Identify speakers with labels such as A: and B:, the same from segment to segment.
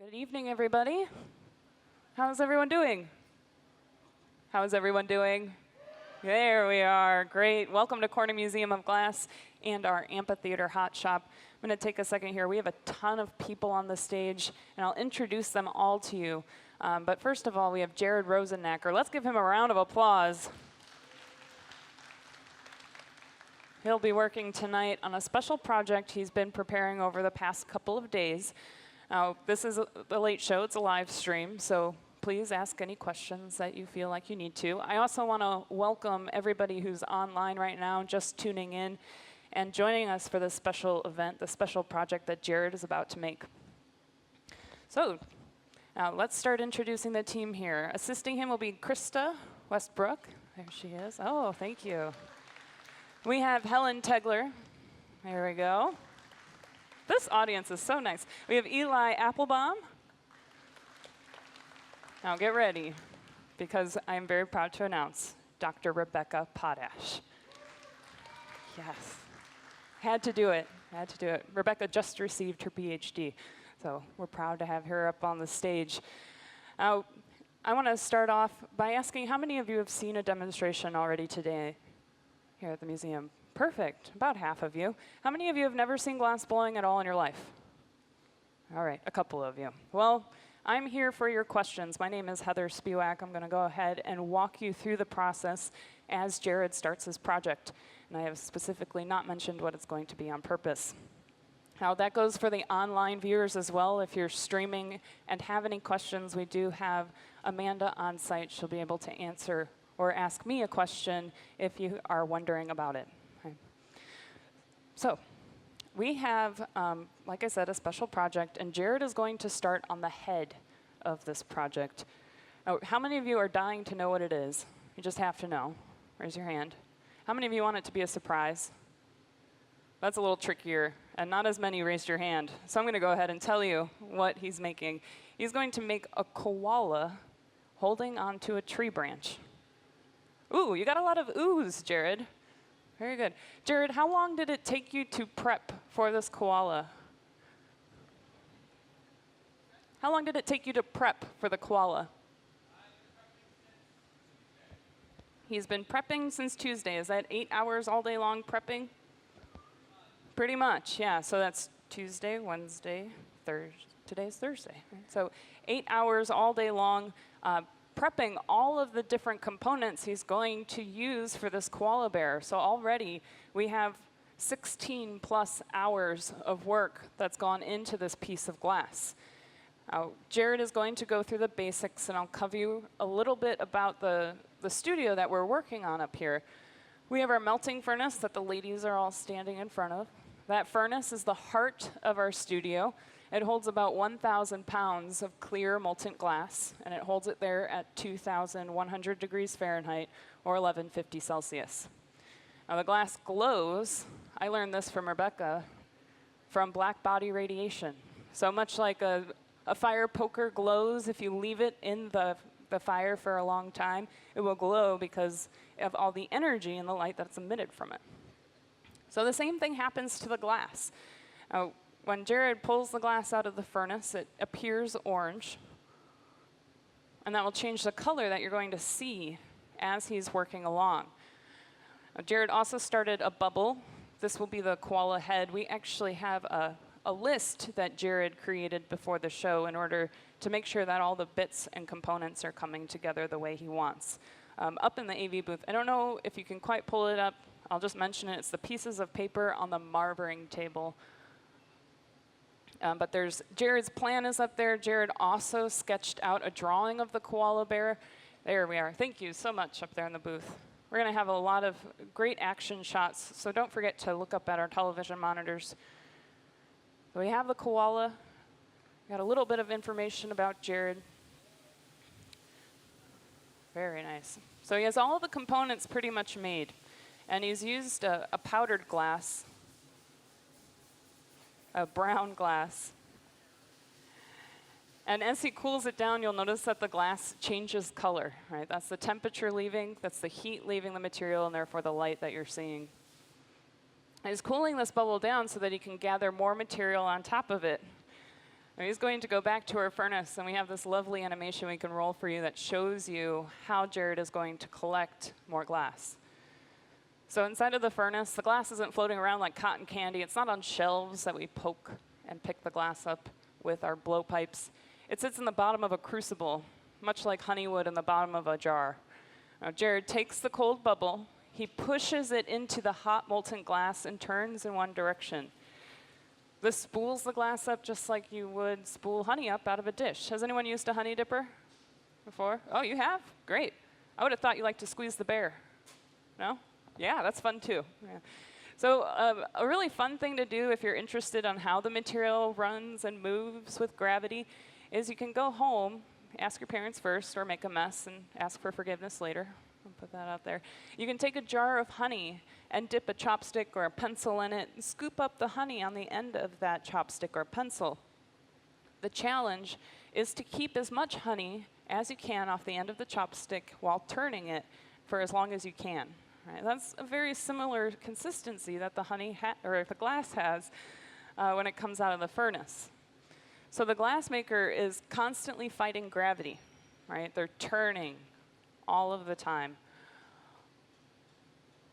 A: Good evening, everybody. How's everyone doing? How's everyone doing? There we are. Great. Welcome to Corner Museum of Glass and our amphitheater hot shop. I'm going to take a second here. We have a ton of people on the stage, and I'll introduce them all to you. But first of all, we have Jarrod Rosenacker. Let's give him a round of applause. He'll be working tonight on a special project he's been preparing over the past couple of days. This is the late show. It's a live stream, so please ask any questions that you feel like you need to. I also want to welcome everybody who's online right now, just tuning in and joining us for this special event, the special project that Jarrod is about to make. So now let's start introducing the team here. Assisting him will be Krista Westbrook. There she is. Oh, thank you. We have Helen Tegler. There we go. This audience is so nice. We have Eli Applebaum. Now get ready, because I'm very proud to announce Dr. Rebecca Potash. Yes. Had to do it. Had to do it. Rebecca just received her PhD, so we're proud to have her up on the stage. I want to start off by asking how many of you have seen a demonstration already today here at the museum? Perfect. About half of you. How many of you have never seen glass blowing at all in your life? All right, a couple of you. Well, I'm here for your questions. My name is Heather Spiewak. I'm going to go ahead and walk you through the process as Jarrod starts his project. And I have specifically not mentioned what it's going to be on purpose. Now, that goes for the online viewers as well. If you're streaming and have any questions, we do have Amanda on site. She'll be able to answer or ask me a question if you are wondering about it. Okay. So we have, like I said, a special project, and Jarrod is going to start on the head of this project. Now, how many of you are dying to know what it is? You just have to know. Raise your hand. How many of you want it to be a surprise? That's a little trickier, and not as many raised your hand. So I'm going to go ahead and tell you what he's making. He's going to make a koala holding onto a tree branch. Ooh, you got a lot of oohs, Jarrod. Very good. Jarrod, how long did it take you to prep for this koala? How long did it take you to prep for the koala? He's been prepping since Tuesday. Is that 8 hours all day long prepping? Pretty much, yeah. So that's Tuesday, Wednesday, Thursday. Today's Thursday. Right? So 8 hours all day long, prepping all of the different components he's going to use for this koala bear. So already we have 16 plus hours of work that's gone into this piece of glass. Jarrod is going to go through the basics, and I'll cover you a little bit about the studio that we're working on up here. We have our melting furnace that the ladies are all standing in front of. That furnace is the heart of our studio. It holds about 1,000 pounds of clear molten glass, and it holds it there at 2,100 degrees Fahrenheit, or 1150 Celsius. Now, the glass glows, I learned this from Rebecca, from black body radiation. So much like a fire poker glows if you leave it in the fire for a long time, it will glow because of all the energy and the light that's emitted from it. So the same thing happens to the glass. When Jarrod pulls the glass out of the furnace, it appears orange, and that will change the color that you're going to see as he's working along. Jarrod also started a bubble. This will be the Koala Head. We actually have a list that Jarrod created before the show in order to make sure that all the bits and components are coming together the way he wants. Up in the AV booth, I don't know if you can quite pull it up. I'll just mention it. It's the pieces of paper on the marbling table. But Jarrod's plan is up there. Jarrod also sketched out a drawing of the koala bear. There we are. Thank you so much up there in the booth. We're going to have a lot of great action shots, so don't forget to look up at our television monitors. So we have the koala. Got a little bit of information about Jarrod. Very nice. So he has all of the components pretty much made, and he's used a powdered glass, a brown glass. And as he cools it down, you'll notice that the glass changes color, right? That's the temperature leaving, that's the heat leaving the material, and therefore the light that you're seeing. And he's cooling this bubble down so that he can gather more material on top of it. Now he's going to go back to our furnace, and we have this lovely animation we can roll for you that shows you how Jarrod is going to collect more glass. So inside of the furnace, the glass isn't floating around like cotton candy. It's not on shelves that we poke and pick the glass up with our blowpipes. It sits in the bottom of a crucible, much like honey would in the bottom of a jar. Now Jarrod takes the cold bubble, he pushes it into the hot molten glass and turns in one direction. This spools the glass up just like you would spool honey up out of a dish. Has anyone used a honey dipper before? Oh, you have? Great. I would have thought you liked to squeeze the bear. No? Yeah, that's fun too. Yeah. So a really fun thing to do if you're interested on how the material runs and moves with gravity is you can go home, ask your parents first, or make a mess and ask for forgiveness later. I'll put that out there. You can take a jar of honey and dip a chopstick or a pencil in it and scoop up the honey on the end of that chopstick or pencil. The challenge is to keep as much honey as you can off the end of the chopstick while turning it for as long as you can. Right? That's a very similar consistency that the honey or the glass has when it comes out of the furnace. So the glass maker is constantly fighting gravity, right? They're turning all of the time.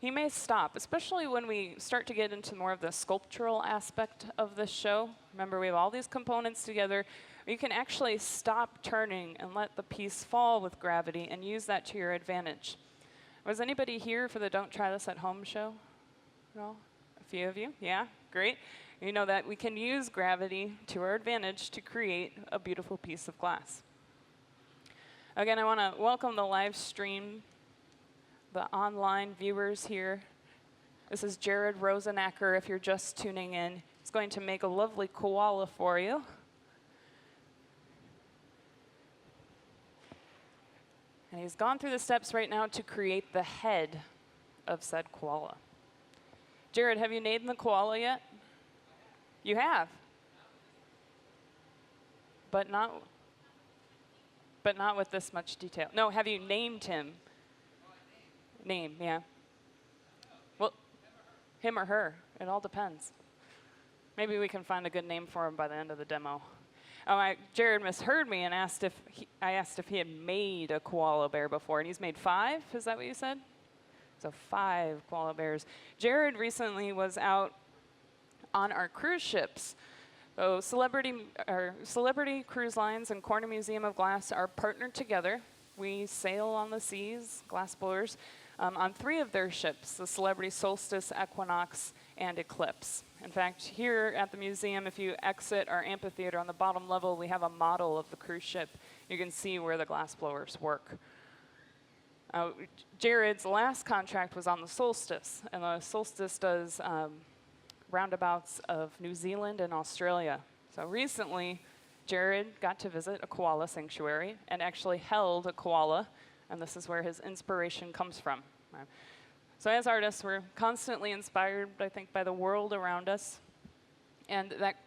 A: He may stop, especially when we start to get into more of the sculptural aspect of the show. Remember, we have all these components together. You can actually stop turning and let the piece fall with gravity and use that to your advantage. Was anybody here for the Don't Try This at Home show? No? A few of you? Yeah? Great. You know that we can use gravity to our advantage to create a beautiful piece of glass. Again, I want to welcome the live stream, the online viewers here. This is Jarrod Rosenacker if you're just tuning in. He's going to make a lovely koala for you. And he's gone through the steps right now to create the head of said koala. Jarrod, have you named the koala yet? You have? But not with this much detail. No, have you named him? Name, yeah. Well, him or her. It all depends. Maybe we can find a good name for him by the end of the demo. Jarrod misheard me and asked I asked if he had made a koala bear before, and he's made 5. Is that what you said? So 5 koala bears. Jarrod recently was out on our cruise ships. So Celebrity Cruise Lines and Corner Museum of Glass are partnered together. We sail on the seas, glassblowers, on 3 of their ships, the Celebrity Solstice, Equinox, and Eclipse. In fact, here at the museum, if you exit our amphitheater on the bottom level, we have a model of the cruise ship. You can see where the glassblowers work. Jarrod's last contract was on the Solstice, and the Solstice does roundabouts of New Zealand and Australia. So recently, Jarrod got to visit a koala sanctuary and actually held a koala, and this is where his inspiration comes from. Right? So as artists, we're constantly inspired, I think, by the world around us. And that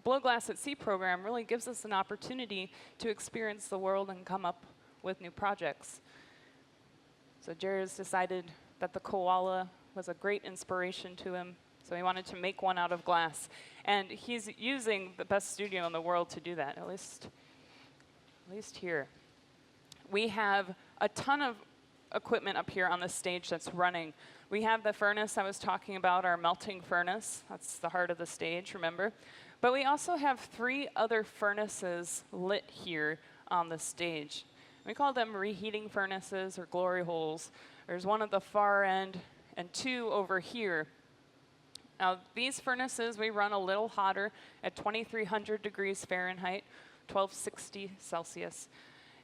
A: Blow Glass at Sea program really gives us an opportunity to experience the world and come up with new projects. So Jarrod's decided that the koala was a great inspiration to him, so he wanted to make one out of glass. And he's using the best studio in the world to do that, at least here. We have a ton of equipment up here on the stage that's running. We have the furnace I was talking about, our melting furnace. That's the heart of the stage, remember? But we also have 3 other furnaces lit here on the stage. We call them reheating furnaces or glory holes. There's one at the far end and 2 over here. Now, these furnaces, we run a little hotter at 2,300 degrees Fahrenheit, 1260 Celsius.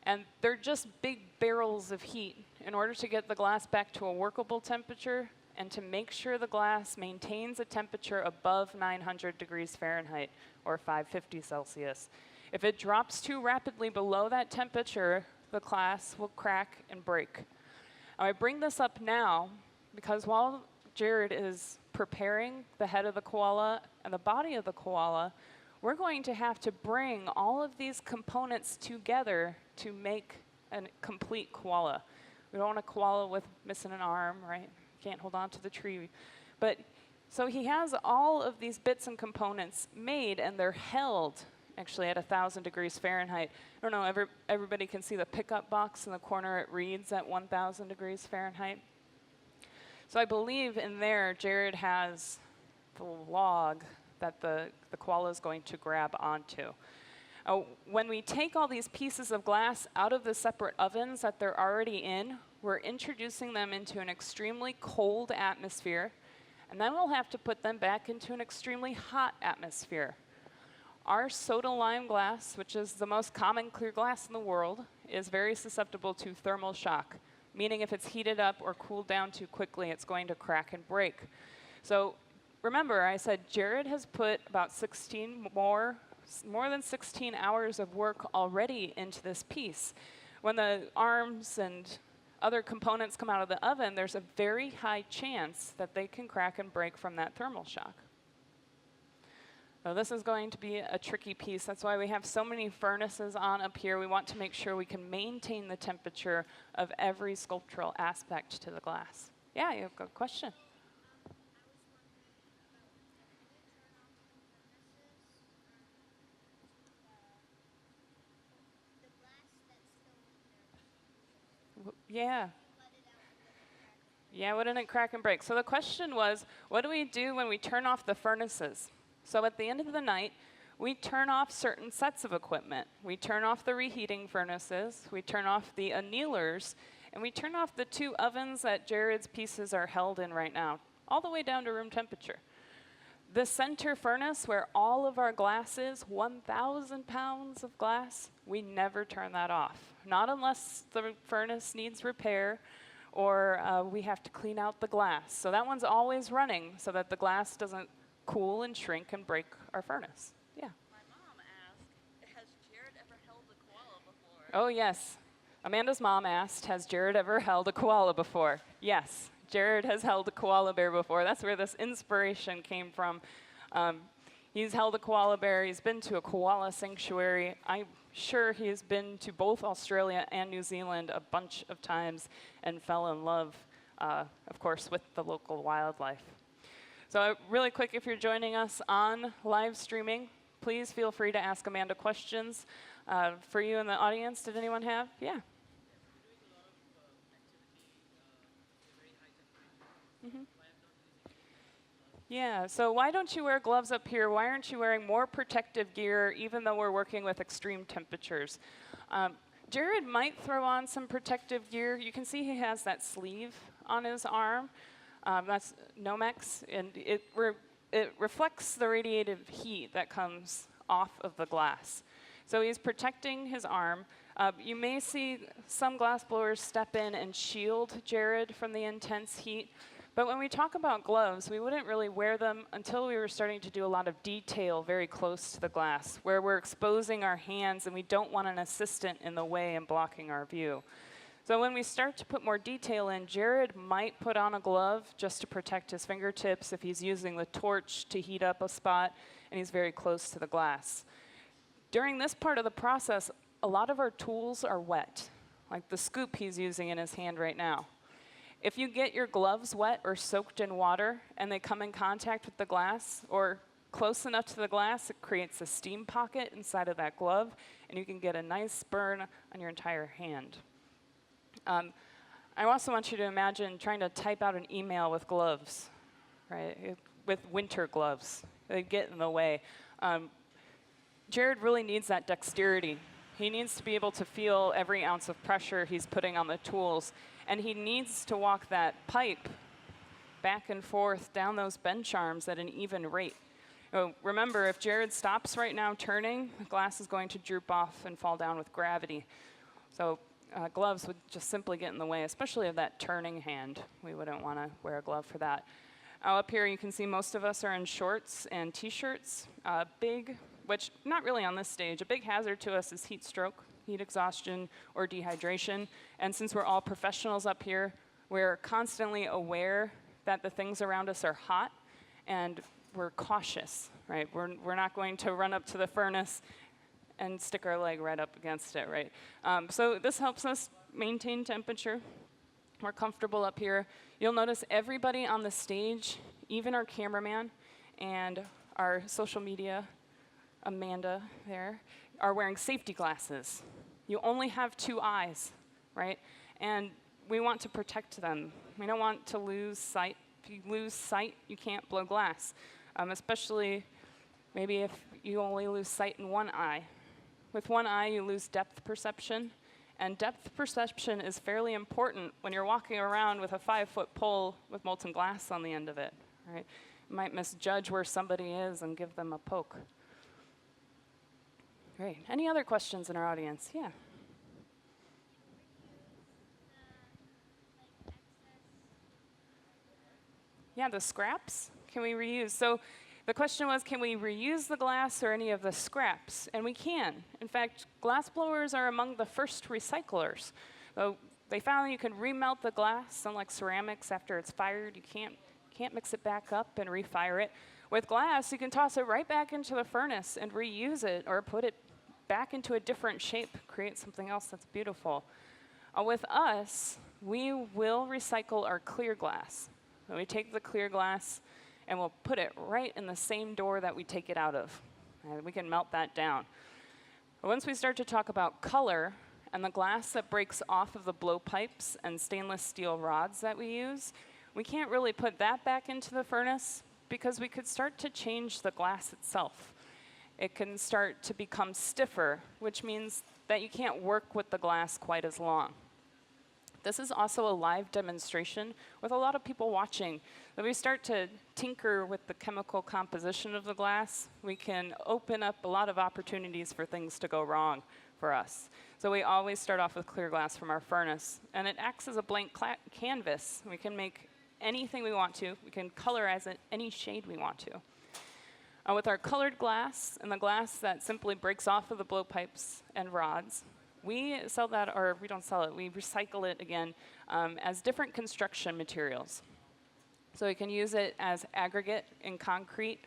A: And they're just big barrels of heat in order to get the glass back to a workable temperature and to make sure the glass maintains a temperature above 900 degrees Fahrenheit or 550 Celsius. If it drops too rapidly below that temperature, the glass will crack and break. I bring this up now because while Jarrod is preparing the head of the koala and the body of the koala, we're going to have to bring all of these components together to make a complete koala. We don't want a koala with missing an arm, right? Can't hold on to the tree. But so he has all of these bits and components made, and they're held actually at 1,000 degrees Fahrenheit. I don't know, everybody can see the pickup box in the corner. It reads at 1,000 degrees Fahrenheit. So I believe in there, Jarrod has the log that the koala is going to grab onto. When we take all these pieces of glass out of the separate ovens that they're already in, we're introducing them into an extremely cold atmosphere, and then we'll have to put them back into an extremely hot atmosphere. Our soda lime glass, which is the most common clear glass in the world, is very susceptible to thermal shock, meaning if it's heated up or cooled down too quickly, it's going to crack and break. So remember, I said Jarrod has put about more than 16 hours of work already into this piece. When the arms and other components come out of the oven, there's a very high chance that they can crack and break from that thermal shock. So this is going to be a tricky piece. That's why we have so many furnaces on up here. We want to make sure we can maintain the temperature of every sculptural aspect to the glass. Yeah, you have a question. Yeah. Yeah, wouldn't it crack and break? So the question was, what do we do when we turn off the furnaces? So at the end of the night, we turn off certain sets of equipment. We turn off the reheating furnaces, we turn off the annealers, and we turn off the 2 ovens that Jarrod's pieces are held in right now, all the way down to room temperature. The center furnace, where all of our glass is, 1,000 pounds of glass, we never turn that off. Not unless the furnace needs repair or we have to clean out the glass. So that one's always running so that the glass doesn't cool and shrink and break our furnace. Yeah.
B: My mom asked, has Jarrod ever held a koala before?
A: Oh, yes. Amanda's mom asked, has Jarrod ever held a koala before? Yes. Jarrod has held a koala bear before. That's where this inspiration came from. He's held a koala bear. He's been to a koala sanctuary. I'm sure he's been to both Australia and New Zealand a bunch of times and fell in love, of course, with the local wildlife. So really quick, if you're joining us on live streaming, please feel free to ask Amanda questions. For you in the audience, did anyone have? Yeah. Mm-hmm. Yeah, so why don't you wear gloves up here? Why aren't you wearing more protective gear even though we're working with extreme temperatures? Jarrod might throw on some protective gear. You can see he has that sleeve on his arm. That's Nomex, and it reflects the radiative heat that comes off of the glass. So he's protecting his arm. You may see some glass blowers step in and shield Jarrod from the intense heat. But when we talk about gloves, we wouldn't really wear them until we were starting to do a lot of detail very close to the glass, where we're exposing our hands and we don't want an assistant in the way and blocking our view. So when we start to put more detail in, Jarrod might put on a glove just to protect his fingertips if he's using the torch to heat up a spot and he's very close to the glass. During this part of the process, a lot of our tools are wet, like the scoop he's using in his hand right now. If you get your gloves wet or soaked in water and they come in contact with the glass or close enough to the glass, it creates a steam pocket inside of that glove, and you can get a nice burn on your entire hand. I also want you to imagine trying to type out an email with gloves, right? With winter gloves. They get in the way. Jarrod really needs that dexterity. He needs to be able to feel every ounce of pressure he's putting on the tools. And he needs to walk that pipe back and forth down those bench arms at an even rate. Remember, if Jarrod stops right now turning, the glass is going to droop off and fall down with gravity. So gloves would just simply get in the way, especially of that turning hand. We wouldn't want to wear a glove for that. Up here you can see most of us are in shorts and t-shirts. Which not really on this stage, a big hazard to us is heat stroke, heat exhaustion, or dehydration. And since we're all professionals up here, we're constantly aware that the things around us are hot, and we're cautious, right? We're not going to run up to the furnace and stick our leg right up against it, right? So this helps us maintain temperature. We're comfortable up here. You'll notice everybody on the stage, even our cameraman and our social media Amanda there, are wearing safety glasses. You only have 2 eyes, right? And we want to protect them. We don't want to lose sight. If you lose sight, you can't blow glass, especially maybe if you only lose sight in 1 eye. With 1 eye, you lose depth perception, and depth perception is fairly important when you're walking around with a 5-foot pole with molten glass on the end of it, right? You might misjudge where somebody is and give them a poke. Great. Any other questions in our audience? Yeah. Yeah, the scraps, can we reuse? So the question was, can we reuse the glass or any of the scraps? And we can. In fact, glass blowers are among the first recyclers. So they found you can remelt the glass, unlike ceramics after it's fired. You can't mix it back up and refire it. With glass, you can toss it right back into the furnace and reuse it or put it back into a different shape, create something else that's beautiful. With us, we will recycle our clear glass. So we take the clear glass and we'll put it right in the same door that we take it out of. And we can melt that down. But once we start to talk about color and the glass that breaks off of the blowpipes and stainless steel rods that we use, we can't really put that back into the furnace because we could start to change the glass itself. It can start to become stiffer, which means that you can't work with the glass quite as long. This is also a live demonstration with a lot of people watching. When we start to tinker with the chemical composition of the glass, we can open up a lot of opportunities for things to go wrong for us. So we always start off with clear glass from our furnace, and it acts as a blank canvas. We can make anything we want to. We can colorize it any shade we want to. With our colored glass and the glass that simply breaks off of the blowpipes and rods, we sell that, or we don't sell it, we recycle it again as different construction materials. So we can use it as aggregate in concrete.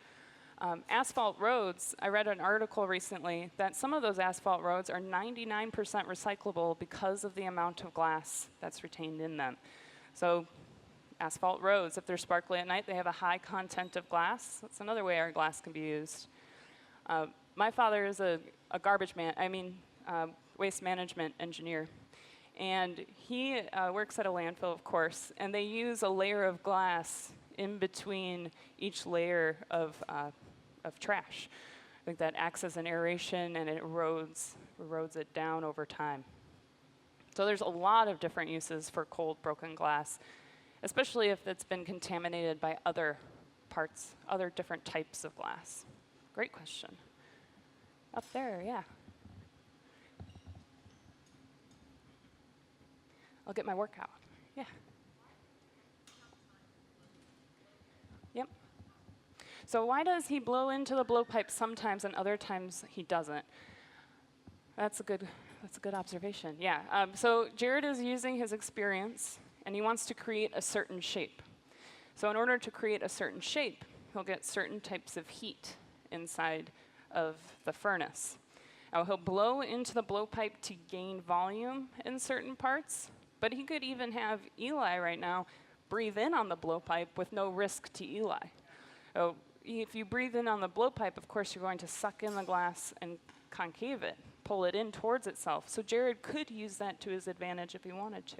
A: Asphalt roads, I read an article recently that some of those asphalt roads are 99% recyclable because of the amount of glass that's retained in them. So asphalt roads, if they're sparkly at night, they have a high content of glass. That's another way our glass can be used. My father is a waste management engineer. And he works at a landfill, of course, and they use a layer of glass in between each layer of trash. I think that acts as an aeration and it erodes it down over time. So there's a lot of different uses for cold broken glass, especially if it's been contaminated by other different types of glass. Great question. Up there, yeah. I'll get my workout. Yeah. Yep. So why does he blow into the blowpipe sometimes and other times he doesn't? That's a good observation. Yeah. So Jarrod is using his experience, and he wants to create a certain shape. So in order to create a certain shape, he'll get certain types of heat inside of the furnace. Now he'll blow into the blowpipe to gain volume in certain parts. But he could even have Eli right now breathe in on the blowpipe with no risk to Eli. So if you breathe in on the blowpipe, of course, you're going to suck in the glass and concave it, pull it in towards itself. So Jarrod could use that to his advantage if he wanted to.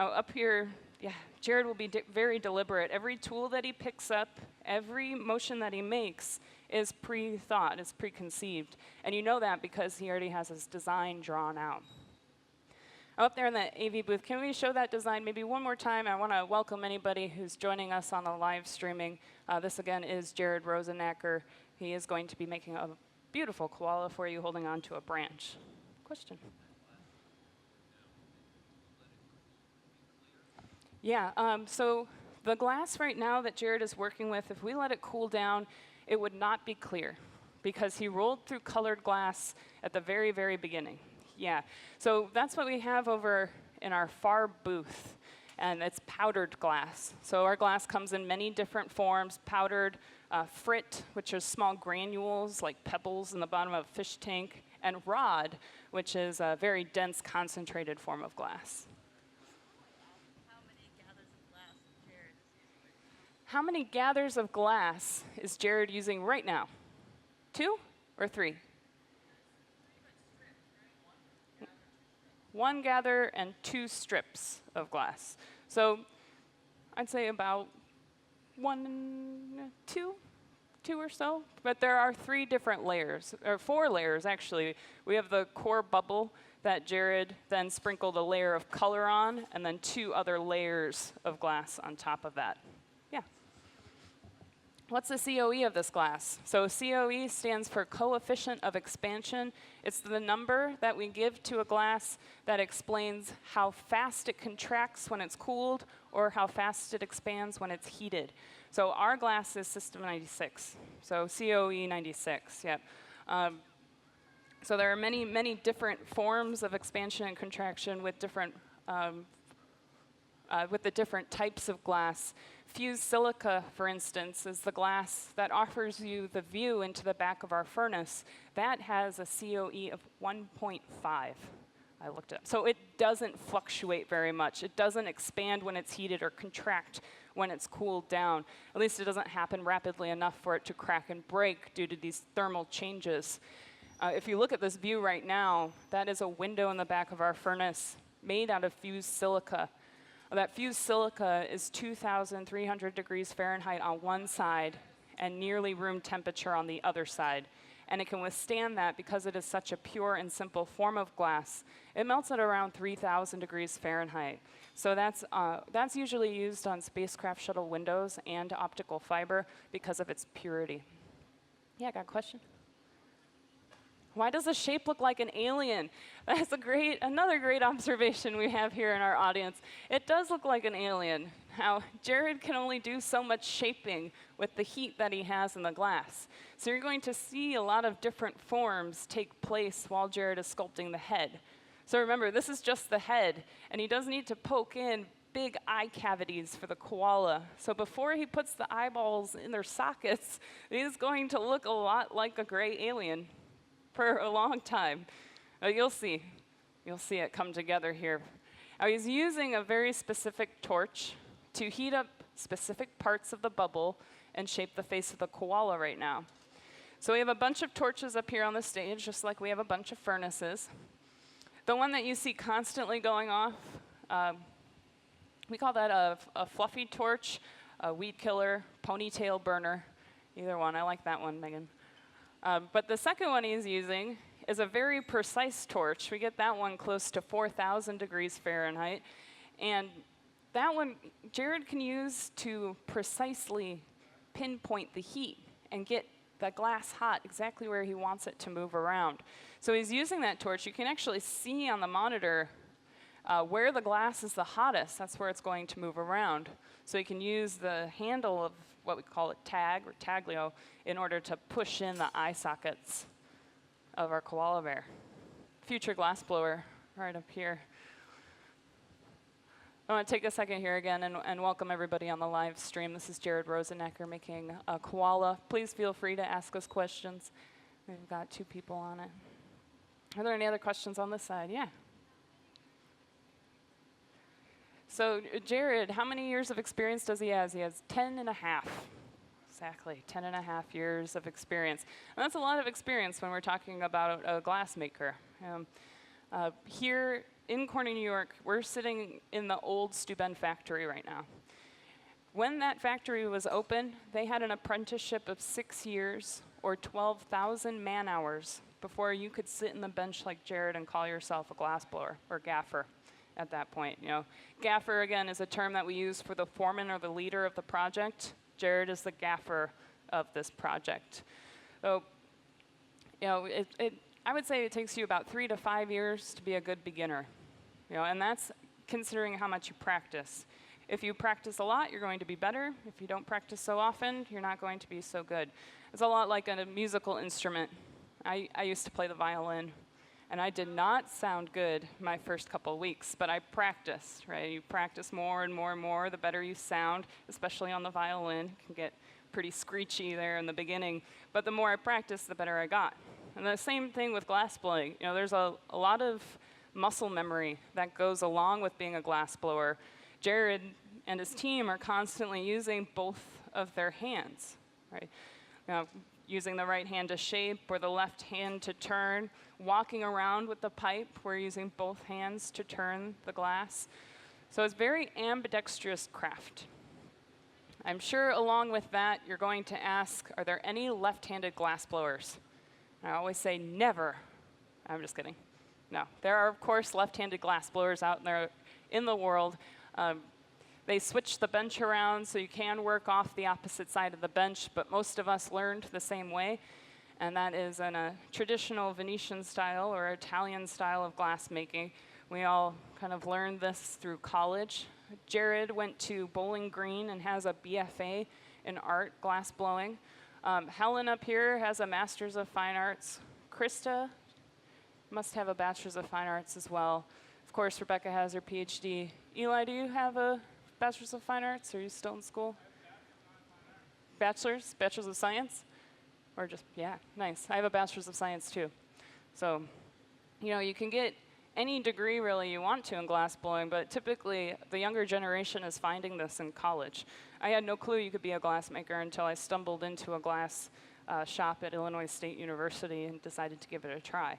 A: Up here, yeah, Jarrod will be very deliberate. Every tool that he picks up, every motion that he makes is pre-thought, is preconceived. And you know that because he already has his design drawn out. Up there in the AV booth, can we show that design maybe one more time? I want to welcome anybody who's joining us on the live streaming. This again is Jarrod Rosenacker. He is going to be making a beautiful koala for you holding on to a branch. Question? Yeah, so the glass right now that Jarrod is working with, if we let it cool down, it would not be clear because he rolled through colored glass at the very, very beginning. Yeah, so that's what we have over in our far booth, and it's powdered glass. So our glass comes in many different forms: powdered, frit, which are small granules like pebbles in the bottom of a fish tank, and rod, which is a very dense, concentrated form of glass. How many gathers of glass is Jarrod using right now? 2? Or 3? One gather and 2 strips of glass. So I'd say about 1, 2 or so. But there are 3 different layers, or 4 layers actually. We have the core bubble that Jarrod then sprinkled a layer of color on, and then 2 other layers of glass on top of that. Yeah. What's the COE of this glass? So COE stands for coefficient of expansion. It's the number that we give to a glass that explains how fast it contracts when it's cooled or how fast it expands when it's heated. So our glass is System 96, so COE 96, yep. So there are many, many different forms of expansion and contraction with different with the different types of glass. Fused silica, for instance, is the glass that offers you the view into the back of our furnace. That has a COE of 1.5. I looked it up. So it doesn't fluctuate very much. It doesn't expand when it's heated or contract when it's cooled down. At least it doesn't happen rapidly enough for it to crack and break due to these thermal changes. If you look at this view right now, that is a window in the back of our furnace made out of fused silica. That fused silica is 2,300 degrees Fahrenheit on one side and nearly room temperature on the other side. And it can withstand that because it is such a pure and simple form of glass. It melts at around 3,000 degrees Fahrenheit. So that's usually used on spacecraft shuttle windows and optical fiber because of its purity. Yeah, got a question? Why does the shape look like an alien? That's another great observation we have here in our audience. It does look like an alien. How Jarrod can only do so much shaping with the heat that he has in the glass. So you're going to see a lot of different forms take place while Jarrod is sculpting the head. So remember, this is just the head, and he does need to poke in big eye cavities for the koala. So before he puts the eyeballs in their sockets, he's going to look a lot like a gray alien for a long time. You'll see it come together here. Now he's using a very specific torch to heat up specific parts of the bubble and shape the face of the koala right now. So we have a bunch of torches up here on the stage, just like we have a bunch of furnaces. The one that you see constantly going off, we call that a fluffy torch, a weed killer, ponytail burner, either one. I like that one, Megan. But the second one he's using is a very precise torch. We get that one close to 4,000 degrees Fahrenheit. And that one, Jarrod can use to precisely pinpoint the heat and get the glass hot exactly where he wants it to move around. So he's using that torch. You can actually see on the monitor where the glass is the hottest. That's where it's going to move around. So you can use the handle of what we call a tag or taglio in order to push in the eye sockets of our koala bear. Future glass blower right up here. I want to take a second here again and welcome everybody on the live stream. This is Jarrod Rosenacker making a koala. Please feel free to ask us questions. We've got 2 people on it. Are there any other questions on this side? Yeah. So Jarrod, how many years of experience does he have? He has 10 and a half. Exactly, 10 and a half years of experience. And that's a lot of experience when we're talking about a glass maker. Here in Corning, New York, we're sitting in the old Steuben factory right now. When that factory was open, they had an apprenticeship of 6 years or 12,000 man hours before you could sit in the bench like Jarrod and call yourself a glassblower or gaffer at that point. You know, gaffer, again, is a term that we use for the foreman or the leader of the project. Jarrod is the gaffer of this project. So, you know, I would say it takes you about 3 to 5 years to be a good beginner. You know, and that's considering how much you practice. If you practice a lot, you're going to be better. If you don't practice so often, you're not going to be so good. It's a lot like a musical instrument. I used to play the violin, and I did not sound good my first couple of weeks, but I practiced, right? You practice more and more and more, the better you sound, especially on the violin. It can get pretty screechy there in the beginning, but the more I practiced, the better I got. And the same thing with glassblowing. You know, there's a lot of muscle memory that goes along with being a glassblower. Jarrod and his team are constantly using both of their hands, right? Now, using the right hand to shape or the left hand to turn. Walking around with the pipe, we're using both hands to turn the glass. So it's very ambidextrous craft. I'm sure along with that, you're going to ask, are there any left-handed glass blowers? I always say never. I'm just kidding. No, there are, of course, left-handed glass blowers out there in the world. They switch the bench around so you can work off the opposite side of the bench, but most of us learned the same way, and that is in a traditional Venetian style or Italian style of glass making. We all kind of learned this through college. Jarrod went to Bowling Green and has a BFA in art glass blowing. Helen up here has a Master's of Fine Arts. Krista must have a Bachelor's of Fine Arts as well. Of course, Rebecca has her PhD. Eli, do you have a Bachelor's of Fine Arts? Or are you still in school? Bachelor's? Bachelor's of Science? Or just, yeah, nice. I have a Bachelor's of Science too. So, you know, you can get any degree really you want to in glass blowing, but typically the younger generation is finding this in college. I had no clue you could be a glass maker until I stumbled into a glass shop at Illinois State University and decided to give it a try.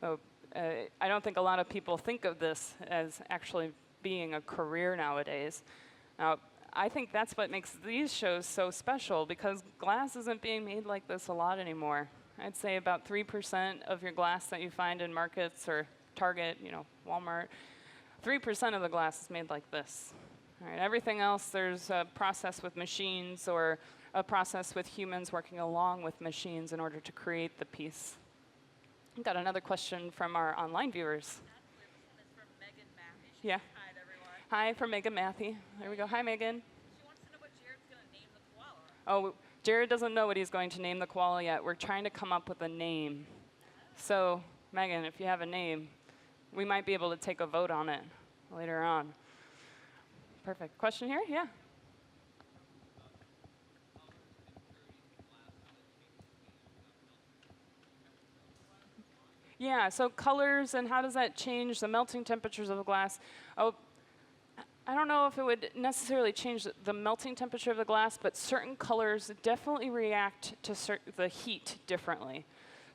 A: So, I don't think a lot of people think of this as actually being a career nowadays. Now, I think that's what makes these shows so special, because glass isn't being made like this a lot anymore. I'd say about 3% of your glass that you find in markets or Target, you know, Walmart, 3% of the glass is made like this. All right, everything else, there's a process with machines or a process with humans working along with machines in order to create the piece. I've got another question from our online viewers.
B: This from Megan Matthew. She
A: Yeah.
B: said hi to everyone.
A: Hi from Megan Matthew. There we go. Hi, Megan.
B: She wants to know what Jarrod's going to name the koala.
A: Oh, Jarrod doesn't know what he's going to name the koala yet. We're trying to come up with a name. So, Megan, if you have a name, we might be able to take a vote on it later on. Perfect. Question here? Yeah. Yeah, so colors and how does that change the melting temperatures of the glass? Oh, I don't know if it would necessarily change the melting temperature of the glass, but certain colors definitely react to the heat differently.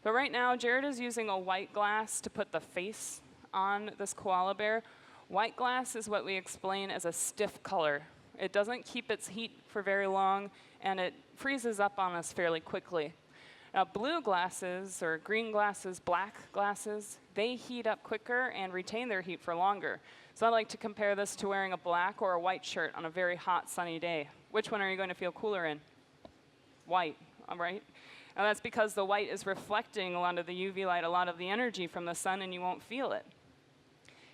A: So right now, Jarrod is using a white glass to put the face on this koala bear. White glass is what we explain as a stiff color. It doesn't keep its heat for very long, and it freezes up on us fairly quickly. Now, blue glasses, or green glasses, black glasses, they heat up quicker and retain their heat for longer. So I like to compare this to wearing a black or a white shirt on a very hot, sunny day. Which one are you going to feel cooler in? White, all right? And that's because the white is reflecting a lot of the UV light, a lot of the energy from the sun, and you won't feel it.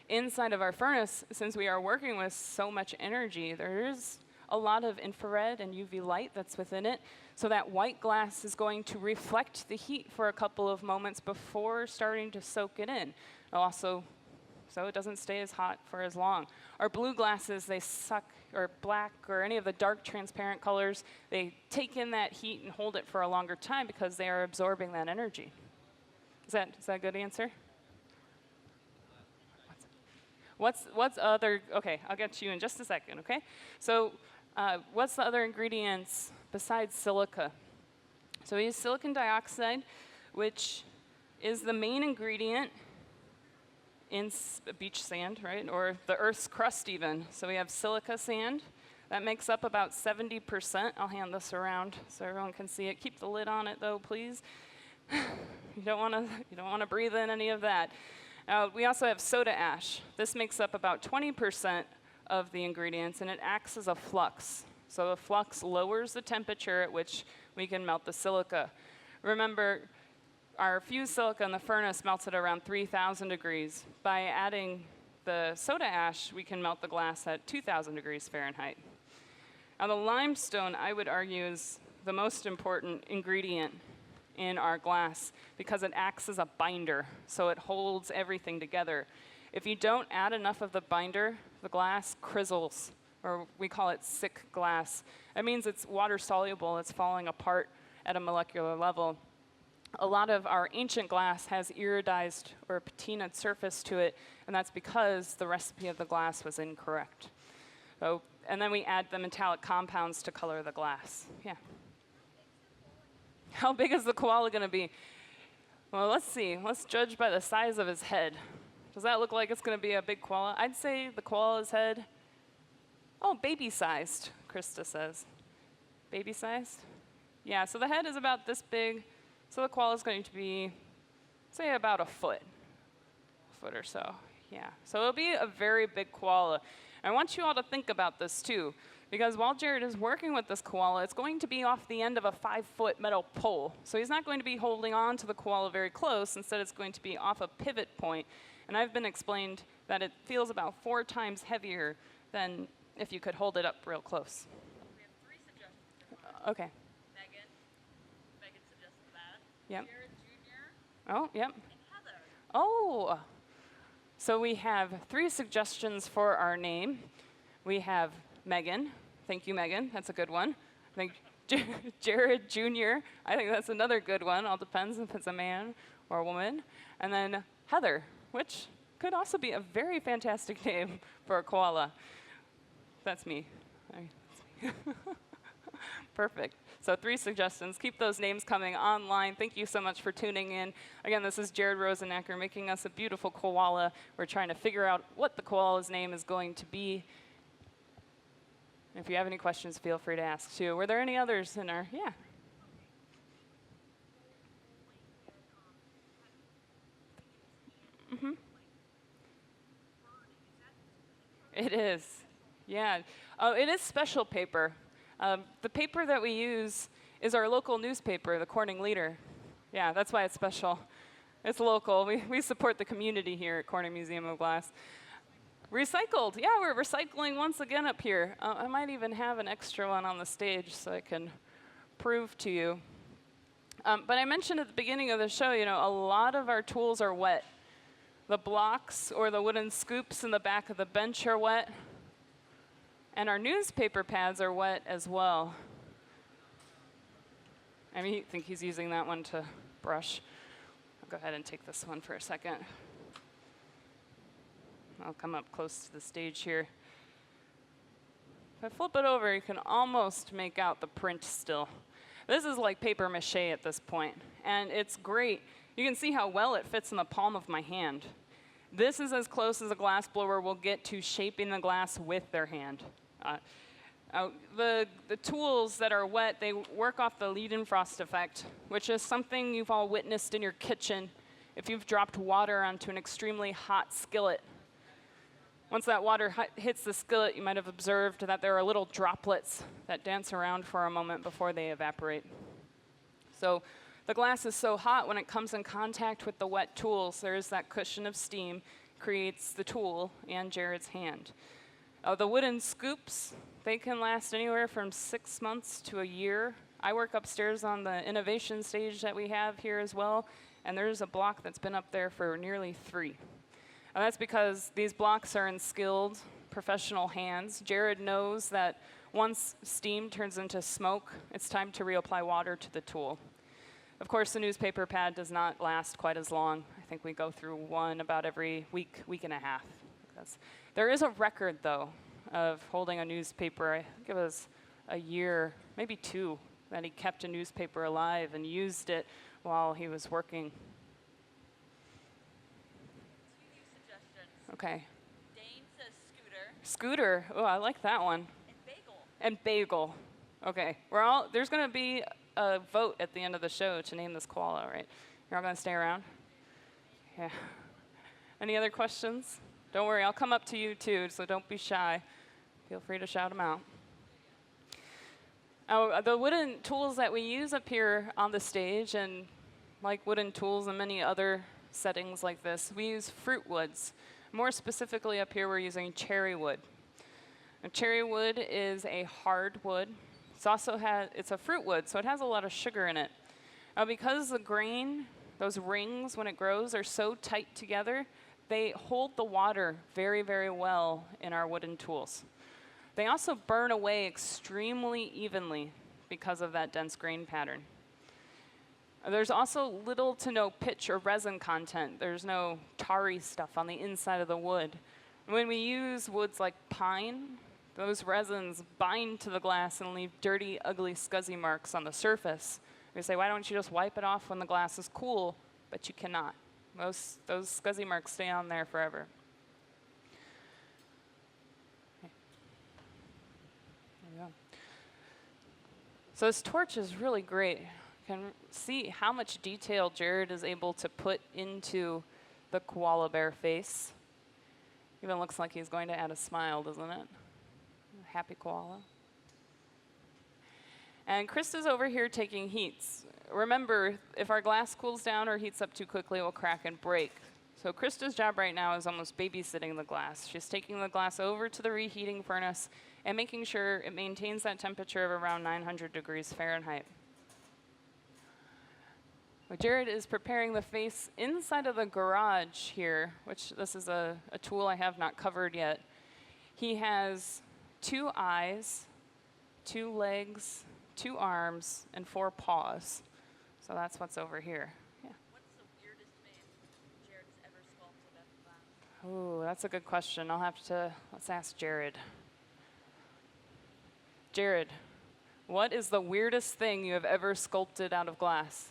A: Inside of our furnace, since we are working with so much energy, there is a lot of infrared and UV light that's within it. So that white glass is going to reflect the heat for a couple of moments before starting to soak it in. Also, so it doesn't stay as hot for as long. Our blue glasses, they suck, or black, or any of the dark transparent colors, they take in that heat and hold it for a longer time because they are absorbing that energy. Is that a good answer? What's other, okay, I'll get to you in just a second, okay? So what's the other ingredients besides silica? So we use silicon dioxide, which is the main ingredient in beach sand, right? Or the Earth's crust even. So we have silica sand. That makes up about 70%. I'll hand this around so everyone can see it. Keep the lid on it though, please. You don't want to breathe in any of that. We also have soda ash. This makes up about 20% of the ingredients, and it acts as a flux. So the flux lowers the temperature at which we can melt the silica. Remember, our fused silica in the furnace melts at around 3,000 degrees. By adding the soda ash, we can melt the glass at 2,000 degrees Fahrenheit. Now the limestone, I would argue, is the most important ingredient in our glass because it acts as a binder, so it holds everything together. If you don't add enough of the binder, the glass crizzles, or we call it sick glass. That means it's water soluble, it's falling apart at a molecular level. A lot of our ancient glass has iridized or patinaed surface to it, and that's because the recipe of the glass was incorrect. So, and then we add the metallic compounds to color the glass. Yeah. How big is the koala going to be? Well, let's see. Let's judge by the size of his head. Does that look like it's going to be a big koala? I'd say the koala's head, oh, baby-sized, Krista says. Baby-sized? Yeah, so the head is about this big. So the koala is going to be, say, about a foot or so. Yeah, so it'll be a very big koala. I want you all to think about this too, because while Jarrod is working with this koala, it's going to be off the end of a 5-foot metal pole. So he's not going to be holding on to the koala very close. Instead, it's going to be off a pivot point. And I've been explained that it feels about 4 times heavier than if you could hold it up real close.
B: We have 3 suggestions.
A: Okay.
B: Megan suggested that.
A: Yep.
B: Jarrod Jr.
A: Oh, yep.
B: and Heather.
A: Oh. So we have 3 suggestions for our name. We have Megan. Thank you, Megan. That's a good one. I think Jarrod Jr. I think that's another good one. All depends if it's a man or a woman. And then Heather, which could also be a very fantastic name for a koala. That's me. Perfect. So 3 suggestions. Keep those names coming online. Thank you so much for tuning in. Again, this is Jarrod Rosenacker making us a beautiful koala. We're trying to figure out what the koala's name is going to be. If you have any questions, feel free to ask too. Were there any others in our, yeah? Mm-hmm. It is. Yeah. Oh, it is special paper. The paper that we use is our local newspaper, the Corning Leader. Yeah, that's why it's special. It's local. We support the community here at Corning Museum of Glass. Recycled. Yeah, we're recycling once again up here. I might even have an extra one on the stage so I can prove to you. But I mentioned at the beginning of the show, you know, a lot of our tools are wet. The blocks or the wooden scoops in the back of the bench are wet. And our newspaper pads are wet as well. I think he's using that one to brush. I'll go ahead and take this one for a second. I'll come up close to the stage here. If I flip it over, you can almost make out the print still. This is like paper mache at this point, and it's great. You can see how well it fits in the palm of my hand. This is as close as a glass blower will get to shaping the glass with their hand. The tools that are wet, they work off the Leidenfrost effect, which is something you've all witnessed in your kitchen if you've dropped water onto an extremely hot skillet. Once that water hits the skillet, you might have observed that there are little droplets that dance around for a moment before they evaporate. So the glass is so hot when it comes in contact with the wet tools, there's that cushion of steam, creates the tool and Jarrod's hand. The wooden scoops, they can last anywhere from 6 months to a year. I work upstairs on the innovation stage that we have here as well, and there's a block that's been up there for nearly 3. And that's because these blocks are in skilled, professional hands. Jarrod knows that once steam turns into smoke, it's time to reapply water to the tool. Of course, the newspaper pad does not last quite as long. I think we go through one about every week and a half. There is a record, though, of holding a newspaper. I think it was a year, maybe 2, that he kept a newspaper alive and used it while he was working.
B: 2 new suggestions.
A: Okay.
B: Dane says Scooter.
A: Scooter. Oh, I like that one.
B: And Bagel.
A: And Bagel. Okay. There's going to be a vote at the end of the show to name this koala, right? You're all going to stay around? Yeah. Any other questions? Don't worry, I'll come up to you too, so don't be shy. Feel free to shout them out. The wooden tools that we use up here on the stage, and like wooden tools in many other settings like this, we use fruit woods. More specifically up here, we're using cherry wood. Now, cherry wood is a hard wood. It's a fruit wood, so it has a lot of sugar in it. Now, because the grain, those rings, when it grows, are so tight together, they hold the water very, very well in our wooden tools. They also burn away extremely evenly because of that dense grain pattern. There's also little to no pitch or resin content. There's no tarry stuff on the inside of the wood. When we use woods like pine, those resins bind to the glass and leave dirty, ugly, scuzzy marks on the surface. We say, why don't you just wipe it off when the glass is cool? But you cannot. Those scuzzy marks stay on there forever. Okay. There we go. So this torch is really great. You can see how much detail Jarrod is able to put into the koala bear face. Even looks like he's going to add a smile, doesn't it? Happy koala. And Krista's over here taking heats. Remember, if our glass cools down or heats up too quickly, it will crack and break. So Krista's job right now is almost babysitting the glass. She's taking the glass over to the reheating furnace and making sure it maintains that temperature of around 900 degrees Fahrenheit. Jarrod is preparing the face inside of the garage here, which this is a tool I have not covered yet. He has 2 eyes, 2 legs, 2 arms, and 4 paws. So that's what's over here. Yeah.
B: What's the weirdest thing Jarrod has ever sculpted out of glass?
A: Oh, that's a good question. Let's ask Jarrod. Jarrod, what is the weirdest thing you have ever sculpted out of glass?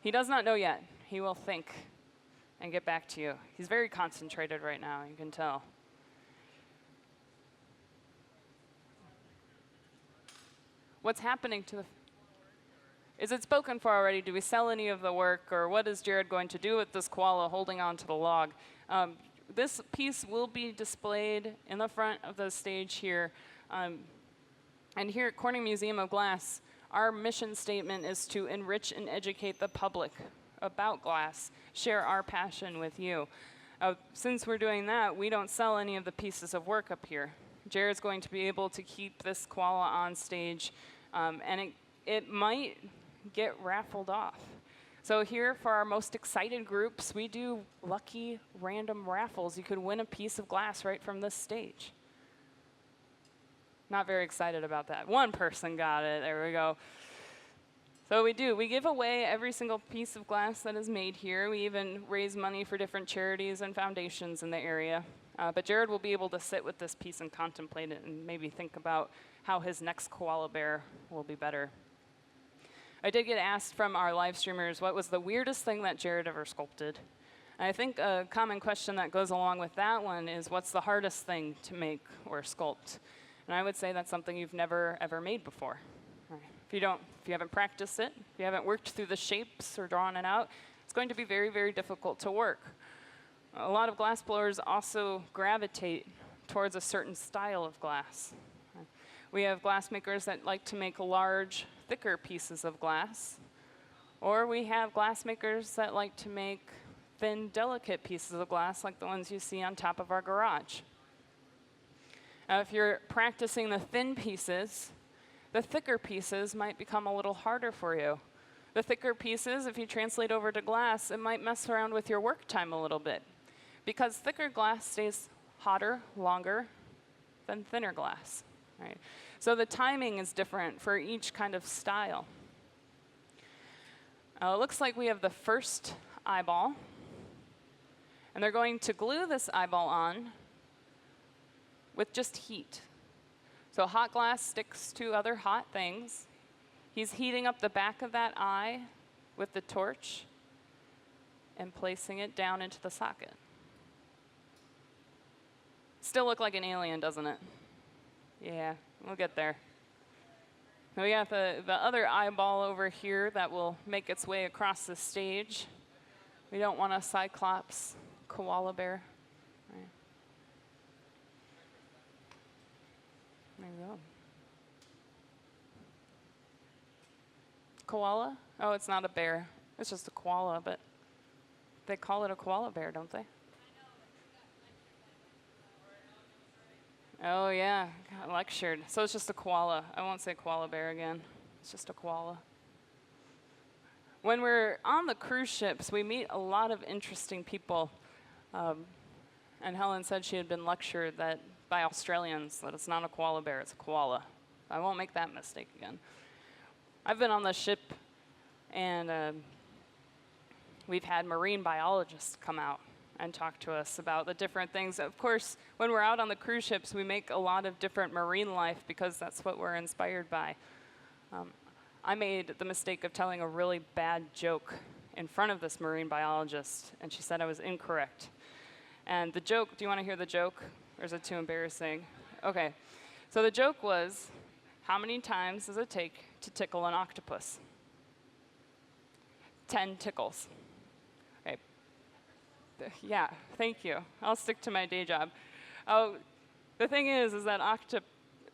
A: He does not know yet. He will think and get back to you. He's very concentrated right now, you can tell. What's happening to the... Is it spoken for already? Do we sell any of the work? Or what is Jarrod going to do with this koala holding on to the log? This piece will be displayed in the front of the stage here. And here at Corning Museum of Glass, our mission statement is to enrich and educate the public about glass, share our passion with you. Since we're doing that, we don't sell any of the pieces of work up here. Jarrod's going to be able to keep this koala on stage, and it might get raffled off. So here for our most excited groups, we do lucky random raffles. You could win a piece of glass right from this stage. Not very excited about that. One person got it. There we go. So we give away every single piece of glass that is made here. We even raise money for different charities and foundations in the area. But Jarrod will be able to sit with this piece and contemplate it and maybe think about how his next koala bear will be better. I did get asked from our live streamers what was the weirdest thing that Jarrod ever sculpted. And I think a common question that goes along with that one is, what's the hardest thing to make or sculpt? And I would say that's something you've never ever made before. Right. If you haven't practiced it, if you haven't worked through the shapes or drawn it out, it's going to be very, very difficult to work. A lot of glass blowers also gravitate towards a certain style of glass. We have glass makers that like to make large, thicker pieces of glass, or we have glass makers that like to make thin, delicate pieces of glass like the ones you see on top of our garage. If you're practicing the thin pieces, the thicker pieces might become a little harder for you. The thicker pieces, if you translate over to glass, it might mess around with your work time a little bit, because thicker glass stays hotter longer than thinner glass. Right? So the timing is different for each kind of style. It looks like we have the first eyeball, and they're going to glue this eyeball on with just heat. So hot glass sticks to other hot things. He's heating up the back of that eye with the torch and placing it down into the socket. Still look like an alien, doesn't it? Yeah, we'll get there. Now we got the other eyeball over here that will make its way across the stage. We don't want a Cyclops koala bear. Right. There you go. Koala? Oh, it's not a bear. It's just a koala, but they call it a koala bear, don't they? Oh, yeah, got lectured. So it's just a koala. I won't say koala bear again. It's just a koala. When we're on the cruise ships, we meet a lot of interesting people. And Helen said she had been lectured that by Australians that it's not a koala bear, it's a koala. I won't make that mistake again. I've been on the ship, and we've had marine biologists come out and talk to us about the different things. Of course, when we're out on the cruise ships, we make a lot of different marine life because that's what we're inspired by. I made the mistake of telling a really bad joke in front of this marine biologist, and she said I was incorrect. And the joke, do you want to hear the joke, or is it too embarrassing? Okay, so the joke was, how many times does it take to tickle an octopus? 10 tickles. Okay. Yeah, thank you. I'll stick to my day job. Oh, the thing is that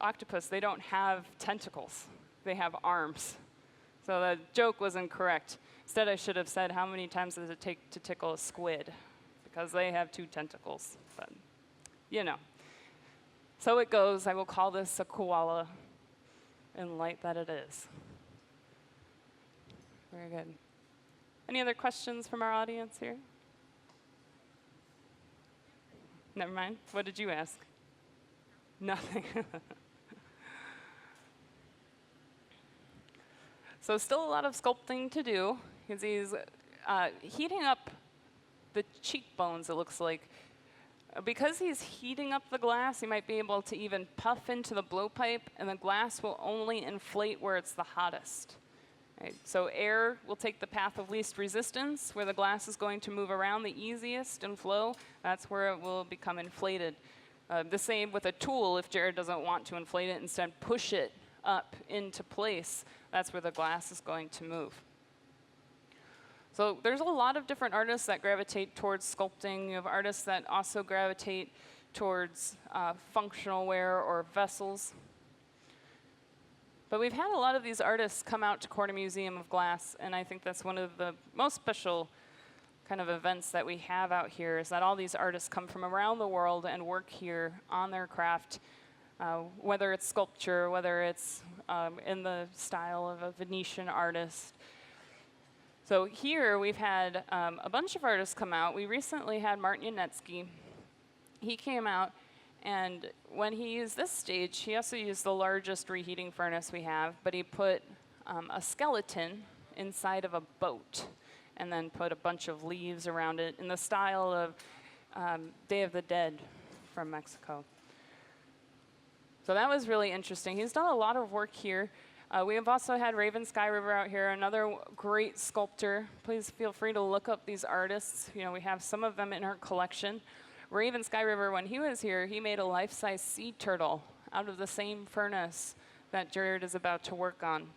A: octopus, they don't have tentacles. They have arms. So the joke was incorrect. Instead, I should have said, how many times does it take to tickle a squid? Because they have 2 tentacles, but you know. So it goes. I will call this a koala in light that it is. Very good. Any other questions from our audience here? Never mind. What did you ask? Nothing. So still a lot of sculpting to do, because he's heating up the cheekbones, it looks like. Because he's heating up the glass, he might be able to even puff into the blowpipe, and the glass will only inflate where it's the hottest. Right? So air will take the path of least resistance, where the glass is going to move around the easiest and flow. That's where it will become inflated. The same with a tool. If Jarrod doesn't want to inflate it, instead push it up into place. That's where the glass is going to move. So there's a lot of different artists that gravitate towards sculpting. You have artists that also gravitate towards functional ware or vessels. But we've had a lot of these artists come out to Corner Museum of Glass, and I think that's one of the most special kind of events that we have out here, is that all these artists come from around the world and work here on their craft, whether it's sculpture, whether it's in the style of a Venetian artist. So here we've had a bunch of artists come out. We recently had Martin Etske. He came out, and when he used this stage, he also used the largest reheating furnace we have, but he put a skeleton inside of a boat and then put a bunch of leaves around it in the style of Day of the Dead from Mexico. So that was really interesting. He's done a lot of work here. We have also had Raven Sky River out here, another great sculptor. Please feel free to look up these artists. You know, we have some of them in our collection. Raven Sky River, when he was here, he made a life-size sea turtle out of the same furnace that Jarrod is about to work on.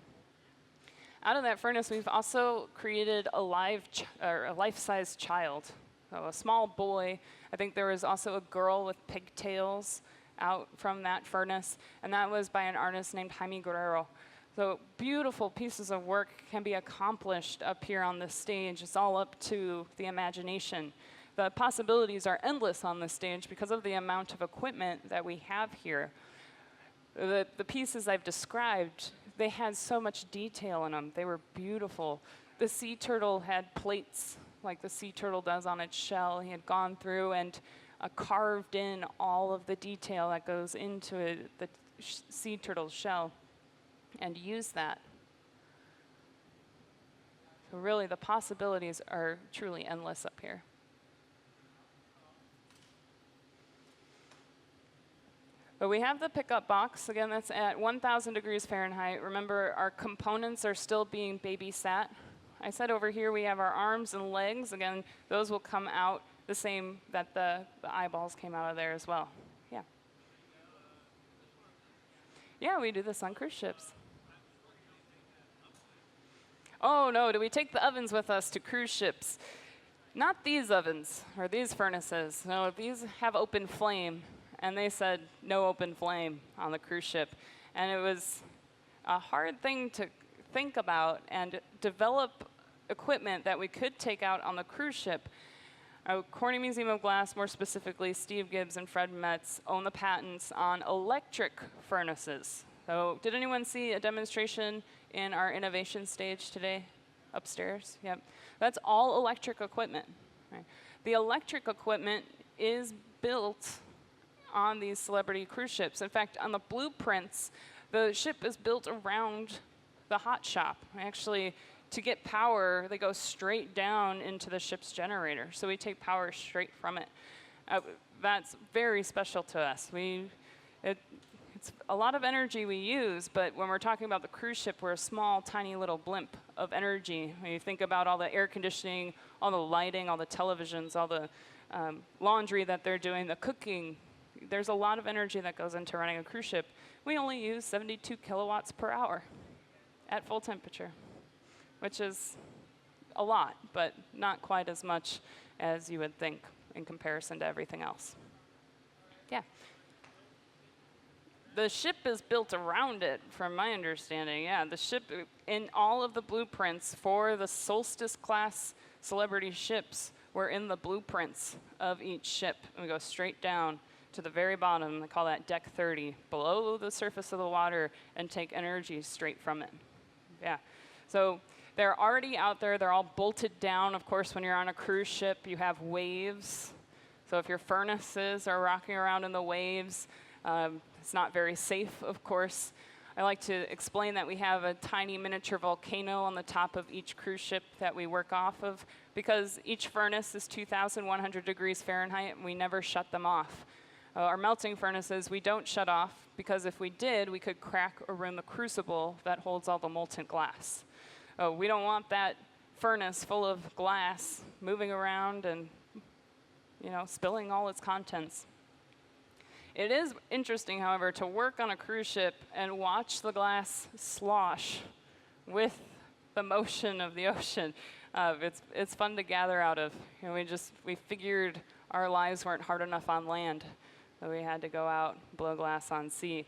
A: Out of that furnace, we've also created a life-size child, so a small boy. I think there was also a girl with pigtails out from that furnace, and that was by an artist named Jaime Guerrero. So beautiful pieces of work can be accomplished up here on this stage. It's all up to the imagination. The possibilities are endless on this stage because of the amount of equipment that we have here. The pieces I've described, they had so much detail in them. They were beautiful. The sea turtle had plates like the sea turtle does on its shell. He had gone through and carved in all of the detail that goes into the sea turtle's shell and used that. So really, the possibilities are truly endless up here. But we have the pickup box. Again, that's at 1,000 degrees Fahrenheit. Remember, our components are still being babysat. I said over here we have our arms and legs. Again, those will come out the same that the eyeballs came out of there as well. Yeah. Yeah, we do this on cruise ships. Oh, no, do we take the ovens with us to cruise ships? Not these ovens or these furnaces. No, these have open flame. And they said no open flame on the cruise ship. And it was a hard thing to think about and develop equipment that we could take out on the cruise ship. Corning Museum of Glass, more specifically Steve Gibbs and Fred Metz, own the patents on electric furnaces. So did anyone see a demonstration in our innovation stage today upstairs? Yep. That's all electric equipment. Right. The electric equipment is built on these celebrity cruise ships. In fact, on the blueprints, the ship is built around the hot shop. I actually to get power, they go straight down into the ship's generator. So we take power straight from it. That's very special to us. It's a lot of energy we use, but when we're talking about the cruise ship, we're a small, tiny little blimp of energy. When you think about all the air conditioning, all the lighting, all the televisions, all the laundry that they're doing, the cooking, there's a lot of energy that goes into running a cruise ship. We only use 72 kilowatts per hour at full temperature, which is a lot, but not quite as much as you would think in comparison to everything else. Yeah. The ship is built around it, from my understanding. Yeah, the ship, in all of the blueprints for the Solstice class Celebrity ships, were in the blueprints of each ship. And we go straight down to the very bottom. They call that Deck 30, below the surface of the water, and take energy straight from it. Yeah. So they're already out there. They're all bolted down. Of course, when you're on a cruise ship, you have waves. So if your furnaces are rocking around in the waves, it's not very safe, of course. I like to explain that we have a tiny miniature volcano on the top of each cruise ship that we work off of, because each furnace is 2,100 degrees Fahrenheit, and we never shut them off. Our melting furnaces, we don't shut off, because if we did, we could crack or ruin the crucible that holds all the molten glass. We don't want that furnace full of glass moving around and, spilling all its contents. It is interesting, however, to work on a cruise ship and watch the glass slosh with the motion of the ocean. It's fun to gather out of. We figured our lives weren't hard enough on land, so we had to go out and blow glass on sea.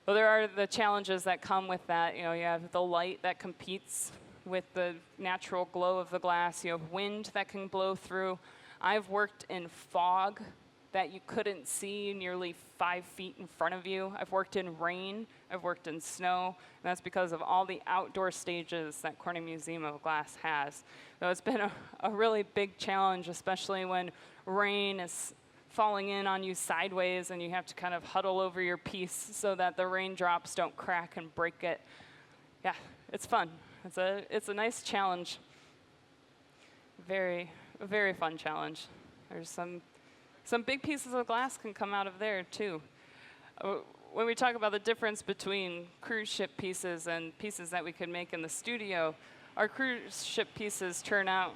A: Well, there are the challenges that come with that. You have the light that competes with the natural glow of the glass. You have wind that can blow through. I've worked in fog that you couldn't see nearly 5 feet in front of you. I've worked in rain, I've worked in snow, and that's because of all the outdoor stages that Corning Museum of Glass has. So it's been a really big challenge, especially when rain is falling in on you sideways and you have to kind of huddle over your piece so that the raindrops don't crack and break it. Yeah, it's fun. It's a nice challenge. Very fun challenge. There's some big pieces of glass can come out of there, too. When we talk about the difference between cruise ship pieces and pieces that we could make in the studio, our cruise ship pieces turn out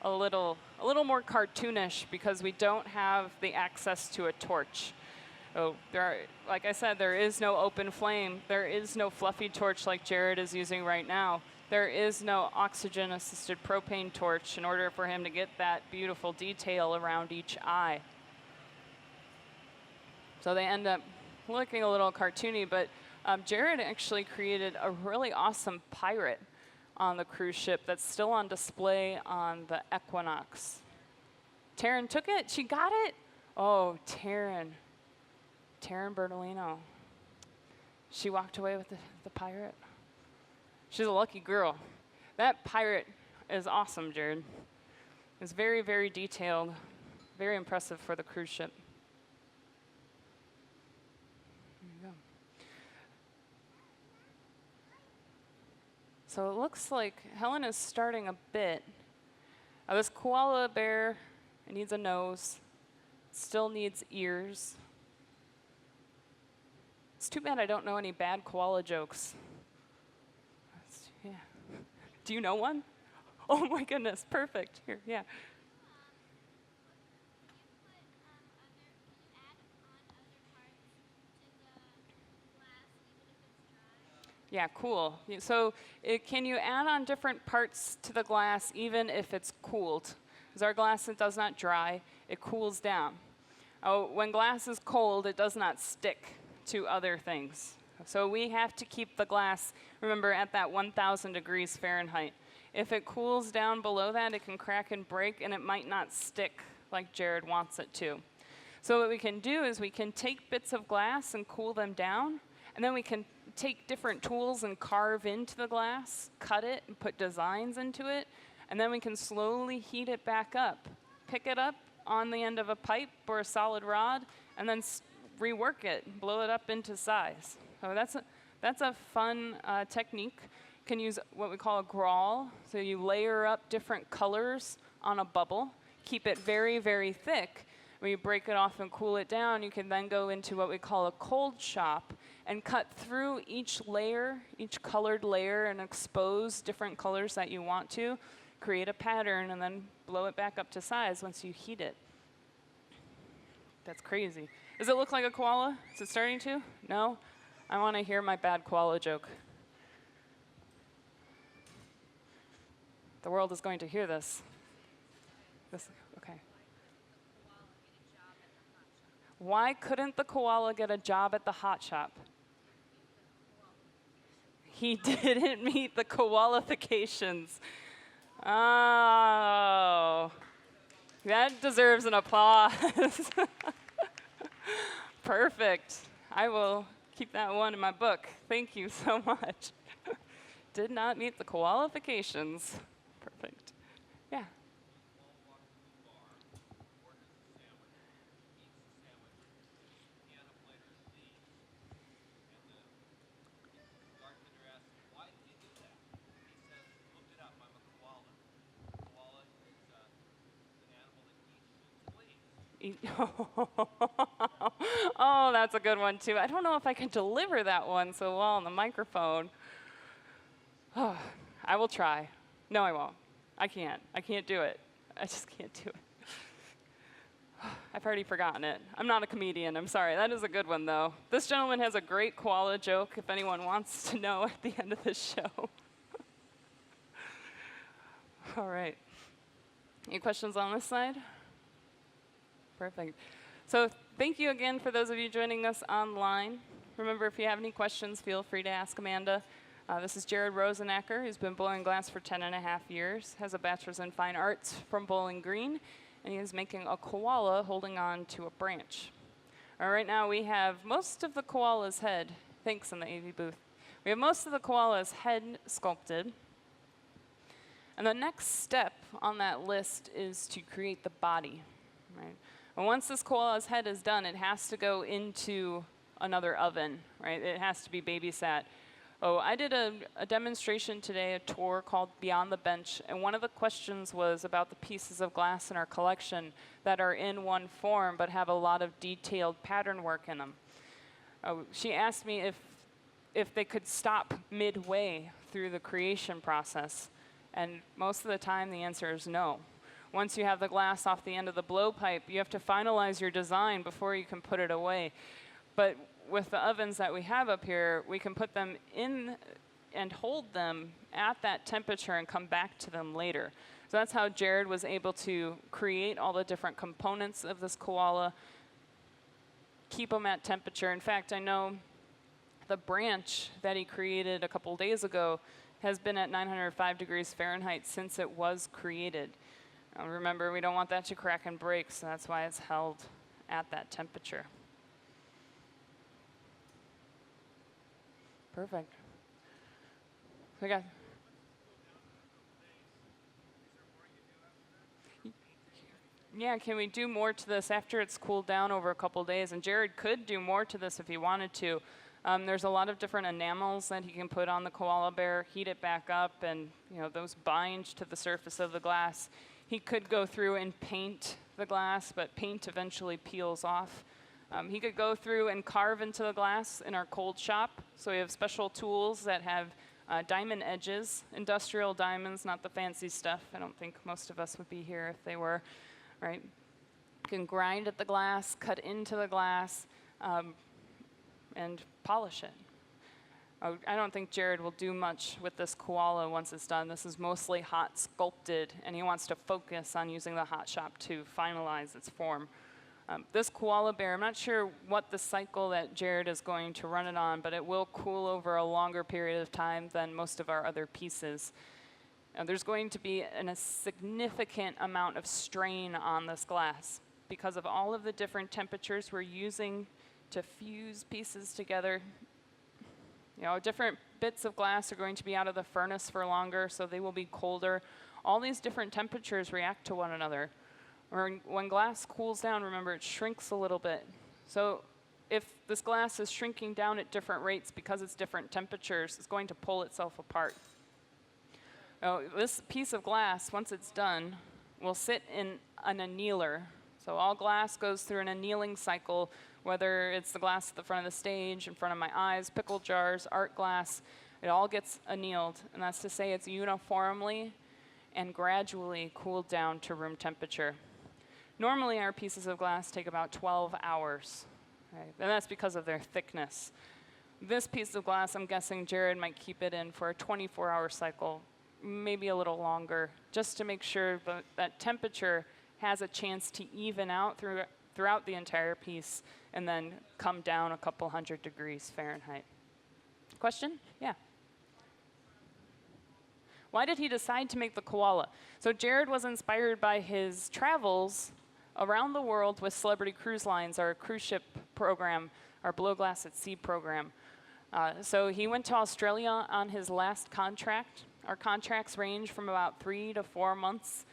A: a little more cartoonish because we don't have the access to a torch. Like I said, there is no open flame. There is no fluffy torch like Jarrod is using right now. There is no oxygen-assisted propane torch in order for him to get that beautiful detail around each eye. So they end up looking a little cartoony, but Jarrod actually created a really awesome pirate on the cruise ship that's still on display on the Equinox. Taryn took it? She got it? Oh, Taryn Bertolino. She walked away with the pirate. She's a lucky girl. That pirate is awesome, Jarrod. It's very, very detailed, very impressive for the cruise ship. So it looks like Helen is starting a bit. This koala bear, it needs a nose. Still needs ears. It's too bad I don't know any bad koala jokes. Yeah. Do you know one? Oh my goodness, perfect. Here, yeah. Yeah, cool. So can you add on different parts to the glass even if it's cooled? Because our glass, it does not dry, it cools down. When glass is cold, it does not stick to other things. So we have to keep the glass, remember, at that 1,000 degrees Fahrenheit. If it cools down below that, it can crack and break, and it might not stick like Jarrod wants it to. So what we can do is we can take bits of glass and cool them down, and then we can take different tools and carve into the glass, cut it, and put designs into it, and then we can slowly heat it back up. Pick it up on the end of a pipe or a solid rod, and then rework it, blow it up into size. So that's a fun technique. can use what we call a grawl. So you layer up different colors on a bubble, keep it very, very thick. When you break it off and cool it down, you can then go into what we call a cold shop and cut through each layer, each colored layer, and expose different colors that you want to, create a pattern, and then blow it back up to size once you heat it. That's crazy. Does it look like a koala? Is it starting to? No? I want to hear my bad koala joke. The world is going to hear this. Okay. Why couldn't the koala get a job at the hot shop? He didn't meet the qualifications. Oh, that deserves an applause. Perfect. I will keep that one in my book. Thank you so much. Did not meet the qualifications. Perfect. Yeah. Oh, that's a good one, too. I don't know if I can deliver that one so well on the microphone. Oh, I will try. No, I won't. I can't. I can't do it. I just can't do it. I've already forgotten it. I'm not a comedian. I'm sorry. That is a good one, though. This gentleman has a great koala joke if anyone wants to know at the end of the show. All right. Any questions on this side? Perfect. So thank you again for those of you joining us online. Remember, if you have any questions, feel free to ask Amanda. This is Jarrod Rosenacker, who's been blowing glass for 10.5 years, has a bachelor's in fine arts from Bowling Green, and he is making a koala holding on to a branch. Right now we have most of the koala's head, thanks in the AV booth, we have most of the koala's head sculpted. And the next step on that list is to create the body, right? And once this koala's head is done, it has to go into another oven, right? It has to be babysat. Oh, I did a demonstration today, a tour called Beyond the Bench, and one of the questions was about the pieces of glass in our collection that are in one form but have a lot of detailed pattern work in them. She asked me if they could stop midway through the creation process, and most of the time the answer is no. Once you have the glass off the end of the blowpipe, you have to finalize your design before you can put it away. But with the ovens that we have up here, we can put them in and hold them at that temperature and come back to them later. So that's how Jarrod was able to create all the different components of this koala, keep them at temperature. In fact, I know the branch that he created a couple days ago has been at 905 degrees Fahrenheit since it was created. Remember, we don't want that to crack and break, so that's why it's held at that temperature. Perfect. We got. Yeah, can we do more to this after it's cooled down over a couple days? And Jarrod could do more to this if he wanted to. There's a lot of different enamels that he can put on the koala bear, heat it back up, and those bind to the surface of the glass. He could go through and paint the glass, but paint eventually peels off. He could go through and carve into the glass in our cold shop. So we have special tools that have diamond edges, industrial diamonds, not the fancy stuff. I don't think most of us would be here if they were, right? You can grind at the glass, cut into the glass, and polish it. I don't think Jarrod will do much with this koala once it's done. This is mostly hot sculpted, and he wants to focus on using the hot shop to finalize its form. This koala bear, I'm not sure what the cycle that Jarrod is going to run it on, but it will cool over a longer period of time than most of our other pieces. There's going to be a significant amount of strain on this glass because of all of the different temperatures we're using to fuse pieces together. Different bits of glass are going to be out of the furnace for longer, so they will be colder. All these different temperatures react to one another. When glass cools down, remember, it shrinks a little bit. So if this glass is shrinking down at different rates because it's different temperatures, it's going to pull itself apart. This piece of glass, once it's done, will sit in an annealer. So all glass goes through an annealing cycle, whether it's the glass at the front of the stage, in front of my eyes, pickle jars, art glass, it all gets annealed. And that's to say it's uniformly and gradually cooled down to room temperature. Normally, our pieces of glass take about 12 hours, right? And that's because of their thickness. This piece of glass, I'm guessing Jarrod might keep it in for a 24-hour cycle, maybe a little longer, just to make sure that temperature has a chance to even out throughout the entire piece and then come down a couple hundred degrees Fahrenheit. Question? Yeah. Why did he decide to make the koala? So Jarrod was inspired by his travels around the world with Celebrity Cruise Lines, our cruise ship program, our Blow Glass at Sea program. So he went to Australia on his last contract. Our contracts range from about 3 to 4 months.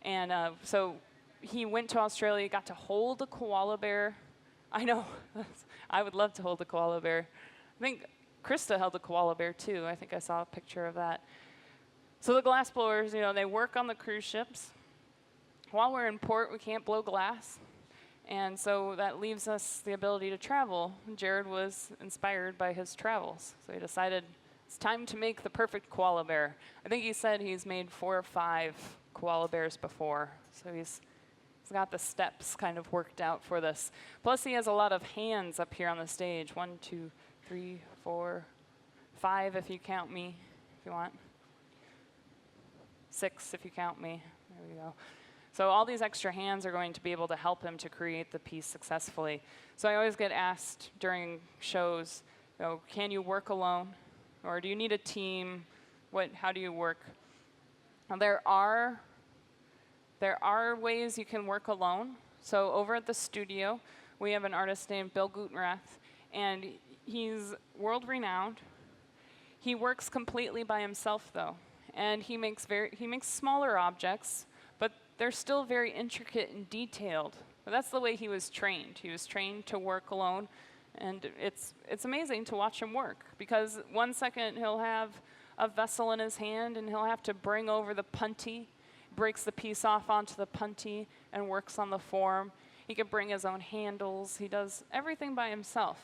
A: And so he went to Australia, got to hold a koala bear. I know, I would love to hold a koala bear. I think Krista held a koala bear too. I think I saw a picture of that. So the glass blowers, they work on the cruise ships. While we're in port, we can't blow glass. And so that leaves us the ability to travel. Jarrod was inspired by his travels. So he decided it's time to make the perfect koala bear. I think he said he's made 4 or 5 koala bears before. So he's got the steps kind of worked out for this. Plus he has a lot of hands up here on the stage. 1, 2, 3, 4, 5 if you count me, if you want. 6 if you count me. There we go. So all these extra hands are going to be able to help him to create the piece successfully. So I always get asked during shows, can you work alone? Or do you need a team? How do you work? Now, there are ways you can work alone. So over at the studio, we have an artist named Bill Gutenrath, and he's world-renowned. He works completely by himself, though, and he makes smaller objects, but they're still very intricate and detailed. But that's the way he was trained. He was trained to work alone, and it's amazing to watch him work, because one second he'll have a vessel in his hand, and he'll have to bring over the punty, breaks the piece off onto the punty, and works on the form. He can bring his own handles. He does everything by himself.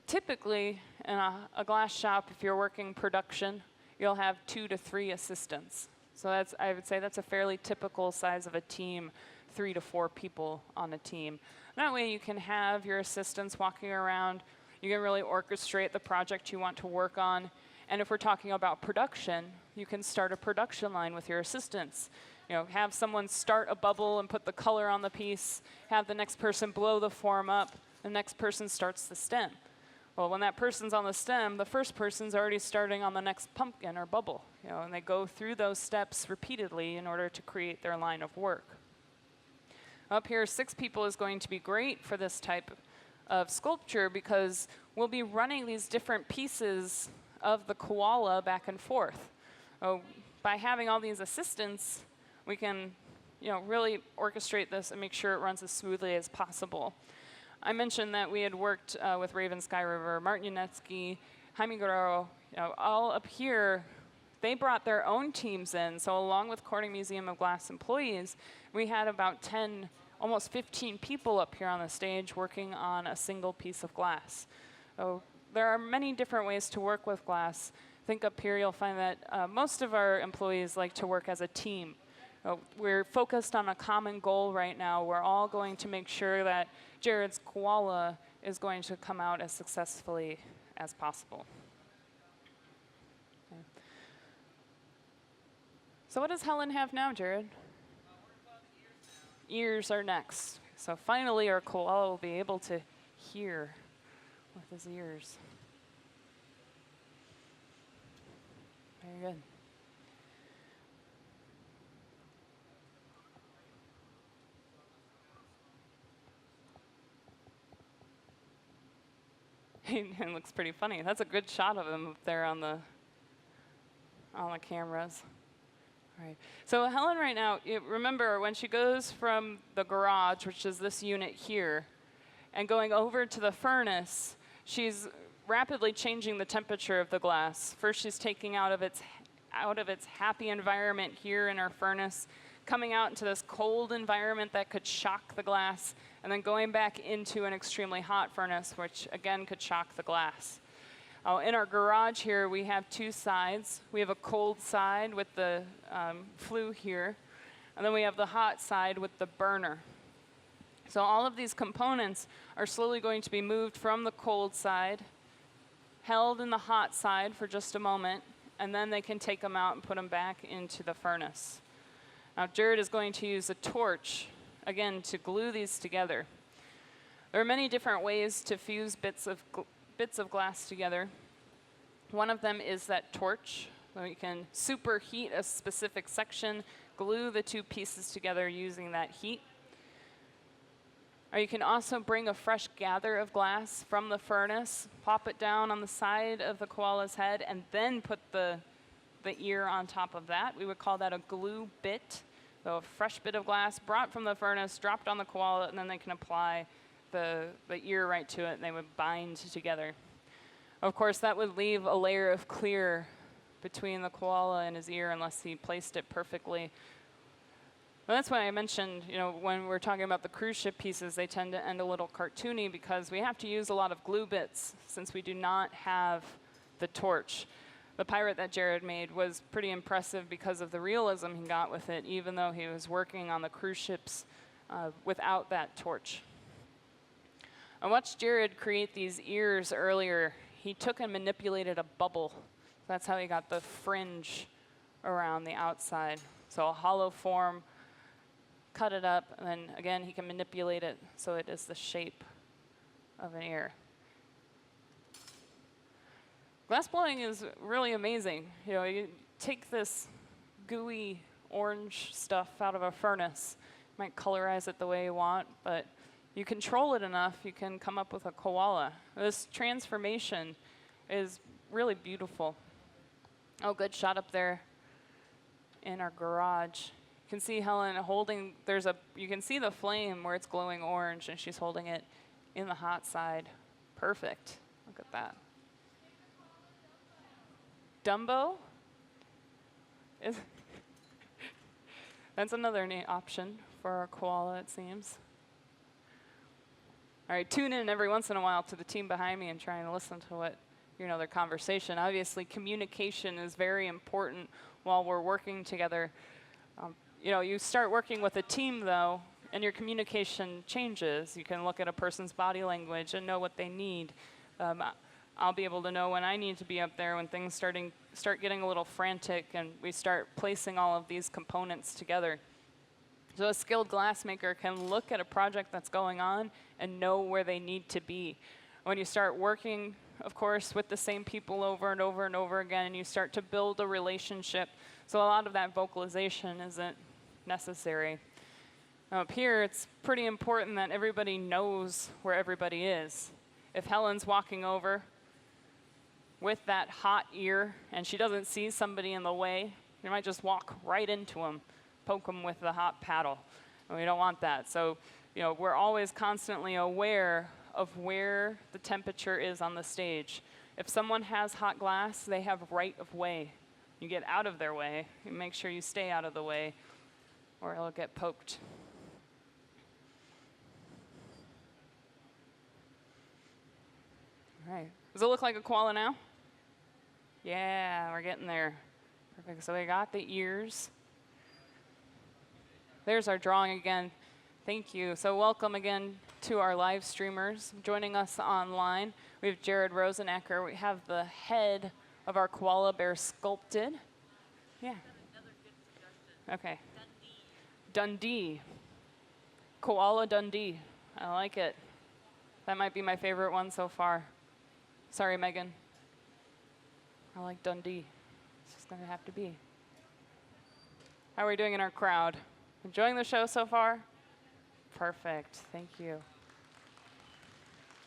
A: Typically, in a glass shop, if you're working production, you'll have 2 to 3 assistants. So I would say that's a fairly typical size of a team, 3 to 4 people on a team. That way you can have your assistants walking around. You can really orchestrate the project you want to work on. And if we're talking about production, you can start a production line with your assistants. Have someone start a bubble and put the color on the piece, have the next person blow the form up, the next person starts the stem. Well, when that person's on the stem, the first person's already starting on the next pumpkin or bubble, and they go through those steps repeatedly in order to create their line of work. Up here, 6 people is going to be great for this type of sculpture because we'll be running these different pieces of the koala back and forth. By having all these assistants, we can really orchestrate this and make sure it runs as smoothly as possible. I mentioned that we had worked with Raven Sky River, Martin Etske, Jaime Guerrero, all up here. They brought their own teams in. So along with Corning Museum of Glass employees, we had about 10, almost 15 people up here on the stage working on a single piece of glass. So there are many different ways to work with glass. I think up here you'll find that most of our employees like to work as a team. We're focused on a common goal right now. We're all going to make sure that Jarrod's koala is going to come out as successfully as possible. Okay. So what does Helen have now, Jarrod? Ears are next. So finally our koala will be able to hear with his ears. Very good. It looks pretty funny. That's a good shot of him up there on the cameras. All right. So Helen right now, remember when she goes from the garage, which is this unit here, and going over to the furnace, she's rapidly changing the temperature of the glass. First, she's taking out of its happy environment here in our furnace, coming out into this cold environment that could shock the glass, and then going back into an extremely hot furnace, which again could shock the glass. In our garage here, we have two sides. We have a cold side with the flue here, and then we have the hot side with the burner. So all of these components are slowly going to be moved from the cold side, held in the hot side for just a moment, and then they can take them out and put them back into the furnace. Now Jarrod is going to use a torch, again, to glue these together. There are many different ways to fuse bits of glass together. One of them is that torch. So you can superheat a specific section, glue the two pieces together using that heat. Or you can also bring a fresh gather of glass from the furnace, pop it down on the side of the koala's head, and then put the ear on top of that. We would call that a glue bit. So a fresh bit of glass brought from the furnace, dropped on the koala, and then they can apply the ear right to it, and they would bind together. Of course, that would leave a layer of clear between the koala and his ear unless he placed it perfectly. Well, that's why I mentioned, when we're talking about the cruise ship pieces, they tend to end a little cartoony because we have to use a lot of glue bits since we do not have the torch. The pirate that Jarrod made was pretty impressive because of the realism he got with it, even though he was working on the cruise ships without that torch. I watched Jarrod create these ears earlier. He took and manipulated a bubble. That's how he got the fringe around the outside. So a hollow form, cut it up, and then again he can manipulate it so it is the shape of an ear. Glassblowing is really amazing. You take this gooey orange stuff out of a furnace, you might colorize it the way you want, but you control it enough, you can come up with a koala. This transformation is really beautiful. Oh, good shot up there in our garage. You can see Helen holding, you can see the flame where it's glowing orange, and she's holding it in the hot side. Perfect. Look at that. Dumbo? That's another neat option for our koala, it seems. All right, tune in every once in a while to the team behind me and try and listen to their conversation. Obviously, communication is very important while we're working together. You start working with a team, though, and your communication changes. You can look at a person's body language and know what they need. I'll be able to know when I need to be up there when things start getting a little frantic and we start placing all of these components together. So a skilled glassmaker can look at a project that's going on and know where they need to be. When you start working, of course, with the same people over and over and over again, and you start to build a relationship, so a lot of that vocalization isn't necessary. Now up here, it's pretty important that everybody knows where everybody is. If Helen's walking over with that hot ear and she doesn't see somebody in the way, you might just walk right into them, poke them with the hot paddle. And we don't want that. So, we're always constantly aware of where the temperature is on the stage. If someone has hot glass, they have right of way. You get out of their way. You make sure you stay out of the way, or it'll get poked. All right. Does it look like a koala now? Yeah, we're getting there. Perfect. So we got the ears. There's our drawing again. Thank you. So welcome again to our live streamers. Joining us online, we have Jarrod Rosenacker. We have the head of our koala bear sculpted. Yeah.
B: Another good suggestion.
A: Okay. Dundee. Koala Dundee. I like it. That might be my favorite one so far. Sorry, Megan. I like Dundee. It's just going to have to be. How are we doing in our crowd? Enjoying the show so far? Perfect. Thank you.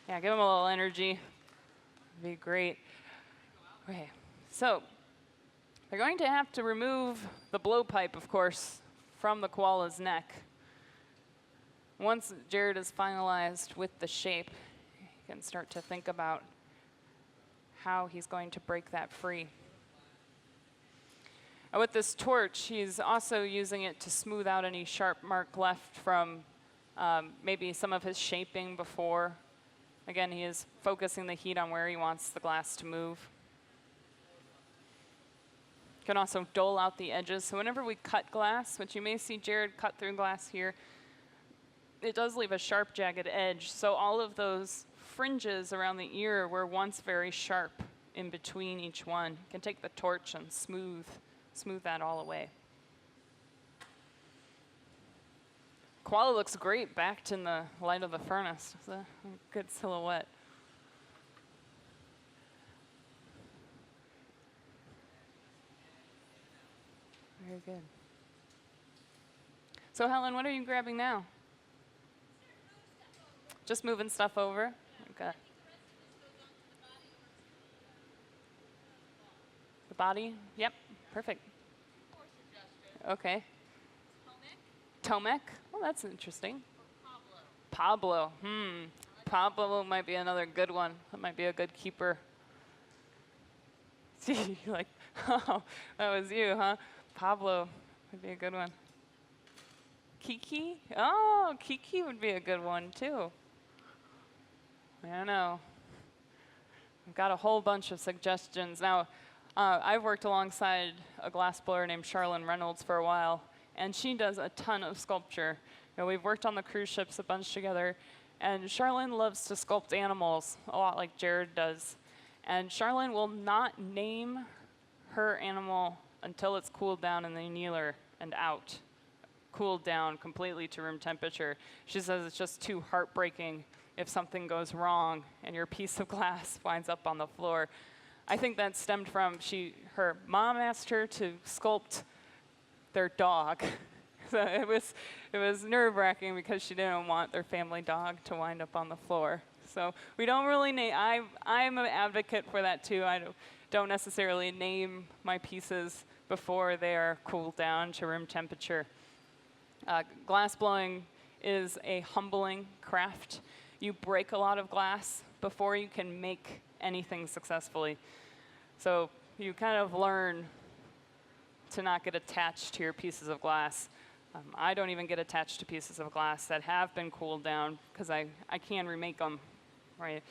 A: Yeah, give them a little energy. It'd be great. Okay. So they're going to have to remove the blowpipe, of course, from the koala's neck. Once Jarrod is finalized with the shape, you can start to think about how he's going to break that free. And with this torch, he's also using it to smooth out any sharp mark left from maybe some of his shaping before. Again, he is focusing the heat on where he wants the glass to move. Can also dole out the edges. So whenever we cut glass, which you may see Jarrod cut through glass here, it does leave a sharp, jagged edge. So all of those fringes around the ear were once very sharp in between each one. You can take the torch and smooth that all away. Koala looks great backed in the light of the furnace. It's a good silhouette. Very good. So Helen, what are you grabbing now? Just moving stuff over? Okay. The body? Yep, perfect. Okay. Tomek? Well, that's interesting. Pablo. Pablo might be another good one. That might be a good keeper. See, you're like, oh, that was you, huh? Pablo would be a good one. Kiki? Oh, Kiki would be a good one, too. I don't know. I've got a whole bunch of suggestions. Now, I've worked alongside a glassblower named Charlene Reynolds for a while, and she does a ton of sculpture. You know, we've worked on the cruise ships a bunch together, and Charlene loves to sculpt animals, a lot like Jarrod does. And Charlene will not name her animal until it's cooled down in the annealer and out. Cooled down completely to room temperature. She says it's just too heartbreaking if something goes wrong and your piece of glass winds up on the floor. I think that stemmed from her mom asked her to sculpt their dog. So it was nerve-wracking because she didn't want their family dog to wind up on the floor. So we don't really name. I'm an advocate for that too. I don't necessarily name my pieces before they are cooled down to room temperature. Glassblowing is a humbling craft. You break a lot of glass before you can make anything successfully. So you kind of learn to not get attached to your pieces of glass. I don't even get attached to pieces of glass that have been cooled down because I can remake them, right?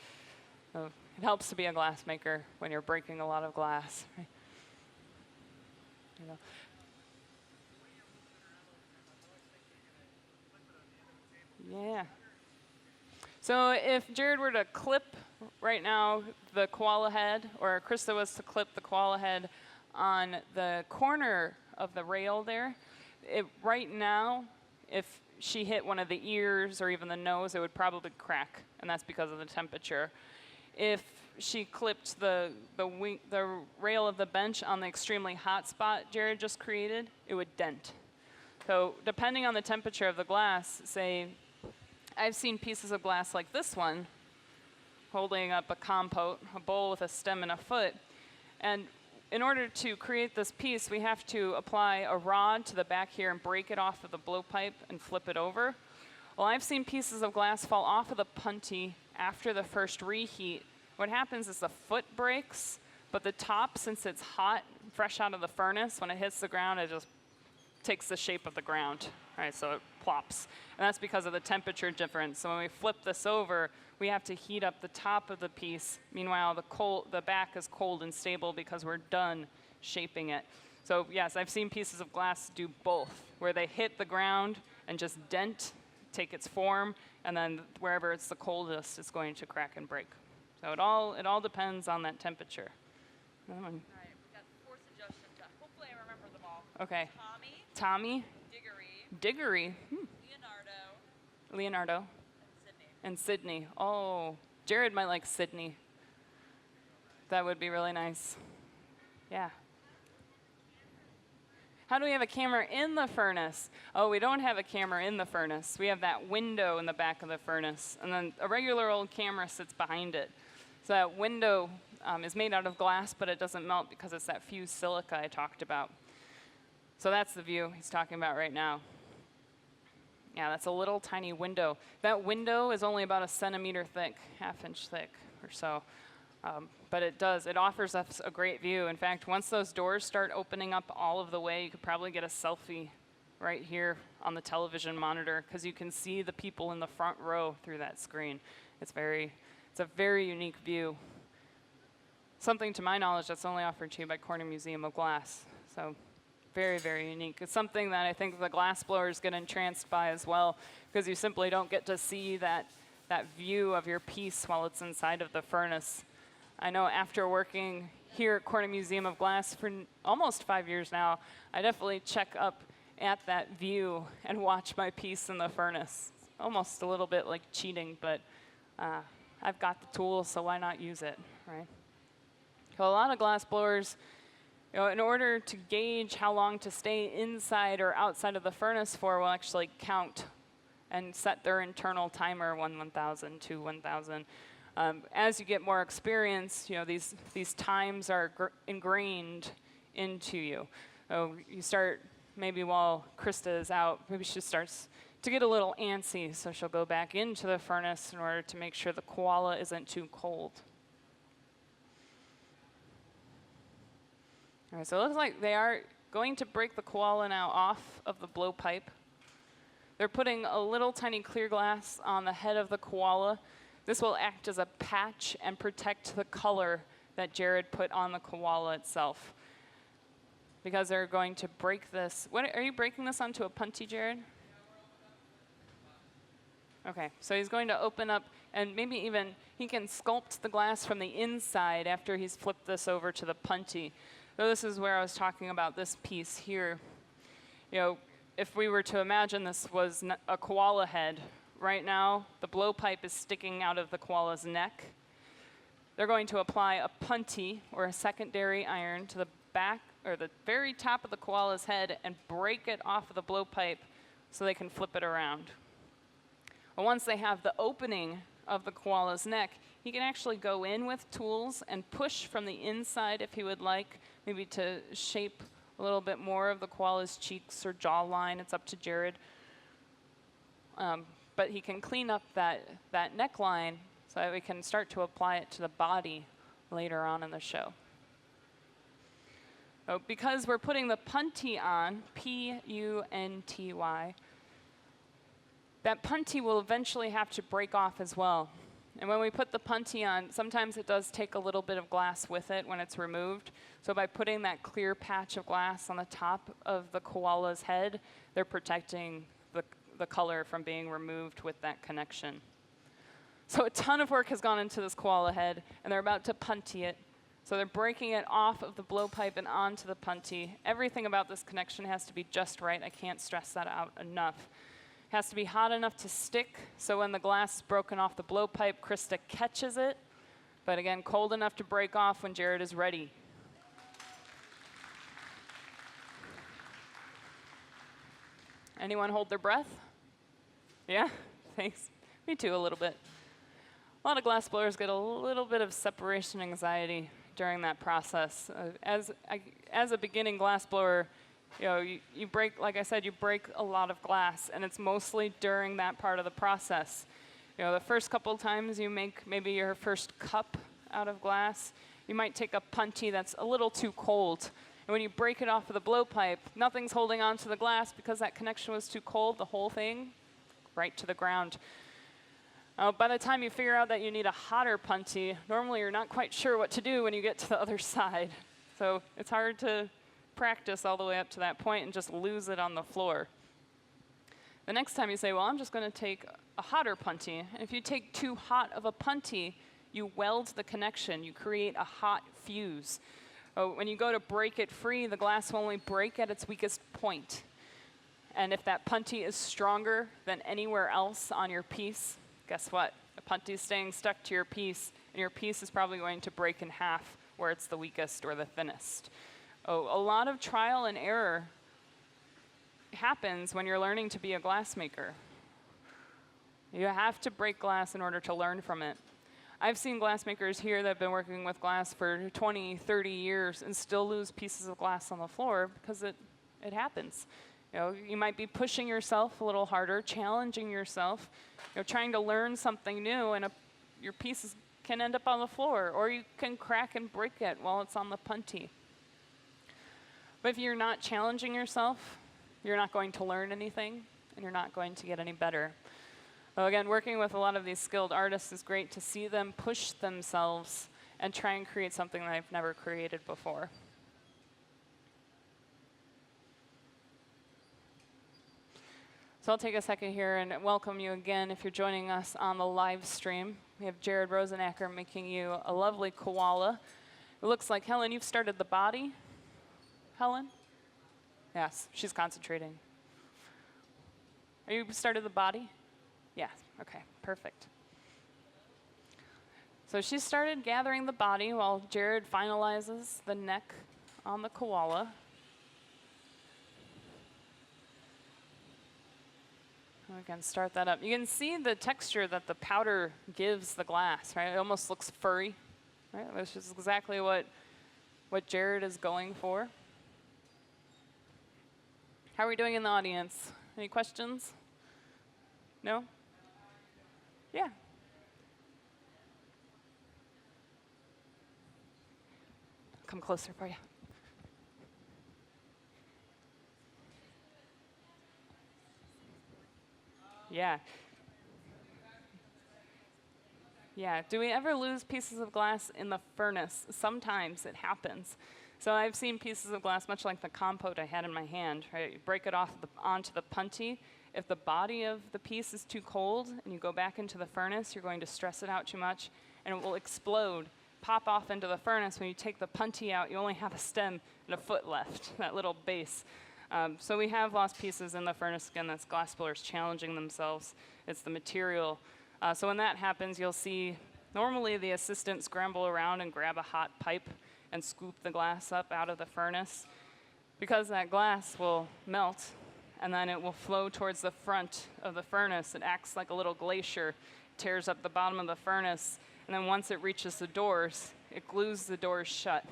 A: So it helps to be a glass maker when you're breaking a lot of glass. Right? You know. Yeah. So if Jarrod were to clip right now the Koala Head, or Krista was to clip the Koala Head on the corner of the rail there, right now, if she hit one of the ears or even the nose, it would probably crack, and that's because of the temperature. If she clipped the rail of the bench on the extremely hot spot Jarrod just created, it would dent. So depending on the temperature of the glass, say, I've seen pieces of glass like this one, holding up a compote, a bowl with a stem and a foot. And in order to create this piece, we have to apply a rod to the back here and break it off of the blowpipe and flip it over. Well, I've seen pieces of glass fall off of the punty after the first reheat. What happens is the foot breaks, but the top, since it's hot, fresh out of the furnace, when it hits the ground, it just takes the shape of the ground, right? So it plops. And that's because of the temperature difference. So when we flip this over, we have to heat up the top of the piece. Meanwhile, the back is cold and stable because we're done shaping it. So yes, I've seen pieces of glass do both, where they hit the ground and just dent, take its form, and then wherever it's the coldest, it's going to crack and break. So it all depends on that temperature.
B: All right, we've got 4 suggestions. Hopefully I remember them all.
A: Okay.
B: Tommy.
A: Diggory. Leonardo. And Sydney. Oh, Jarrod might like Sydney. That would be really nice. Yeah. How do we have a camera in the furnace? Oh, we don't have a camera in the furnace. We have that window in the back of the furnace. And then a regular old camera sits behind it. So that window is made out of glass, but it doesn't melt because it's that fused silica I talked about. So that's the view he's talking about right now. Yeah, that's a little tiny window. That window is only about 1 centimeter thick, 1/2 inch thick or so. But it offers us a great view. In fact, once those doors start opening up all of the way, you could probably get a selfie right here on the television monitor because you can see the people in the front row through that screen. It's a very unique view. Something to my knowledge that's only offered to you by Corning Museum of Glass. So very, very unique. It's something that I think the glass blowers get entranced by as well because you simply don't get to see that view of your piece while it's inside of the furnace. I know after working here at Corning Museum of Glass for almost 5 years now, I definitely check up at that view and watch my piece in the furnace. Almost a little bit like cheating, but I've got the tools, so why not use it, right? So a lot of glass blowers, in order to gauge how long to stay inside or outside of the furnace for, will actually count and set their internal timer 1000 to 1000. As you get more experience, these times are ingrained into you. So you start, maybe while Krista is out, maybe she starts to get a little antsy, so she'll go back into the furnace in order to make sure the koala isn't too cold. All right, so it looks like they are going to break the koala now off of the blowpipe. They're putting a little tiny clear glass on the head of the koala. This will act as a patch and protect the color that Jarrod put on the koala itself. Because they're going to break this. Are you breaking this onto a punty, Jarrod? Okay, so he's going to open up, and maybe even he can sculpt the glass from the inside after he's flipped this over to the punty. So this is where I was talking about this piece here. If we were to imagine this was a koala head, right now the blowpipe is sticking out of the koala's neck. They're going to apply a punty or a secondary iron to the back or the very top of the koala's head and break it off of the blowpipe so they can flip it around. Well, once they have the opening of the koala's neck, he can actually go in with tools and push from the inside if he would like, maybe to shape a little bit more of the koala's cheeks or jawline. It's up to Jarrod. But he can clean up that neckline so that we can start to apply it to the body later on in the show. So because we're putting the punty on, P-U-N-T-Y, that punty will eventually have to break off as well. And when we put the punty on, sometimes it does take a little bit of glass with it when it's removed. So by putting that clear patch of glass on the top of the koala's head, they're protecting the color from being removed with that connection. So a ton of work has gone into this koala head, and they're about to punty it. So they're breaking it off of the blowpipe and onto the punty. Everything about this connection has to be just right. I can't stress that out enough. It has to be hot enough to stick, so when the glass is broken off the blowpipe, Krista catches it. But again, cold enough to break off when Jarrod is ready. Anyone hold their breath? Yeah? Thanks. Me too, a little bit. A lot of glass blowers get a little bit of separation anxiety during that process. As a beginning glass blower, you break, like I said, you break a lot of glass, and it's mostly during that part of the process. The first couple times you make maybe your first cup out of glass, you might take a punty that's a little too cold. And when you break it off of the blowpipe, nothing's holding on to the glass because that connection was too cold, the whole thing, right to the ground. By the time you figure out that you need a hotter punty, normally you're not quite sure what to do when you get to the other side. So it's hard to practice all the way up to that point and just lose it on the floor. The next time you say, well, I'm just going to take a hotter punty. And if you take too hot of a punty, you weld the connection. You create a hot fuse. When you go to break it free, the glass will only break at its weakest point. And if that punty is stronger than anywhere else on your piece, guess what? The punty is staying stuck to your piece, and your piece is probably going to break in half where it's the weakest or the thinnest. A lot of trial and error happens when you're learning to be a glassmaker. You have to break glass in order to learn from it. I've seen glassmakers here that have been working with glass for 20, 30 years and still lose pieces of glass on the floor because it happens. You might be pushing yourself a little harder, challenging yourself, trying to learn something new, and your piece is can end up on the floor, or you can crack and break it while it's on the punty. But if you're not challenging yourself, you're not going to learn anything, and you're not going to get any better. So again, working with a lot of these skilled artists is great to see them push themselves and try and create something that I've never created before. So I'll take a second here and welcome you again if you're joining us on the live stream. We have Jarrod Rosenacker making you a lovely koala. It looks like, Helen, you've started the body. Helen? Yes, she's concentrating. Are you started the body? Yes, okay, perfect. So she started gathering the body while Jarrod finalizes the neck on the koala. We can start that up. You can see the texture that the powder gives the glass, right? It almost looks furry, right? Which is exactly what Jarrod is going for. How are we doing in the audience? Any questions? No? Yeah. Come closer for you. Yeah. Yeah. Do we ever lose pieces of glass in the furnace? Sometimes it happens. So I've seen pieces of glass, much like the compote I had in my hand, right? You break it off onto the punty. If the body of the piece is too cold and you go back into the furnace, you're going to stress it out too much, and it will explode, pop off into the furnace. When you take the punty out, you only have a stem and a foot left, that little base. So we have lost pieces in the furnace. Again, that's glassblowers challenging themselves. It's the material. So when that happens, you'll see normally the assistant scramble around and grab a hot pipe and scoop the glass up out of the furnace. Because that glass will melt, and then it will flow towards the front of the furnace. It acts like a little glacier, tears up the bottom of the furnace, and then once it reaches the doors, it glues the doors shut.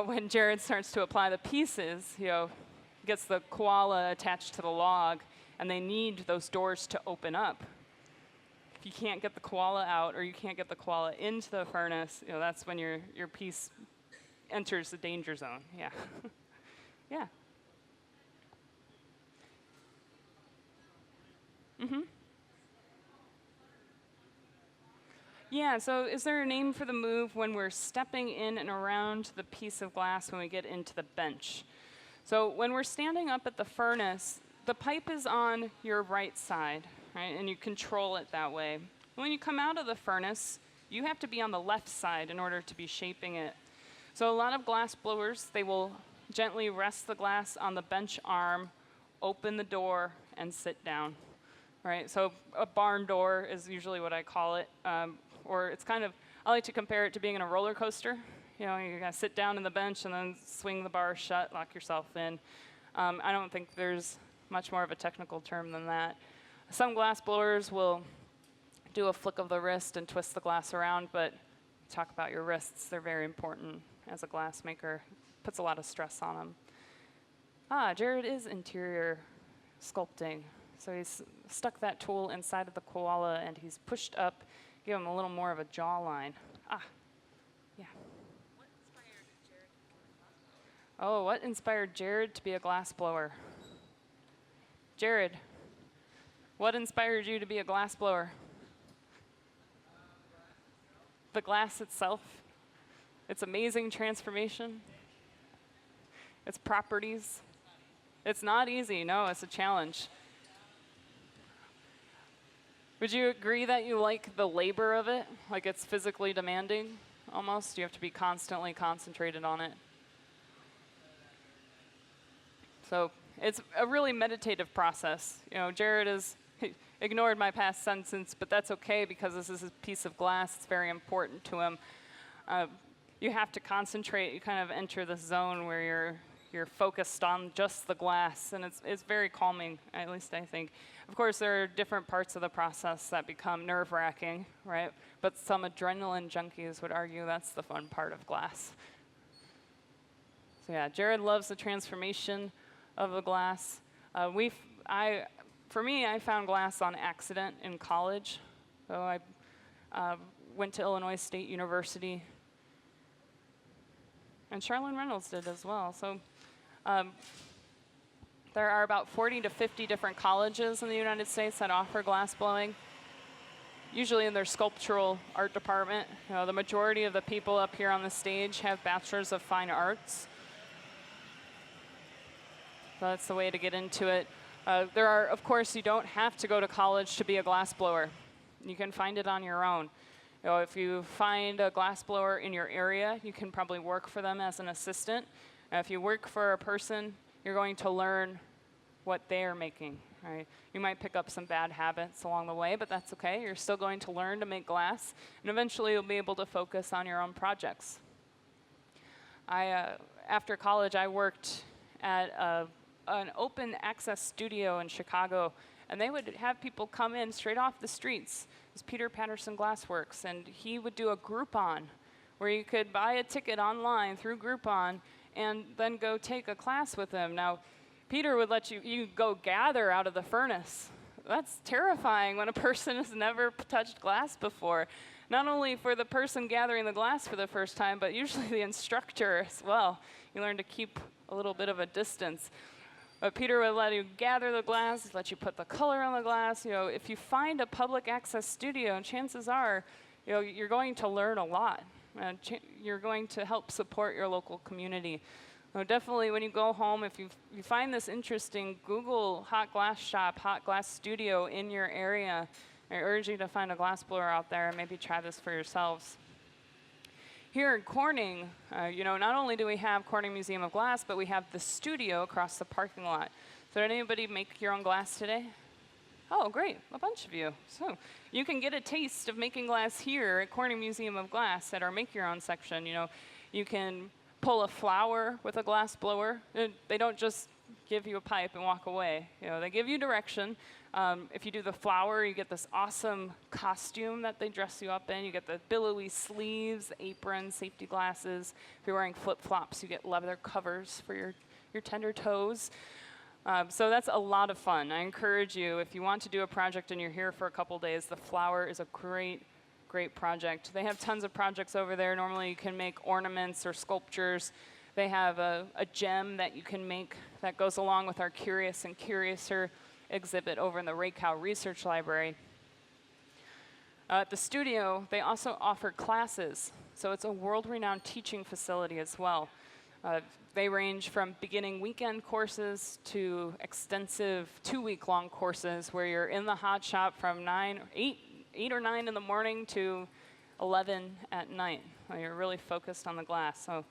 A: When Jarrod starts to apply the pieces, gets the koala attached to the log, and they need those doors to open up. If you can't get the koala out, or you can't get the koala into the furnace, that's when your piece enters the danger zone. Yeah. Yeah. Mm-hmm. Yeah, so is there a name for the move when we're stepping in and around the piece of glass when we get into the bench? So when we're standing up at the furnace, the pipe is on your right side, right? And you control it that way. When you come out of the furnace, you have to be on the left side in order to be shaping it. So a lot of glass blowers, they will gently rest the glass on the bench arm, open the door, and sit down. Right? So a barn door is usually what I call it. Or it's kind of, I like to compare it to being in a roller coaster. You gotta sit down in the bench and then swing the bar shut, lock yourself in. I don't think there's much more of a technical term than that. Some glass blowers will do a flick of the wrist and twist the glass around, but talk about your wrists. They're very important as a glass maker. Puts a lot of stress on them. Jarrod is interior sculpting. So he's stuck that tool inside of the koala and he's pushed up, give him a little more of a jawline. Yeah.
B: What inspired Jarrod to become a glassblower?
A: Oh, what inspired Jarrod to be a glassblower? Jarrod, what inspired you to be a glassblower? The glass itself, its amazing transformation, its properties. It's not easy, no, it's a challenge. Would you agree that you like the labor of it? Like it's physically demanding, almost? You have to be constantly concentrated on it. So it's a really meditative process. Jarrod has ignored my past sentence, but that's okay because this is a piece of glass. It's very important to him. You have to concentrate. You kind of enter this zone where you're focused on just the glass, and it's very calming, at least I think. Of course, there are different parts of the process that become nerve-wracking, right? But some adrenaline junkies would argue that's the fun part of glass. So yeah, Jarrod loves the transformation of the glass. For me, I found glass on accident in college. So went to Illinois State University. And Charlene Reynolds did as well. So there are about 40 to 50 different colleges in the United States that offer glassblowing, usually in their sculptural art department. You know, the majority of the people up here on the stage have bachelors of fine arts. So that's the way to get into it. There are, of course, you don't have to go to college to be a glassblower. You can find it on your own. You know, if you find a glassblower in your area, you can probably work for them as an assistant. If you work for a person, you're going to learn what they're making. Right? You might pick up some bad habits along the way, but that's okay. You're still going to learn to make glass, and eventually you'll be able to focus on your own projects. After college, I worked at an open access studio in Chicago, and they would have people come in straight off the streets. It was Peter Patterson Glassworks, and he would do a Groupon where you could buy a ticket online through Groupon and then go take a class with him. Now, Peter would let you go gather out of the furnace. That's terrifying when a person has never touched glass before. Not only for the person gathering the glass for the first time, but usually the instructor as well. You learn to keep a little bit of a distance. But Peter would let you gather the glass, let you put the color on the glass. You know, if you find a public access studio, chances are, you know, you're going to learn a lot. You're going to help support your local community. So definitely, when you go home, if you find this interesting, Google hot glass shop, hot glass studio in your area. I urge you to find a glassblower out there and maybe try this for yourselves. Here in Corning, you know, not only do we have Corning Museum of Glass, but we have the studio across the parking lot. So did anybody make your own glass today? Oh, great, a bunch of you. So you can get a taste of making glass here at Corning Museum of Glass at our Make Your Own section. You know, you can pull a flower with a glass blower. They don't just give you a pipe and walk away. You know, they give you direction. If you do the flower, you get this awesome costume that they dress you up in. You get the billowy sleeves, apron, safety glasses. If you're wearing flip-flops, you get leather covers for your tender toes. So that's a lot of fun. I encourage you, if you want to do a project and you're here for a couple days, the flower is a great project. They have tons of projects over there. Normally you can make ornaments or sculptures. They have a gem that you can make that goes along with our Curious and Curiouser exhibit over in the Raycow Research Library. At the studio, they also offer classes. So it's a world-renowned teaching facility as well. They range from beginning weekend courses to extensive 2-week-long courses where you're in the hot shop from 8 or 9 in the morning to 11 at night. You're really focused on the glass. So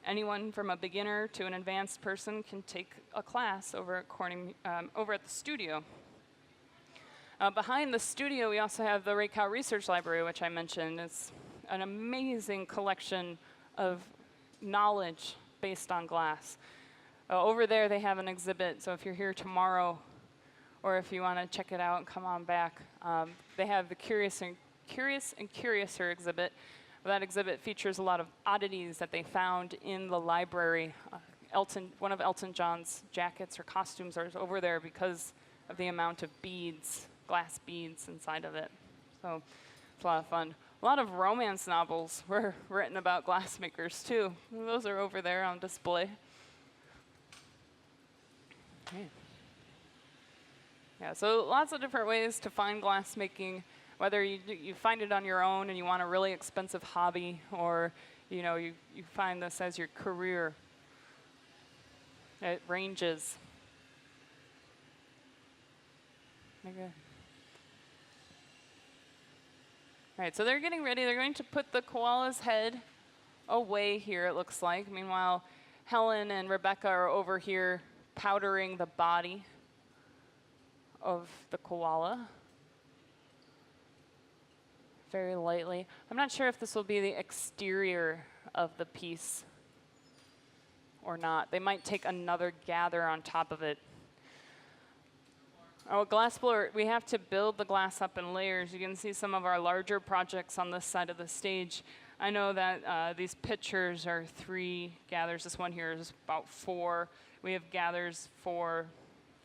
A: anyone from a beginner to an advanced person can take a class over at Corning, over at the studio. Behind the studio, we also have the Raycow Research Library, which I mentioned. It's an amazing collection of knowledge based on glass. Over there, they have an exhibit. So if you're here tomorrow, or if you want to check it out and come on back, they have the Curious and Curiouser exhibit. That exhibit features a lot of oddities that they found in the library. One of Elton John's jackets or costumes are over there because of the amount of beads, glass beads inside of it. So it's a lot of fun. A lot of romance novels were written about glassmakers too. Those are over there on display. Okay. Yeah, so lots of different ways to find glassmaking, whether you find it on your own and you want a really expensive hobby, or you find this as your career. It ranges. Okay. All right, so they're getting ready. They're going to put the koala's head away here, it looks like. Meanwhile, Helen and Rebecca are over here powdering the body of the koala. Very lightly. I'm not sure if this will be the exterior of the piece or not. They might take another gather on top of it. Oh, glassblower, we have to build the glass up in layers. You can see some of our larger projects on this side of the stage. I know that these pictures are 3 gathers. This one here is about 4. We have gathers for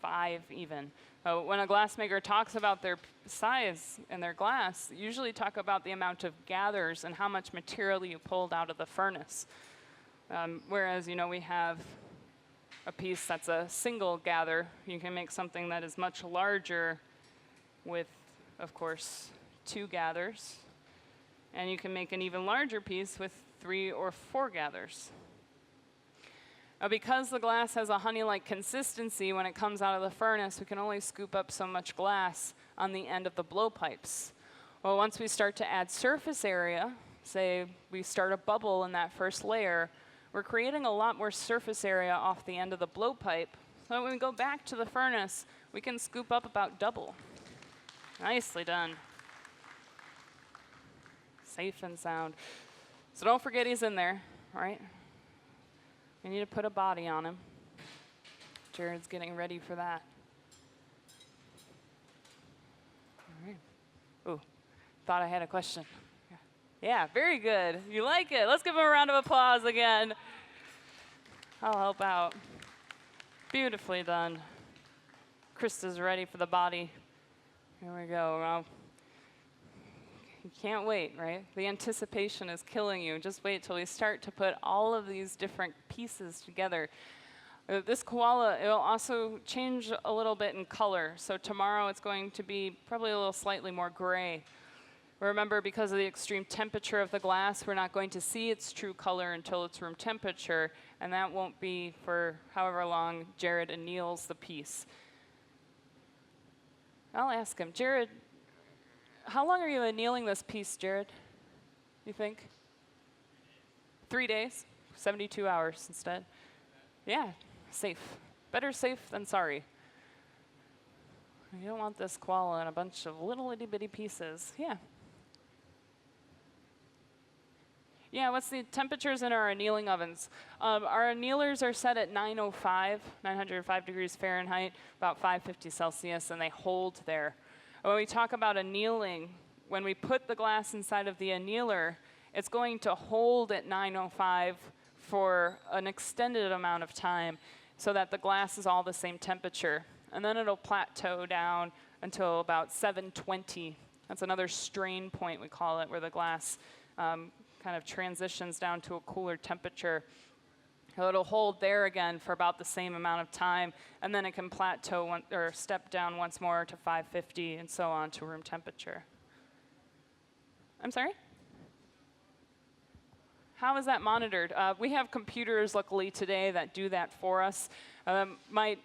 A: 5 even. When a glassmaker talks about their size in their glass, they usually talk about the amount of gathers and how much material you pulled out of the furnace. Whereas, we have a piece that's a single gather. You can make something that is much larger with, of course, 2 gathers. And you can make an even larger piece with 3 or 4 gathers. Because the glass has a honey-like consistency when it comes out of the furnace, we can only scoop up so much glass on the end of the blowpipes. Well, once we start to add surface area, say we start a bubble in that first layer, we're creating a lot more surface area off the end of the blowpipe. So when we go back to the furnace, we can scoop up about double. Nicely done. Safe and sound. So don't forget he's in there, all right? We need to put a body on him. Jarrod's getting ready for that. All right. Ooh, thought I had a question. Yeah, very good. You like it. Let's give him a round of applause again. I'll help out. Beautifully done. Krista's ready for the body. Here we go. Well, you can't wait, right? The anticipation is killing you. Just wait till we start to put all of these different pieces together. This koala, it'll also change a little bit in color. So tomorrow it's going to be probably a little slightly more gray. Remember, because of the extreme temperature of the glass, we're not going to see its true color until it's room temperature, and that won't be for however long Jarrod anneals the piece. I'll ask him, Jarrod, how long are you annealing this piece, Jarrod, you think? 3 days? 72 hours instead? Yeah, safe. Better safe than sorry. You don't want this koala in a bunch of little itty-bitty pieces. Yeah. Yeah, what's the temperatures in our annealing ovens? Our annealers are set at 905 degrees Fahrenheit, about 550 Celsius, and they hold there. When we talk about annealing, when we put the glass inside of the annealer, it's going to hold at 905 for an extended amount of time so that the glass is all the same temperature. And then it'll plateau down until about 720. That's another strain point, we call it, where the glass kind of transitions down to a cooler temperature. So it'll hold there again for about the same amount of time, and then it can plateau or step down once more to 550 and so on to room temperature. I'm sorry? How is that monitored? We have computers, luckily, today that do that for us. Might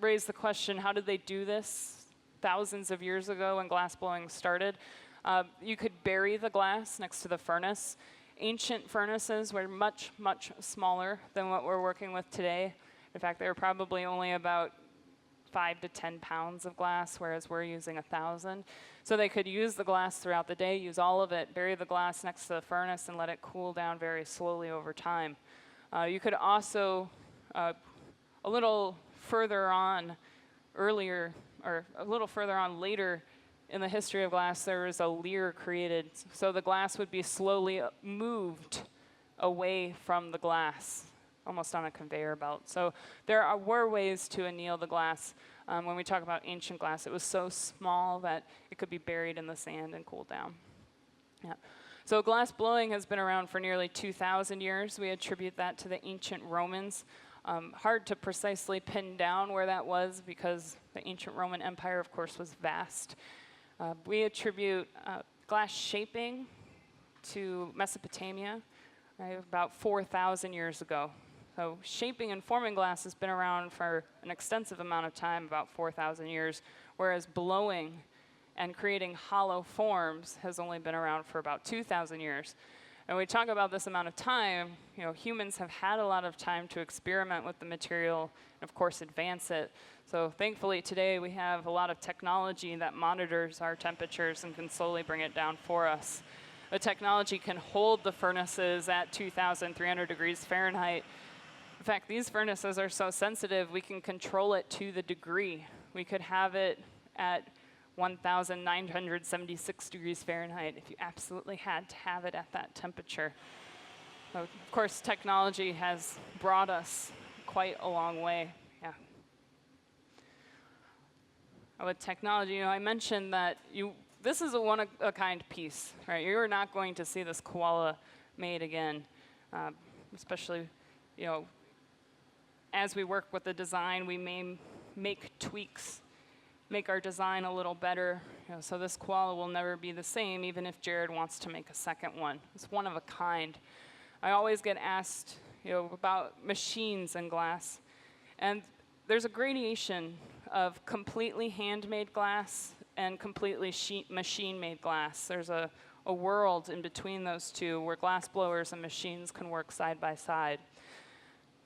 A: raise the question, how did they do this thousands of years ago when glassblowing started? You could bury the glass next to the furnace. Ancient furnaces were much, much smaller than what we're working with today. In fact, they were probably only about 5 to 10 pounds of glass, whereas we're using 1,000. So they could use the glass throughout the day, use all of it, bury the glass next to the furnace, and let it cool down very slowly over time. You could also, a little further on earlier, or a little further on later, in the history of glass, there was a Leer created. So the glass would be slowly moved away from the glass, almost on a conveyor belt. So there were ways to anneal the glass. When we talk about ancient glass, it was so small that it could be buried in the sand and cooled down. Yeah. So glass blowing has been around for nearly 2,000 years. We attribute that to the ancient Romans. Hard to precisely pin down where that was because the ancient Roman Empire, of course, was vast. We attribute glass shaping to Mesopotamia, right, about 4,000 years ago. So shaping and forming glass has been around for an extensive amount of time, about 4,000 years, whereas blowing and creating hollow forms has only been around for about 2,000 years. And we talk about this amount of time, humans have had a lot of time to experiment with the material and, of course, advance it. So thankfully today we have a lot of technology that monitors our temperatures and can slowly bring it down for us. The technology can hold the furnaces at 2,300 degrees Fahrenheit. In fact, these furnaces are so sensitive we can control it to the degree. We could have it at 1,976 degrees Fahrenheit if you absolutely had to have it at that temperature. So, of course, technology has brought us quite a long way. Yeah. with technology, I mentioned that this is a one-of-a-kind piece, right? You're not going to see this koala made again, especially, as we work with the design, we may make tweaks, make our design a little better. So this koala will never be the same, even if Jarrod wants to make a second one. It's one of a kind. I always get asked, about machines and glass, and there's a gradation of completely handmade glass and completely machine-made glass. There's a world in between those two where glass blowers and machines can work side by side.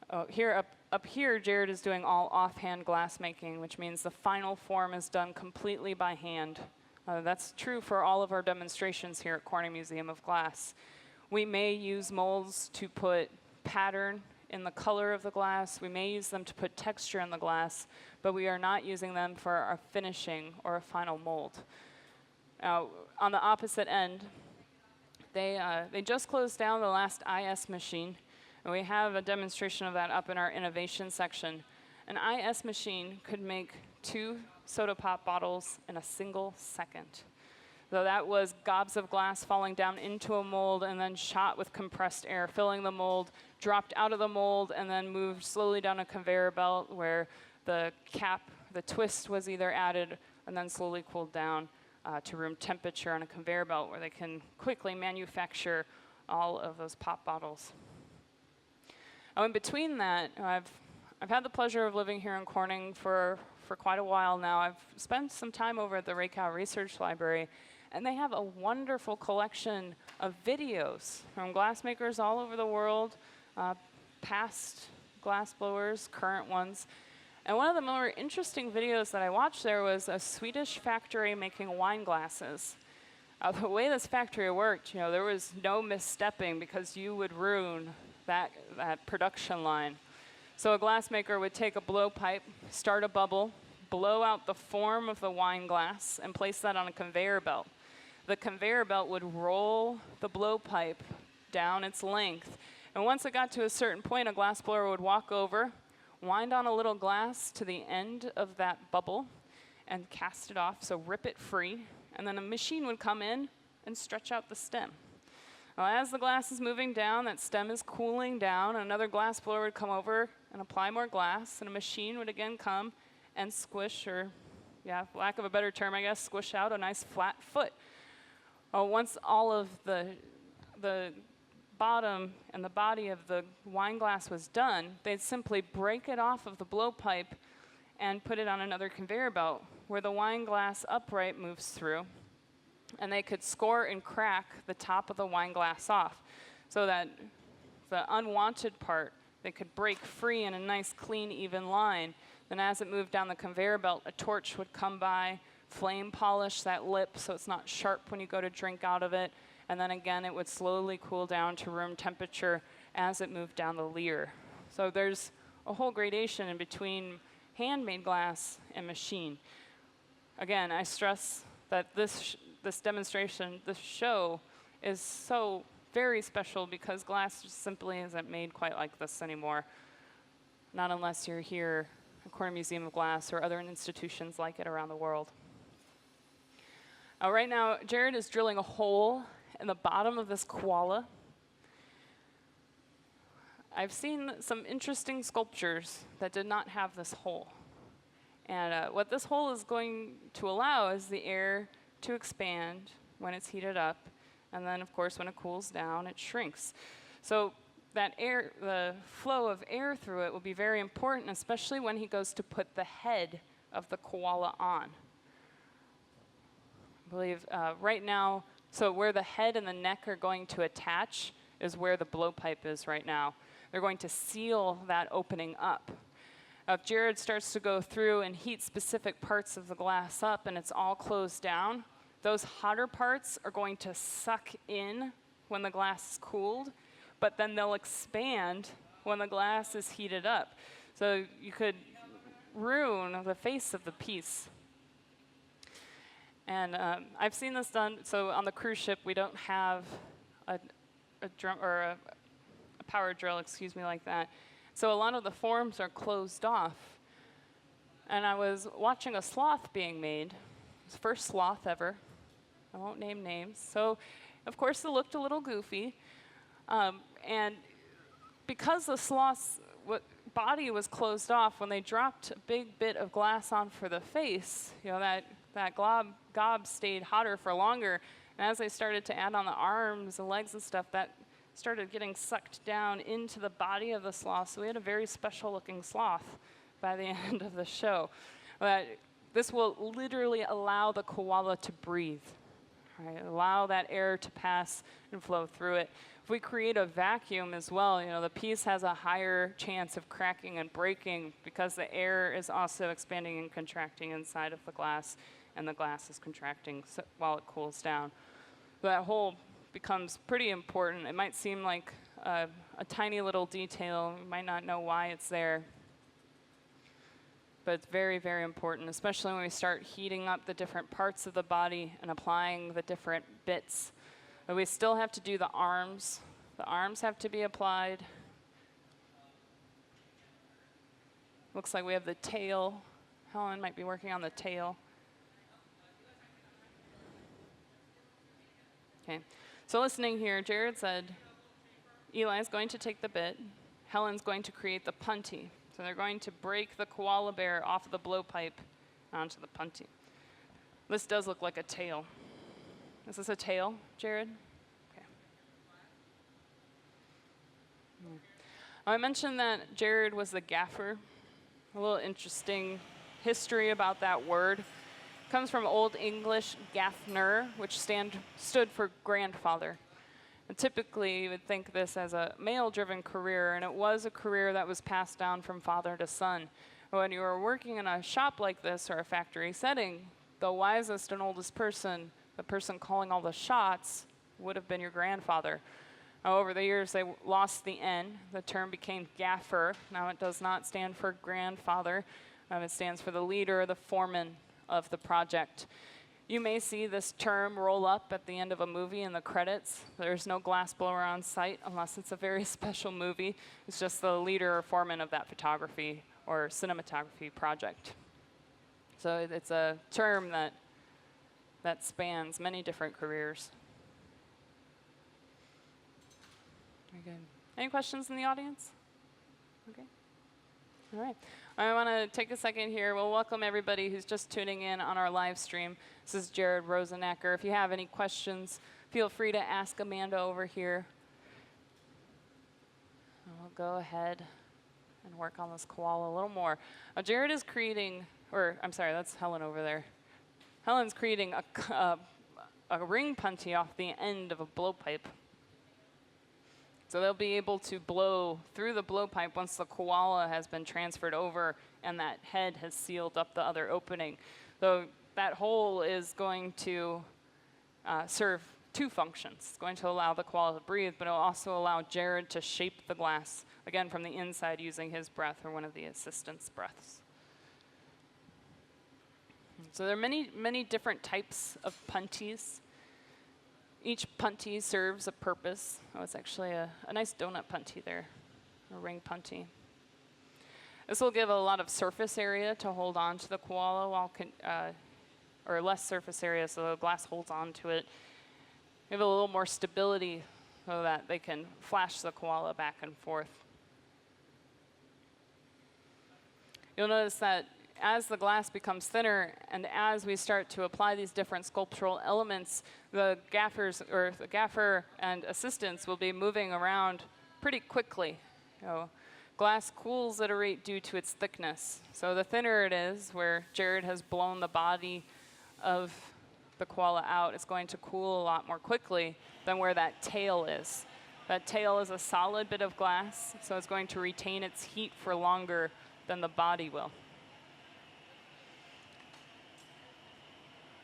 A: Up here, Jarrod is doing all offhand glass making, which means the final form is done completely by hand. That's true for all of our demonstrations here at Corning Museum of Glass. We may use molds to put pattern in the color of the glass. We may use them to put texture in the glass, but we are not using them for our finishing or a final mold. Now, on the opposite end, they just closed down the last IS machine, and we have a demonstration of that up in our innovation section. An IS machine could make 2 soda pop bottles in a single second. So that was gobs of glass falling down into a mold and then shot with compressed air, filling the mold, dropped out of the mold, and then moved slowly down a conveyor belt where the cap, the twist was either added and then slowly cooled down to room temperature on a conveyor belt where they can quickly manufacture all of those pop bottles. Now, in between that, I've had the pleasure of living here in Corning for quite a while now. I've spent some time over at the Raycow Research Library, and they have a wonderful collection of videos from glassmakers all over the world, past glass blowers, current ones. And one of the more interesting videos that I watched there was a Swedish factory making wine glasses. The way this factory worked, there was no misstepping because you would ruin that production line. So a glassmaker would take a blowpipe, start a bubble, blow out the form of the wine glass, and place that on a conveyor belt. The conveyor belt would roll the blowpipe down its length. And once it got to a certain point, a glassblower would walk over, wind on a little glass to the end of that bubble, and cast it off, so rip it free. And then a machine would come in and stretch out the stem. Well, as the glass is moving down, that stem is cooling down, and another glassblower would come over and apply more glass, and a machine would again come and squish, or, for lack of a better term, I guess, squish out a nice flat foot. Once all of the bottom and the body of the wine glass was done, they'd simply break it off of the blowpipe and put it on another conveyor belt where the wine glass upright moves through, and they could score and crack the top of the wine glass off so that the unwanted part, they could break free in a nice, clean, even line. Then as it moved down the conveyor belt, a torch would come by, flame polish that lip so it's not sharp when you go to drink out of it, and then again it would slowly cool down to room temperature as it moved down the Leer. So there's a whole gradation in between handmade glass and machine. Again, I stress that this demonstration, this show, is so very special because glass just simply isn't made quite like this anymore. Not unless you're here at Corning Museum of Glass or other institutions like it around the world. Right now, Jarrod is drilling a hole in the bottom of this koala. I've seen some interesting sculptures that did not have this hole. And what this hole is going to allow is the air to expand when it's heated up, and then, of course, when it cools down, it shrinks. So that air, the flow of air through it will be very important, especially when he goes to put the head of the koala on. I believe right now, so where the head and the neck are going to attach is where the blowpipe is right now. They're going to seal that opening up. If Jarrod starts to go through and heat specific parts of the glass up and it's all closed down, those hotter parts are going to suck in when the glass is cooled, but then they'll expand when the glass is heated up. So you could ruin the face of the piece. And I've seen this done. So on the cruise ship, we don't have a drum or a power drill, like that. So a lot of the forms are closed off. and I was watching a sloth being made. It was the first sloth ever. I won't name names. So, of course, it looked a little goofy. And because the sloth's body was closed off, when they dropped a big bit of glass on for the face, you know, that gob stayed hotter for longer. And as they started to add on the arms and legs and stuff, that started getting sucked down into the body of the sloth. So we had a very special looking sloth by the end of the show. This will literally allow the koala to breathe, right? Allow that air to pass and flow through it. If we create a vacuum as well, you know, the piece has a higher chance of cracking and breaking because the air is also expanding and contracting inside of the glass, and the glass is contracting while it cools down. That whole becomes pretty important. It might seem like a tiny little detail. You might not know why it's there. But it's very, very important, especially when we start heating up the different parts of the body and applying the different bits. But we still have to do the arms. The arms have to be applied. Looks like we have the tail. Helen might be working on the tail. Okay, so listening here, Jarrod said Eli's going to take the bit. Helen's going to create the punty. So they're going to break the koala bear off of the blowpipe onto the punty. This does look like a tail. Is this a tail, Jarrod? Okay. I mentioned that Jarrod was the gaffer. A little interesting history about that word. It comes from Old English gaffner, which stood for grandfather. And typically, you would think this as a male-driven career, and it was a career that was passed down from father to son. When you were working in a shop like this or a factory setting, the wisest and oldest person, the person calling all the shots, would have been your grandfather. Over the years, they lost the N. The term became gaffer. Now it does not stand for grandfather. It stands for the leader, the foreman of the project. You may see this term roll up at the end of a movie in the credits. There's no glassblower on site unless it's a very special movie. It's just the leader or foreman of that photography or cinematography project. So it's a term that spans many different careers. Very good. Any questions in the audience? Okay. All right. I want to take a second here. We'll welcome everybody who's just tuning in on our live stream. This is Jarrod Rosenacker. If you have any questions, feel free to ask Amanda over here. I'll go ahead and work on this koala a little more. Jarrod is creating, or I'm sorry, that's Helen over there. Helen's creating a ring punty off the end of a blowpipe. So they'll be able to blow through the blowpipe once the koala has been transferred over and that head has sealed up the other opening. So that hole is going to serve two functions. It's going to allow the koala to breathe, but it'll also allow Jarrod to shape the glass, again, from the inside using his breath or one of the assistant's breaths. So there are many, many different types of punties. Each punty serves a purpose. Oh, it's actually a nice donut punty there, a ring punty. This will give a lot of surface area to hold on to the koala while or less surface area so the glass holds on to it. Give it a little more stability so that they can flash the koala back and forth. You'll notice that as the glass becomes thinner and as we start to apply these different sculptural elements, the gaffer and assistants will be moving around pretty quickly. You know, glass cools at a rate due to its thickness. So the thinner it is, where Jarrod has blown the body of the koala out, it's going to cool a lot more quickly than where that tail is. That tail is a solid bit of glass, so it's going to retain its heat for longer than the body will.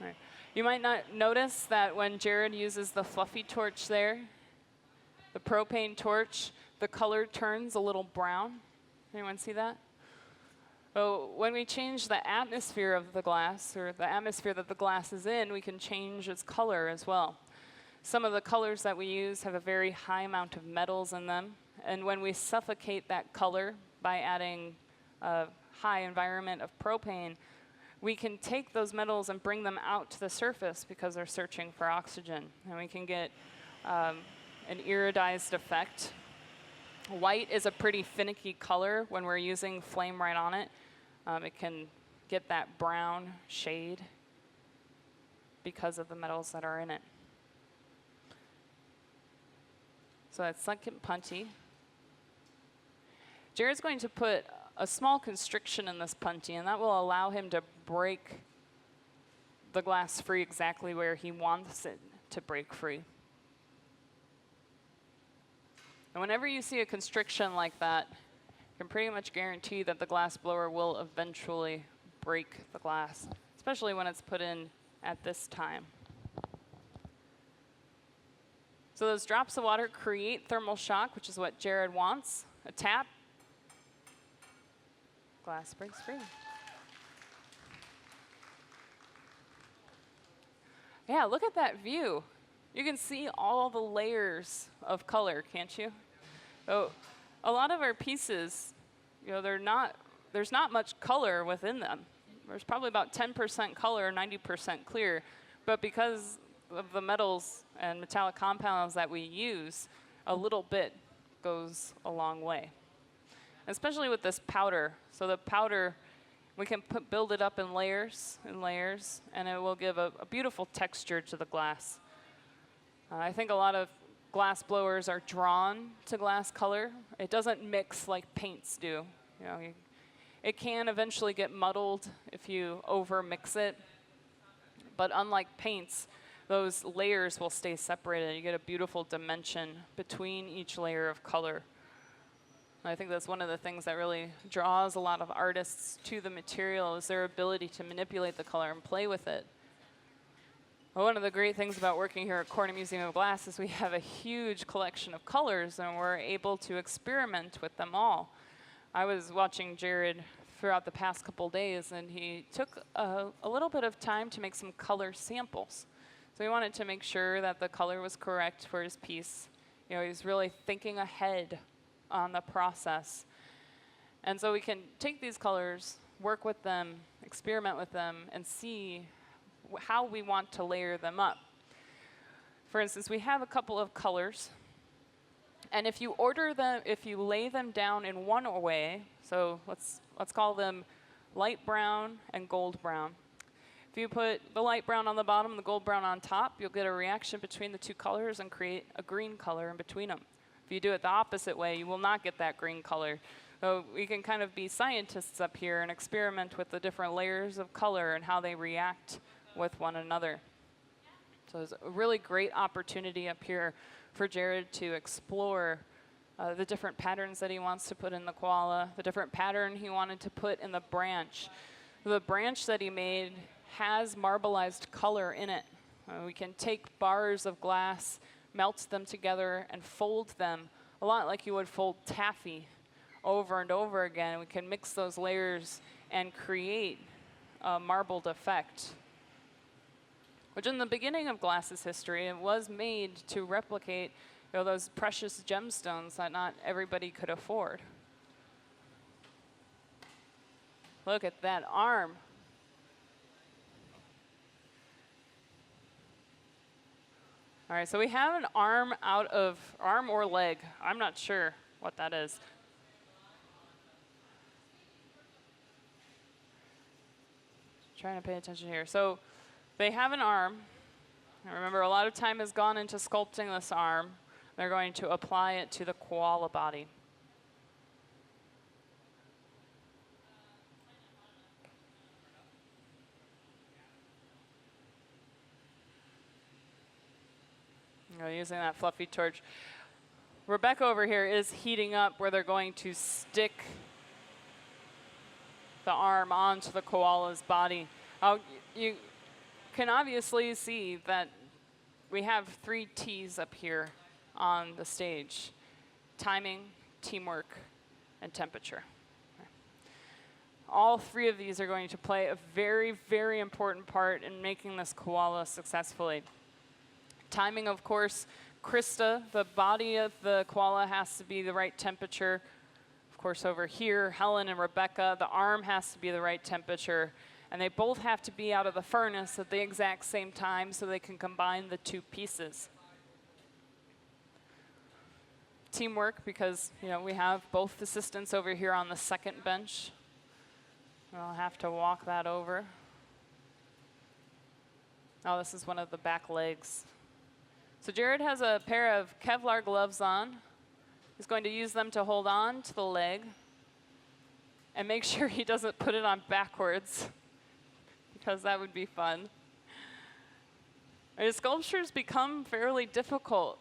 A: Right. You might not notice that when Jarrod uses the fluffy torch there, the propane torch, the color turns a little brown. Anyone see that? So when we change the atmosphere of the glass, or the atmosphere that the glass is in, we can change its color as well. Some of the colors that we use have a very high amount of metals in them, and when we suffocate that color by adding high environment of propane, we can take those metals and bring them out to the surface because they're searching for oxygen. And we can get an iridized effect. White is a pretty finicky color when we're using flame right on it. It can get that brown shade because of the metals that are in it. So that's second puntty. Jarrod's going to put a small constriction in this puntty, and that will allow him to break the glass free exactly where he wants it to break free. And whenever you see a constriction like that, you can pretty much guarantee that the glass blower will eventually break the glass, especially when it's put in at this time. So those drops of water create thermal shock, which is what Jarrod wants. A tap. Glass breaks free. Yeah, look at that view. You can see all the layers of color, can't you? So a lot of our pieces, there's not much color within them. There's probably about 10% color, 90% clear. But because of the metals and metallic compounds that we use, a little bit goes a long way. Especially with this powder. So the powder, we can build it up in layers, and it will give a beautiful texture to the glass. I think a lot of glass blowers are drawn to glass color. It doesn't mix like paints do. It can eventually get muddled if you over mix it, but unlike paints, those layers will stay separated. You get a beautiful dimension between each layer of color. I think that's one of the things that really draws a lot of artists to the material is their ability to manipulate the color and play with it. Well, one of the great things about working here at Corning Museum of Glass is we have a huge collection of colors and we're able to experiment with them all. I was watching Jarrod throughout the past couple days and he took a little bit of time to make some color samples. So he wanted to make sure that the color was correct for his piece. He was really thinking ahead on the process. And so we can take these colors, work with them, experiment with them, and see how we want to layer them up. For instance, we have a couple of colors, and if you lay them down in one way, so let's call them light brown and gold brown. If you put the light brown on the bottom and the gold brown on top, you'll get a reaction between the two colors and create a green color in between them. If you do it the opposite way, you will not get that green color. So we can kind of be scientists up here and experiment with the different layers of color and how they react with one another. So it's a really great opportunity up here for Jarrod to explore the different patterns that he wants to put in the koala, the different pattern he wanted to put in the branch. The branch that he made has marbleized color in it. We can take bars of glass, melt them together, and fold them a lot like you would fold taffy over and over again. We can mix those layers and create a marbled effect, which in the beginning of glass's history, it was made to replicate those precious gemstones that not everybody could afford. Look at that arm. All right, so we have an arm arm or leg. I'm not sure what that is. Trying to pay attention here. So they have an arm. And remember, a lot of time has gone into sculpting this arm. They're going to apply it to the koala body. Using that fluffy torch. Rebecca over here is heating up where they're going to stick the arm onto the koala's body. You can obviously see that we have 3 T's up here on the stage: timing, teamwork, and temperature. All 3 of these are going to play a very, very important part in making this koala successfully. Timing, of course, Krista, the body of the koala has to be the right temperature. Of course, over here, Helen and Rebecca, the arm has to be the right temperature, and they both have to be out of the furnace at the exact same time so they can combine the two pieces. Teamwork, because we have both assistants over here on the second bench. I'll have to walk that over. Oh, this is one of the back legs. So Jarrod has a pair of Kevlar gloves on. He's going to use them to hold on to the leg and make sure he doesn't put it on backwards, because that would be fun. Sculptures become fairly difficult.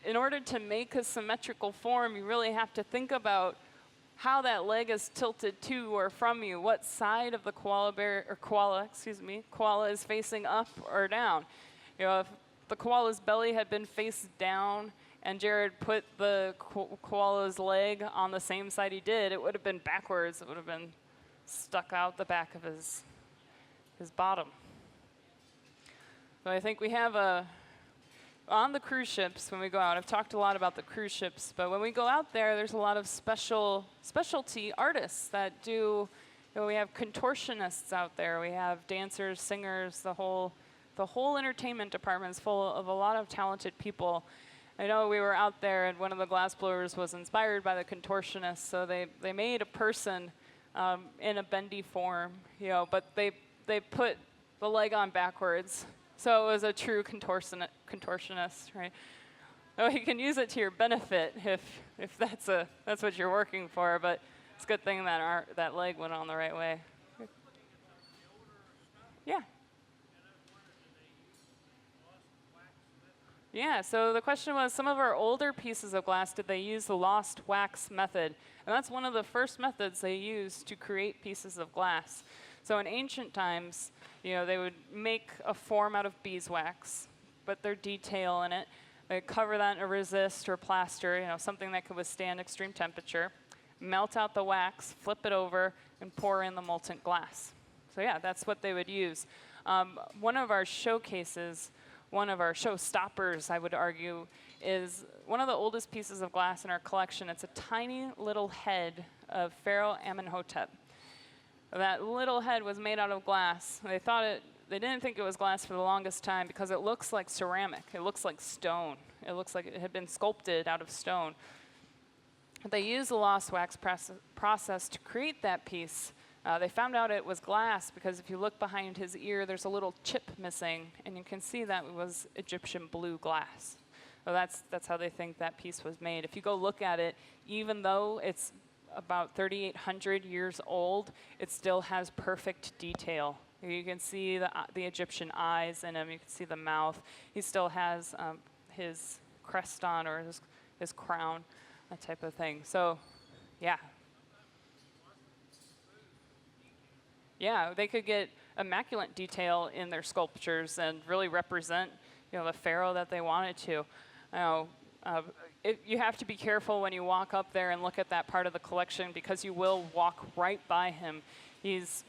A: In order to make a symmetrical form, you really have to think about how that leg is tilted to or from you, what side of the koala is facing up or down. If the koala's belly had been face down and Jarrod put the koala's leg on the same side he did, it would have been backwards. It would have been stuck out the back of his bottom. So I think we have on the cruise ships when we go out, I've talked a lot about the cruise ships, but when we go out there, there's a lot of specialty artists that do, we have contortionists out there, we have dancers, singers, the whole entertainment department is full of a lot of talented people. I know we were out there and one of the glassblowers was inspired by the contortionists, so they made a person in a bendy form, but they put the leg on backwards. So it was a true contortionist, right? Oh, you can use it to your benefit if that's what you're working for, but it's a good thing that that leg went on the right way. Yeah. Yeah, so the question was, some of our older pieces of glass, did they use the lost wax method? And that's one of the first methods they used to create pieces of glass. So in ancient times, they would make a form out of beeswax, put their detail in it. They'd cover that in a resist or plaster, something that could withstand extreme temperature. Melt out the wax, flip it over, and pour in the molten glass. So yeah, that's what they would use. One of our showcases, one of our showstoppers, I would argue, is one of the oldest pieces of glass in our collection. It's a tiny little head of Pharaoh Amenhotep. That little head was made out of glass. They didn't think it was glass for the longest time because it looks like ceramic. It looks like stone. It looks like it had been sculpted out of stone. They used the lost wax process to create that piece. They found out it was glass because if you look behind his ear, there's a little chip missing, and you can see that it was Egyptian blue glass. So that's how they think that piece was made. If you go look at it, even though it's about 3,800 years old, it still has perfect detail. You can see the Egyptian eyes in him. You can see the mouth. He still has his crest on, or his crown, that type of thing. So, yeah. Yeah, they could get immaculate detail in their sculptures and really represent, the pharaoh that they wanted to. You have to be careful when you walk up there and look at that part of the collection because you will walk right by him. He's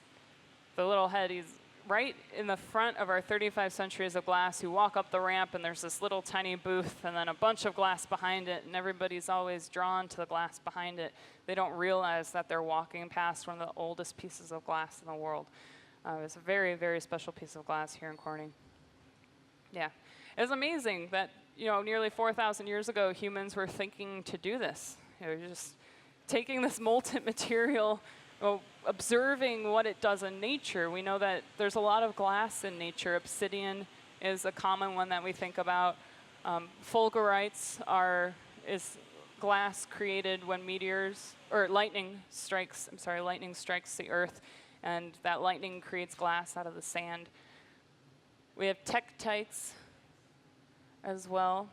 A: the little head. He's right in the front of our 35 centuries of glass. You walk up the ramp and there's this little tiny booth and then a bunch of glass behind it, and everybody's always drawn to the glass behind it. They don't realize that they're walking past one of the oldest pieces of glass in the world. It's a very, very special piece of glass here in Corning. Yeah. It's amazing that, nearly 4,000 years ago, humans were thinking to do this. Just taking this molten material, observing what it does in nature. We know that there's a lot of glass in nature. Obsidian is a common one that we think about. Fulgurites is glass created when lightning strikes the earth, and that lightning creates glass out of the sand. We have tektites as well.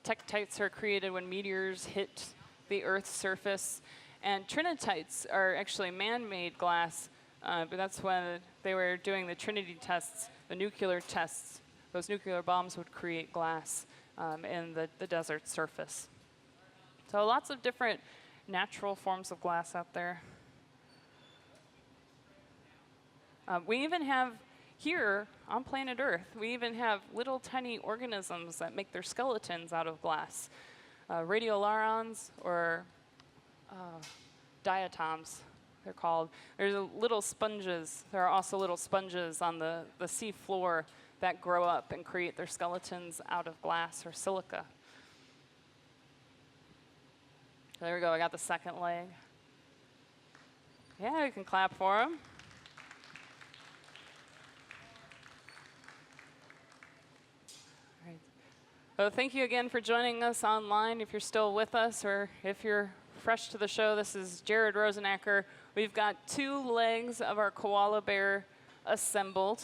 A: Tektites are created when meteors hit the Earth's surface, and trinitites are actually man-made glass, but that's when they were doing the Trinity tests, the nuclear tests. Those nuclear bombs would create glass in the desert surface. So lots of different natural forms of glass out there. We even have here on planet Earth, we even have little tiny organisms that make their skeletons out of glass. radiolarons or diatoms, they're called. There's little sponges. There are also little sponges on the sea floor that grow up and create their skeletons out of glass or silica. There we go, I got the second leg. Yeah, you can clap for him. Right. So thank you again for joining us online. If you're still with us or if you're fresh to the show, this is Jarrod Rosenacker. We've got 2 legs of our koala bear assembled.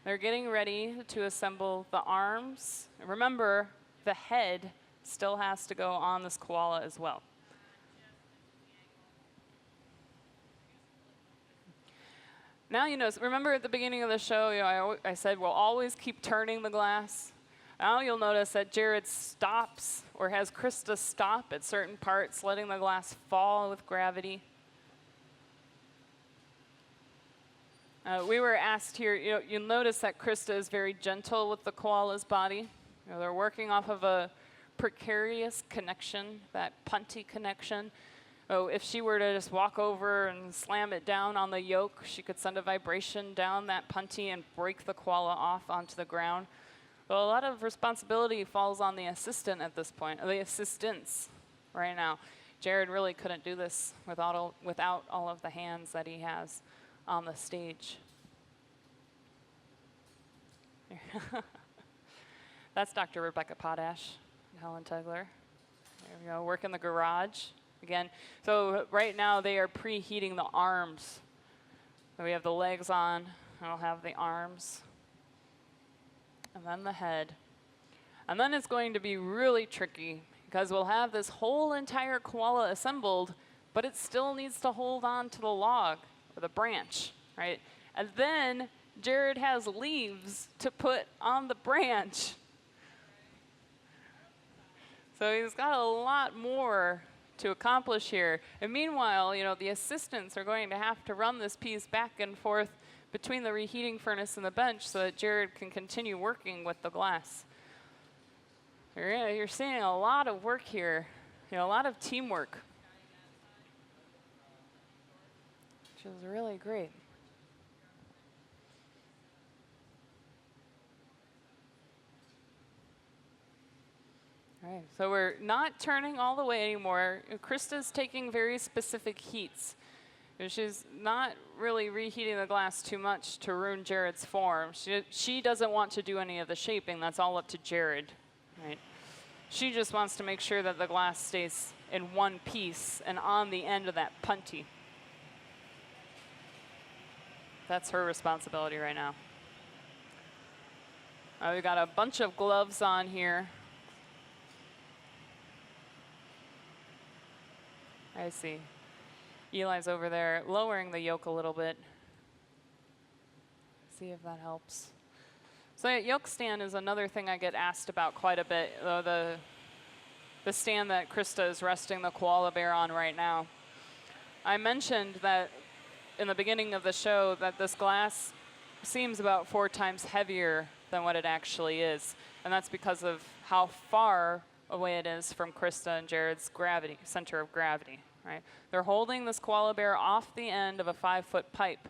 A: They're getting ready to assemble the arms. Remember, the head still has to go on this koala as well. Now you know, remember at the beginning of the show, you know, I said we'll always keep turning the glass. Now you'll notice that Jarrod stops or has Krista stop at certain parts, letting the glass fall with gravity. We were asked here, you know, you'll notice that Krista is very gentle with the koala's body. You know, they're working off of a precarious connection, that punty connection. Oh, if she were to just walk over and slam it down on the yoke, she could send a vibration down that punty and break the koala off onto the ground. Well, a lot of responsibility falls on the assistant at this point, or the assistants right now. Jarrod really couldn't do this without all of the hands that he has on the stage. That's Dr. Rebecca Potash, Helen Tegler. There we go, work in the garage. Again, so right now they are preheating the arms. So we have the legs on, and I'll have the arms, and then the head. And then it's going to be really tricky because we'll have this whole entire koala assembled, but it still needs to hold on to the log or the branch, right? And then Jarrod has leaves to put on the branch. So he's got a lot more to accomplish here. And meanwhile, you know, the assistants are going to have to run this piece back and forth between the reheating furnace and the bench so that Jarrod can continue working with the glass. You're seeing a lot of work here, you know, a lot of teamwork, which is really great. All right, so we're not turning all the way anymore. Krista's taking very specific heats. She's not really reheating the glass too much to ruin Jarrod's form. She doesn't want to do any of the shaping. That's all up to Jarrod, right? She just wants to make sure that the glass stays in one piece and on the end of that punty. That's her responsibility right now. We've got a bunch of gloves on here. I see. Eli's over there lowering the yoke a little bit. See if that helps. So that yoke stand is another thing I get asked about quite a bit. The stand that Krista is resting the koala bear on right now. I mentioned that in the beginning of the show that this glass seems about 4 times heavier than what it actually is. And that's because of how far away it is from Krista and Jarrod's gravity, center of gravity, right? They're holding this koala bear off the end of a 5-foot pipe.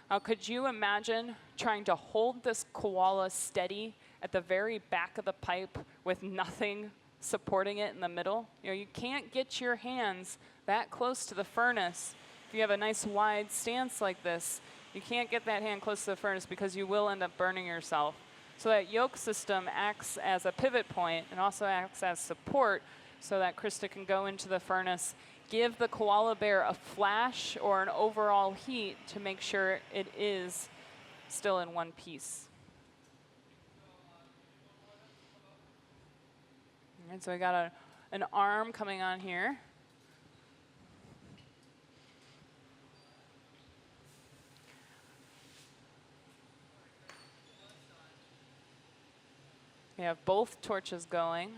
A: Now, could you imagine trying to hold this koala steady at the very back of the pipe with nothing supporting it in the middle? You know, you can't get your hands that close to the furnace. If you have a nice wide stance like this, you can't get that hand close to the furnace because you will end up burning yourself. So that yoke system acts as a pivot point and also acts as support so that Krista can go into the furnace, give the koala bear a flash or an overall heat to make sure it is still in one piece. And so we got an arm coming on here. We have both torches going.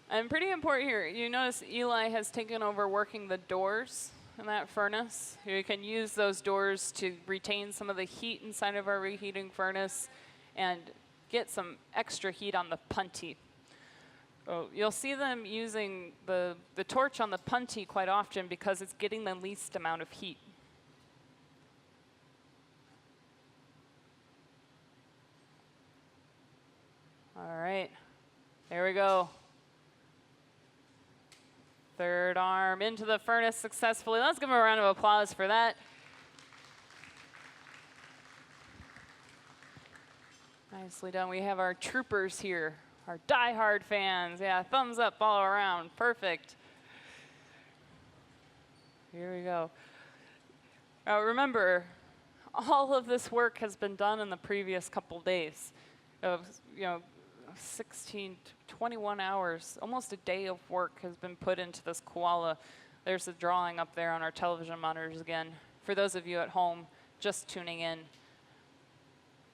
A: And pretty important here, you notice Eli has taken over working the doors in that furnace. You can use those doors to retain some of the heat inside of our reheating furnace and get some extra heat on the punty. You'll see them using the torch on the punty quite often because it's getting the least amount of heat. All right, there we go. Third arm into the furnace successfully. Let's give him a round of applause for that. Nicely done. We have our troopers here, our diehard fans. Yeah, thumbs up all around. Perfect. Here we go. Remember, all of this work has been done in the previous couple days. 16, 21 hours, almost a day of work has been put into this koala. There's the drawing up there on our television monitors again. For those of you at home just tuning in,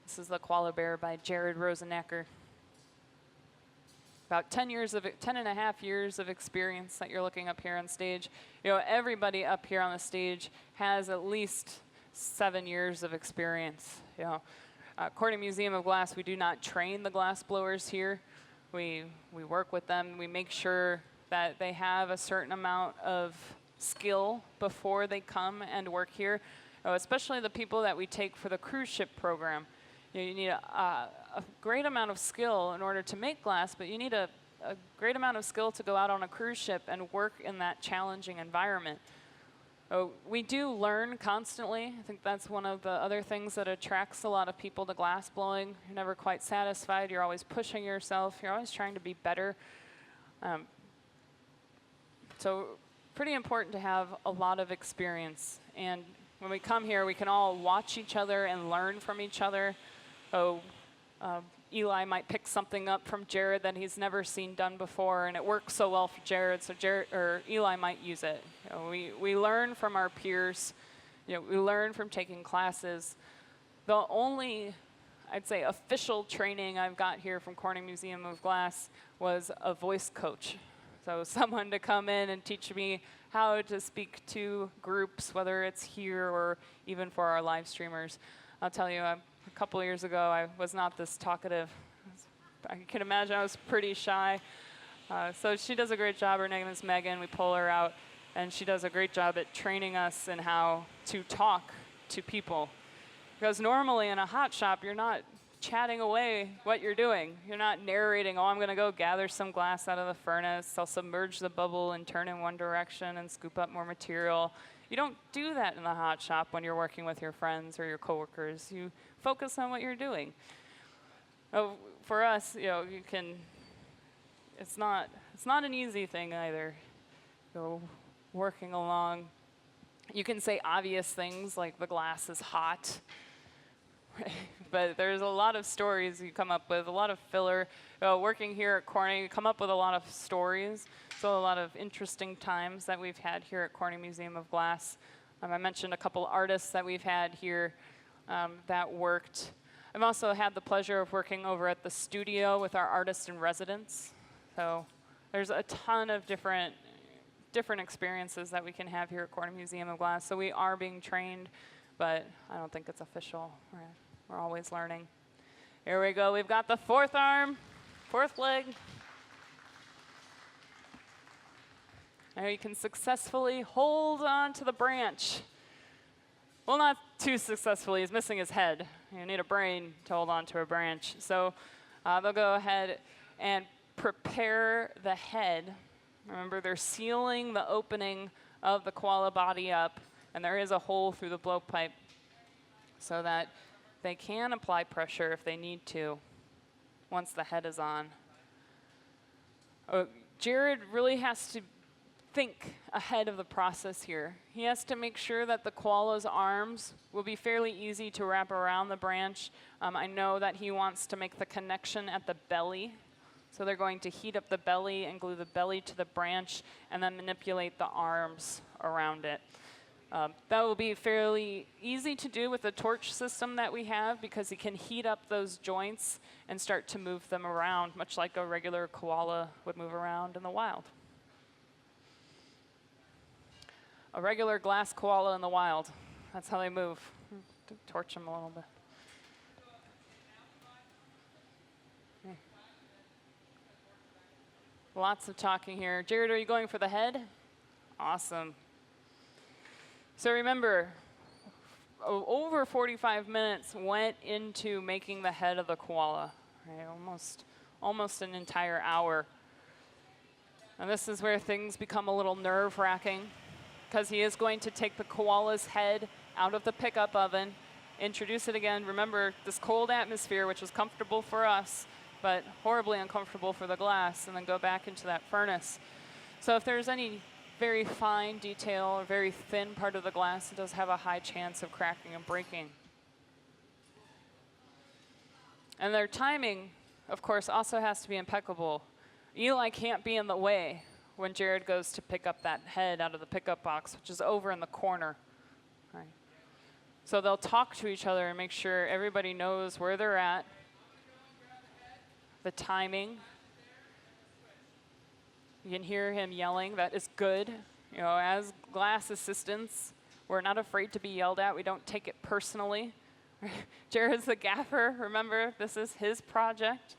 A: this is the koala bear by Jarrod Rosenacker. About 10 and a half years of experience that you're looking up here on stage. Everybody up here on the stage has at least 7 years of experience. According to Museum of Glass, we do not train the glass blowers here. We work with them. We make sure that they have a certain amount of skill before they come and work here, especially the people that we take for the cruise ship program. You need a great amount of skill in order to make glass, but you need a great amount of skill to go out on a cruise ship and work in that challenging environment. We do learn constantly. I think that's one of the other things that attracts a lot of people to glass blowing. You're never quite satisfied. You're always pushing yourself. You're always trying to be better. So pretty important to have a lot of experience. And when we come here, we can all watch each other and learn from each other. Eli might pick something up from Jarrod that he's never seen done before, and it works so well for Jarrod, so Eli might use it. We learn from our peers. We learn from taking classes. The only, I'd say, official training I've got here from Corning Museum of Glass was a voice coach. So someone to come in and teach me how to speak to groups, whether it's here or even for our live streamers. I'll tell you, a couple of years ago, I was not this talkative. I can imagine I was pretty shy. So she does a great job. Her name is Megan. We pull her out, and she does a great job at training us in how to talk to people. Because normally in a hot shop, you're not chatting away what you're doing. You're not narrating, I'm going to go gather some glass out of the furnace. I'll submerge the bubble and turn in one direction and scoop up more material. You don't do that in the hot shop when you're working with your friends or your coworkers. You focus on what you're doing. For us, it's not an easy thing either. Working along, you can say obvious things like the glass is hot, but there's a lot of stories you come up with, a lot of filler. Working here at Corning, you come up with a lot of stories. So a lot of interesting times that we've had here at Corning Museum of Glass. I mentioned a couple artists that we've had here that worked. I've also had the pleasure of working over at the studio with our artist in residence. So there's a ton of different experiences that we can have here at Corning Museum of Glass. So we are being trained, but I don't think it's official. We're always learning. Here we go. We've got the fourth arm, fourth leg. Now you can successfully hold on to the branch. Well, not too successfully. He's missing his head. You need a brain to hold on to a branch. So they'll go ahead and prepare the head. Remember, they're sealing the opening of the koala body up, and there is a hole through the blowpipe so that they can apply pressure if they need to once the head is on. Jarrod really has to think ahead of the process here. He has to make sure that the koala's arms will be fairly easy to wrap around the branch. I know that he wants to make the connection at the belly. So they're going to heat up the belly and glue the belly to the branch and then manipulate the arms around it. That will be fairly easy to do with the torch system that we have because he can heat up those joints and start to move them around, much like a regular koala would move around in the wild. A regular glass koala in the wild. That's how they move. Torch them a little bit. Lots of talking here. Jarrod, are you going for the head? Awesome. So remember, over 45 minutes went into making the head of the koala. Right? Almost an entire hour. And this is where things become a little nerve-wracking, because he is going to take the koala's head out of the pickup oven, introduce it again. Remember, this cold atmosphere, which was comfortable for us, but horribly uncomfortable for the glass, and then go back into that furnace. So if there's any very fine detail or very thin part of the glass, it does have a high chance of cracking and breaking. And their timing, of course, also has to be impeccable. Eli can't be in the way when Jarrod goes to pick up that head out of the pickup box, which is over in the corner. Right. So they'll talk to each other and make sure everybody knows where they're at, the timing. You can hear him yelling. That is good. You know, as glass assistants, we're not afraid to be yelled at. We don't take it personally. Jarrod's the gaffer. Remember, this is his project.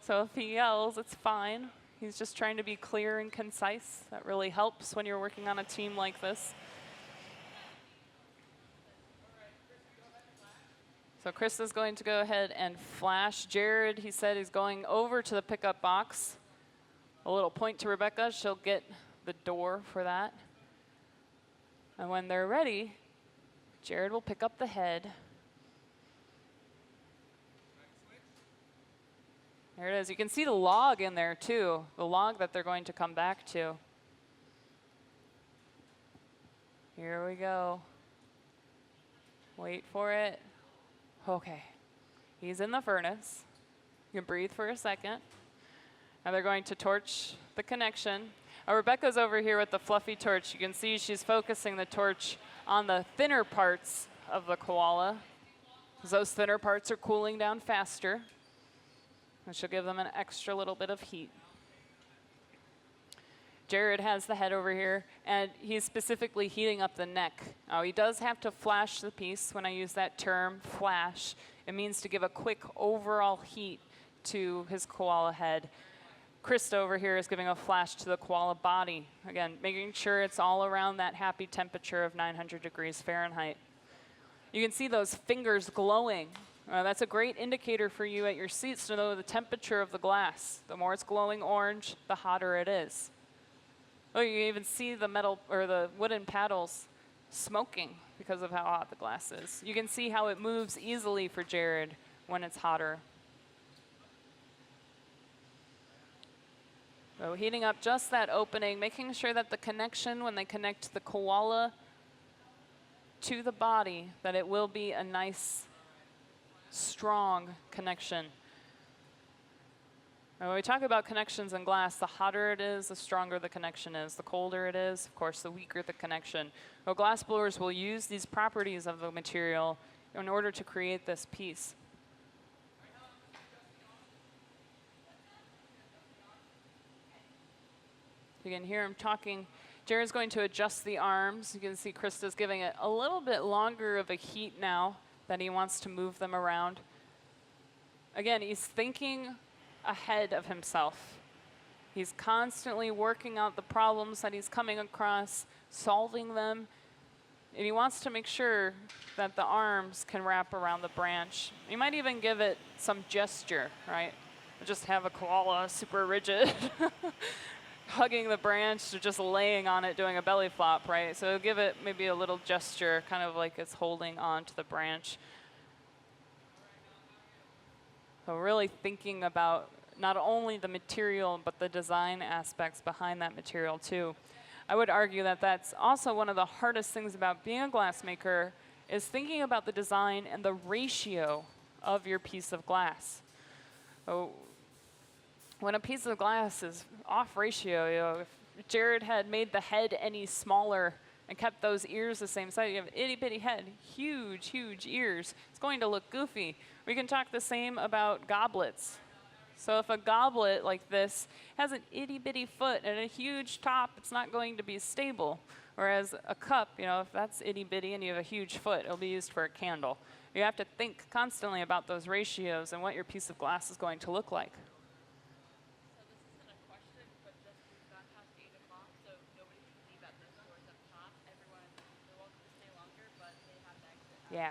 A: So if he yells, it's fine. He's just trying to be clear and concise. That really helps when you're working on a team like this. So Chris is going to go ahead and flash. Jarrod, he said, he's going over to the pickup box. A little point to Rebecca. She'll get the door for that. And when they're ready, Jarrod will pick up the head. There it is. You can see the log in there, too, the log that they're going to come back to. Here we go. Wait for it. Okay. He's in the furnace. You can breathe for a second. Now they're going to torch the connection. Rebecca's over here with the fluffy torch. You can see she's focusing the torch on the thinner parts of the koala, because those thinner parts are cooling down faster. And she'll give them an extra little bit of heat. Jarrod has the head over here, and he's specifically heating up the neck. Now, he does have to flash the piece. When I use that term, flash, it means to give a quick overall heat to his koala head. Krista over here is giving a flash to the koala body. Again, making sure it's all around that happy temperature of 900 degrees Fahrenheit. You can see those fingers glowing. That's a great indicator for you at your seats to know the temperature of the glass. The more it's glowing orange, the hotter it is. Oh, you can even see the metal or the wooden paddles smoking because of how hot the glass is. You can see how it moves easily for Jarrod when it's hotter. So heating up just that opening, making sure that the connection, when they connect the koala to the body, that it will be a nice, strong connection. And when we talk about connections in glass, the hotter it is, the stronger the connection is. The colder it is, of course, the weaker the connection. Well, glass blowers will use these properties of the material in order to create this piece. You can hear him talking. Jarrod's going to adjust the arms. You can see Krista's giving it a little bit longer of a heat now that he wants to move them around. Again, he's thinking ahead of himself. He's constantly working out the problems that he's coming across, solving them, and he wants to make sure that the arms can wrap around the branch. He might even give it some gesture, right? Just have a koala super rigid, hugging the branch or just laying on it doing a belly flop, right? So he'll give it maybe a little gesture, kind of like it's holding on to the branch. So really thinking about not only the material, but the design aspects behind that material too. I would argue that that's also one of the hardest things about being a glassmaker, is thinking about the design and the ratio of your piece of glass. So when a piece of glass is off ratio, you know, if Jarrod had made the head any smaller and kept those ears the same size, you have an itty bitty head, huge, huge ears. It's going to look goofy. We can talk the same about goblets. So if a goblet like this has an itty bitty foot and a huge top, it's not going to be stable. Whereas a cup, you know, if that's itty bitty and you have a huge foot, it'll be used for a candle. You have to think constantly about those ratios and what your piece of glass is going to look like.
B: So this isn't a question, but
A: Yeah,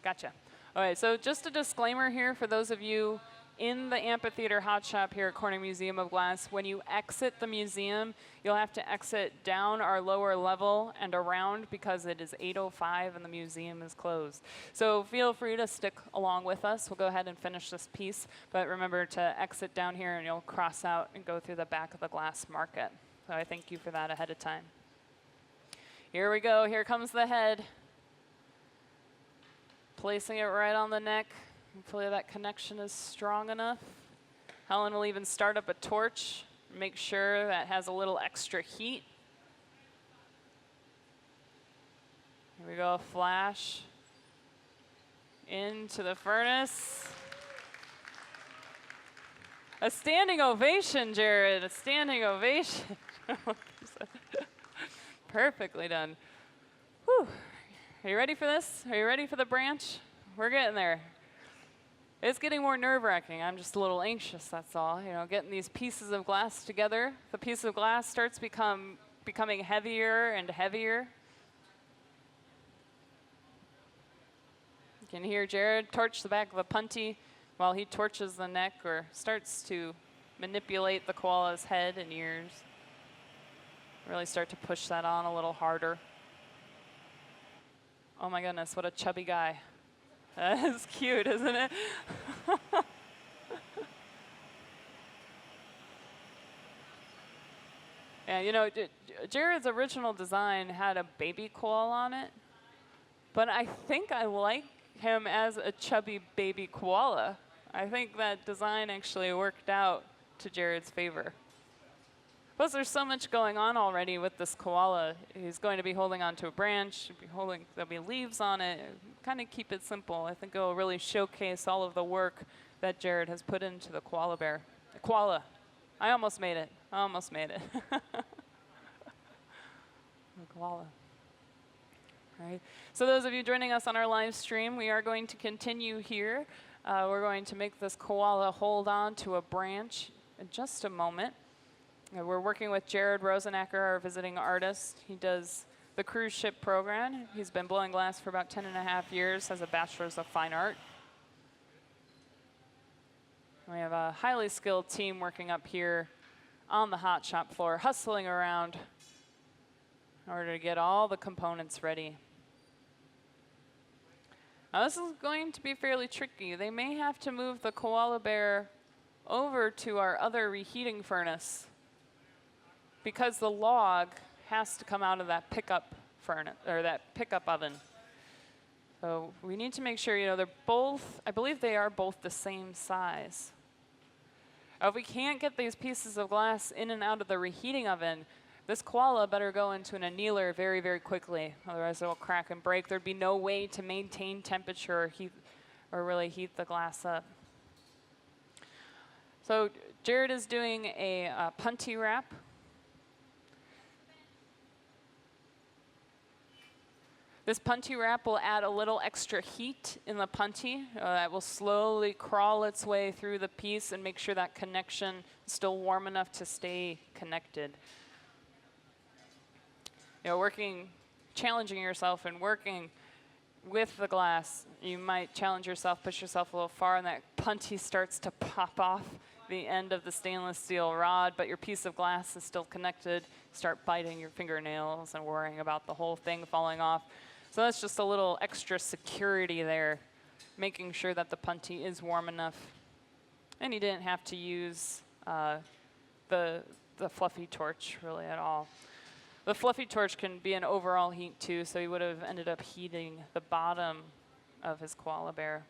A: gotcha. All right, so just a disclaimer here for those of you in the amphitheater hot shop here at Corning Museum of Glass. When you exit the museum, you'll have to exit down our lower level and around because it is 8:05 and the museum is closed. So feel free to stick along with us. We'll go ahead and finish this piece, but remember to exit down here and you'll cross out and go through the back of the glass market. So I thank you for that ahead of time. Here we go, here comes the head. Placing it right on the neck. Hopefully that connection is strong enough. Helen will even start up a torch, make sure that has a little extra heat. Here we go, flash into the furnace. A standing ovation, Jarrod, a standing ovation. Perfectly done. Whew. Are you ready for this? Are you ready for the branch? We're getting there. It's getting more nerve-wracking. I'm just a little anxious, that's all. You know, getting these pieces of glass together. The piece of glass starts becoming heavier and heavier. You can hear Jarrod torch the back of the punty while he torches the neck or starts to manipulate the koala's head and ears. Really start to push that on a little harder. Oh my goodness, what a chubby guy. That is cute, isn't it? Yeah, you know, Jarrod's original design had a baby koala on it, but I think I like him as a chubby baby koala. I think that design actually worked out to Jarrod's favor. Plus, there's so much going on already with this koala. He's going to be holding onto a branch. There'll be leaves on it. Kind of keep it simple. I think it'll really showcase all of the work that Jarrod has put into the koala bear. The koala. I almost made it. I almost made it. The koala. All right. So those of you joining us on our live stream, we are going to continue here. We're going to make this koala hold on to a branch in just a moment. We're working with Jarrod Rosenacker, our visiting artist. He does the cruise ship program. He's been blowing glass for about 10.5 years, has a bachelor's of fine art. We have a highly skilled team working up here on the hot shop floor, hustling around in order to get all the components ready. Now this is going to be fairly tricky. They may have to move the koala bear over to our other reheating furnace, because the log has to come out of that pickup furnace or that pickup oven. So we need to make sure, you know, they're both, I believe they are both the same size. If we can't get these pieces of glass in and out of the reheating oven, this koala better go into an annealer very, very quickly. Otherwise it will crack and break. There'd be no way to maintain temperature or heat or really heat the glass up. So Jarrod is doing a punty wrap. This punty wrap will add a little extra heat in the punty that will slowly crawl its way through the piece and make sure that connection is still warm enough to stay connected. You know, challenging yourself and working with the glass, you might challenge yourself, push yourself a little far, and that punty starts to pop off the end of the stainless steel rod, but your piece of glass is still connected. Start biting your fingernails and worrying about the whole thing falling off. So that's just a little extra security there, making sure that the punty is warm enough. And you didn't have to use the fluffy torch really at all. The fluffy torch can be an overall heat too, so he would have ended up heating the bottom of his koala bear.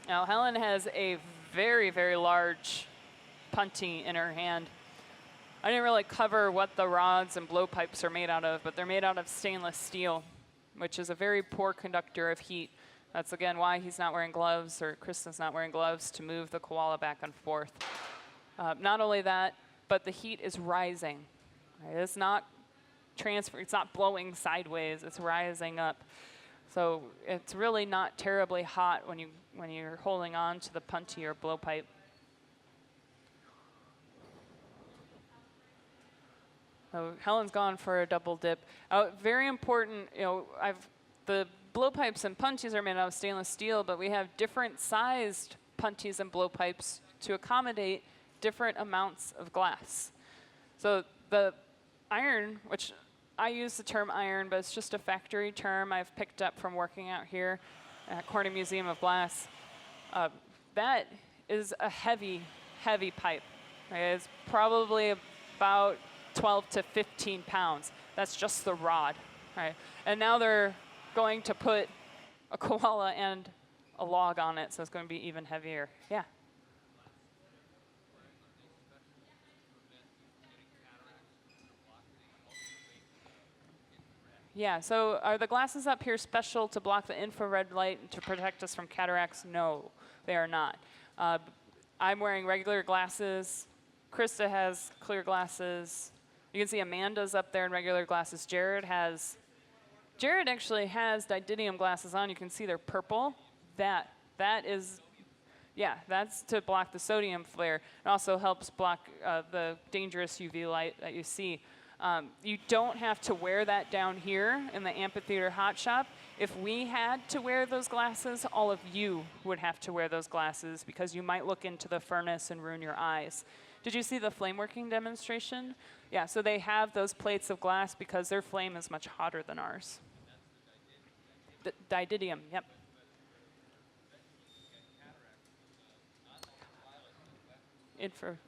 A: Now Helen has a very, very large punty in her hand. I didn't really cover what the rods and blowpipes are made out of, but they're made out of stainless steel, which is a very poor conductor of heat. That's again why he's not wearing gloves, or Kristen's not wearing gloves, to move the koala back and forth. Not only that, but the heat is rising. Right? It's not blowing sideways, it's rising up. So it's really not terribly hot when you're holding on to the punty or blowpipe. So Helen's gone for a double dip. Very important, the blowpipes and punties are made out of stainless steel, but we have different sized punties and blowpipes to accommodate different amounts of glass. So the iron, which I use the term iron, but it's just a factory term I've picked up from working out here at Corning Museum of Glass. That is a heavy, heavy pipe. Right? It's probably about 12 to 15 pounds. That's just the rod. Right? And now they're going to put a koala and a log on it, so it's going to be even heavier. Yeah. Yeah, so are the glasses up here special to block the infrared light and to protect us from cataracts? No, they are not. I'm wearing regular glasses. Krista has clear glasses. You can see Amanda's up there in regular glasses. Jarrod actually has didymium glasses on. You can see they're purple. That is, yeah, that's to block the sodium flare. It also helps block the dangerous UV light that you see. You don't have to wear that down here in the amphitheater hot shop. If we had to wear those glasses, all of you would have to wear those glasses because you might look into the furnace and ruin your eyes. Did you see the flame working demonstration? Yeah, so they have those plates of glass because their flame is much hotter than ours. Didymium, yep.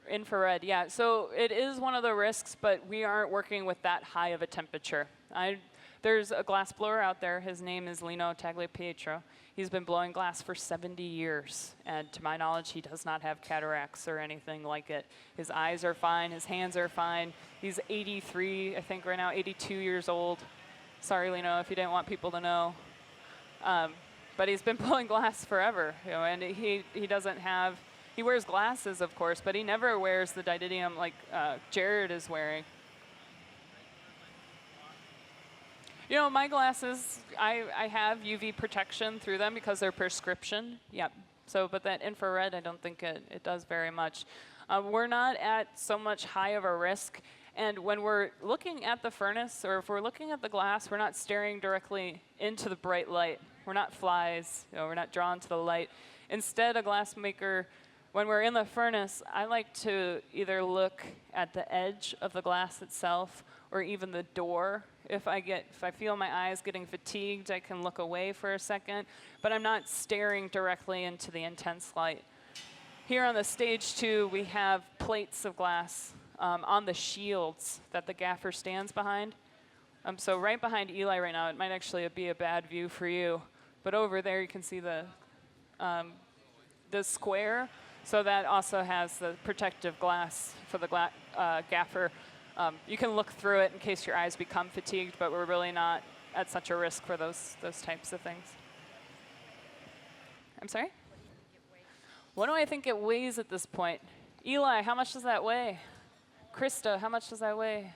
A: Infrared, yeah. So it is one of the risks, but we aren't working with that high of a temperature. There's a glass blower out there. His name is Lino Tagliapietro. He's been blowing glass for 70 years, and to my knowledge, he does not have cataracts or anything like it. His eyes are fine. His hands are fine. He's 83, I think, right now, 82 years old. Sorry, Lino, if you didn't want people to know. But he's been blowing glass forever, and he doesn't have. He wears glasses, of course, but he never wears the didymium like Jarrod is wearing. My glasses, I have UV protection through them because they're prescription. Yep. So, but that infrared, I don't think it does very much. We're not at so much high of a risk. And when we're looking at the furnace, or if we're looking at the glass, we're not staring directly into the bright light. We're not flies. We're not drawn to the light. Instead, a glassmaker, when we're in the furnace, I like to either look at the edge of the glass itself or even the door. If I feel my eyes getting fatigued, I can look away for a second, but I'm not staring directly into the intense light. Here on the stage 2, we have plates of glass on the shields that the gaffer stands behind. So right behind Eli right now, it might actually be a bad view for you, but over there you can see the square. So that also has the protective glass for the gaffer. You can look through it in case your eyes become fatigued, but we're really not at such a risk for those types of things. I'm sorry? What do I think it weighs at this point? Eli, how much does that weigh? Krista, how much does that weigh?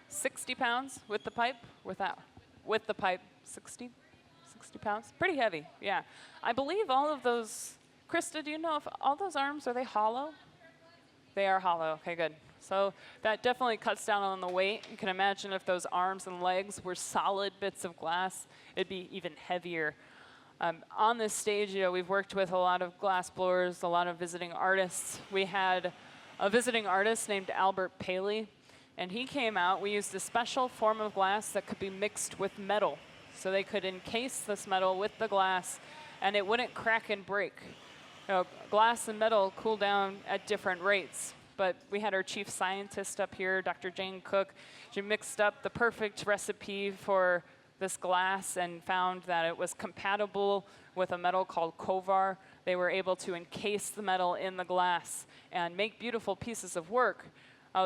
A: 60 pounds with the pipe? Without? With the pipe, 60 pounds? Pretty heavy, yeah. I believe all of those, Krista, do you know if all those arms, are they hollow? They are hollow, okay, good. So that definitely cuts down on the weight. You can imagine if those arms and legs were solid bits of glass, it'd be even heavier. On this stage, we've worked with a lot of glass blowers, a lot of visiting artists. We had a visiting artist named Albert Paley, and he came out. We used a special form of glass that could be mixed with metal. So they could encase this metal with the glass, and it wouldn't crack and break. Glass and metal cool down at different rates. But we had our chief scientist up here, Dr. Jane Cook. She mixed up the perfect recipe for this glass and found that it was compatible with a metal called Kovar. They were able to encase the metal in the glass and make beautiful pieces of work.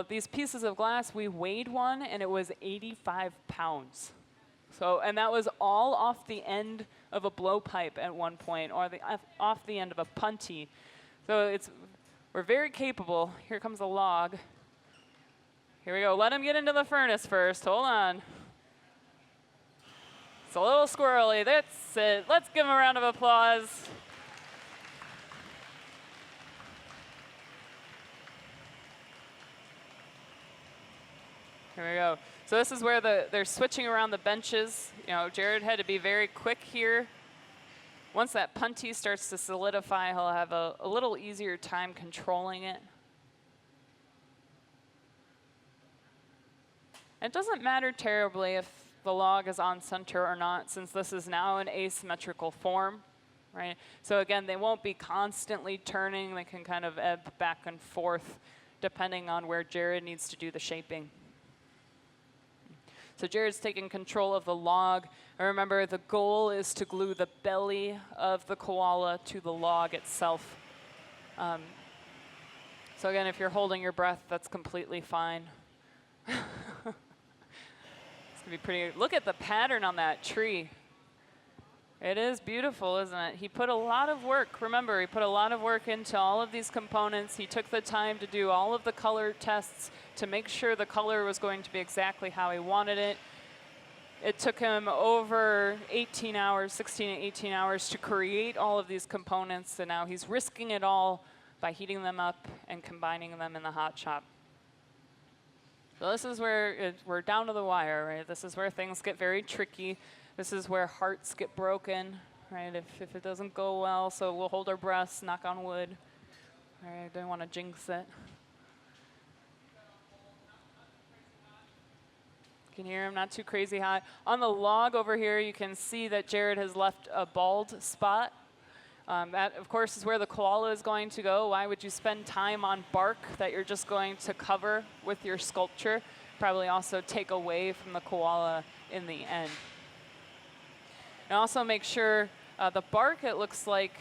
A: These pieces of glass, we weighed one, and it was 85 pounds. So, and that was all off the end of a blowpipe at one point, or off the end of a punty. So we're very capable. Here comes a log. Here we go. Let him get into the furnace first. Hold on. It's a little squirrely. That's it. Let's give him a round of applause. Here we go. So this is where they're switching around the benches. You know, Jarrod had to be very quick here. Once that punty starts to solidify, he'll have a little easier time controlling it. It doesn't matter terribly if the log is on center or not, since this is now an asymmetrical form, right? So again, they won't be constantly turning. They can kind of ebb back and forth depending on where Jarrod needs to do the shaping. So Jarrod's taking control of the log. And remember, the goal is to glue the belly of the koala to the log itself. So again, if you're holding your breath, that's completely fine. It's gonna be pretty. Look at the pattern on that tree. It is beautiful, isn't it? He put a lot of work. Remember, he put a lot of work into all of these components. He took the time to do all of the color tests to make sure the color was going to be exactly how he wanted it. It took him over 18 hours, 16 to 18 hours to create all of these components, and now he's risking it all by heating them up and combining them in the hot shop. So this is where we're down to the wire, right? This is where things get very tricky. This is where hearts get broken, right? If it doesn't go well, so we'll hold our breaths, knock on wood. All right, don't want to jinx it. You can hear him, not too crazy high. On the log over here, you can see that Jarrod has left a bald spot. That, of course, is where the koala is going to go. Why would you spend time on bark that you're just going to cover with your sculpture? Probably also take away from the koala in the end. And also make sure the bark, it looks like,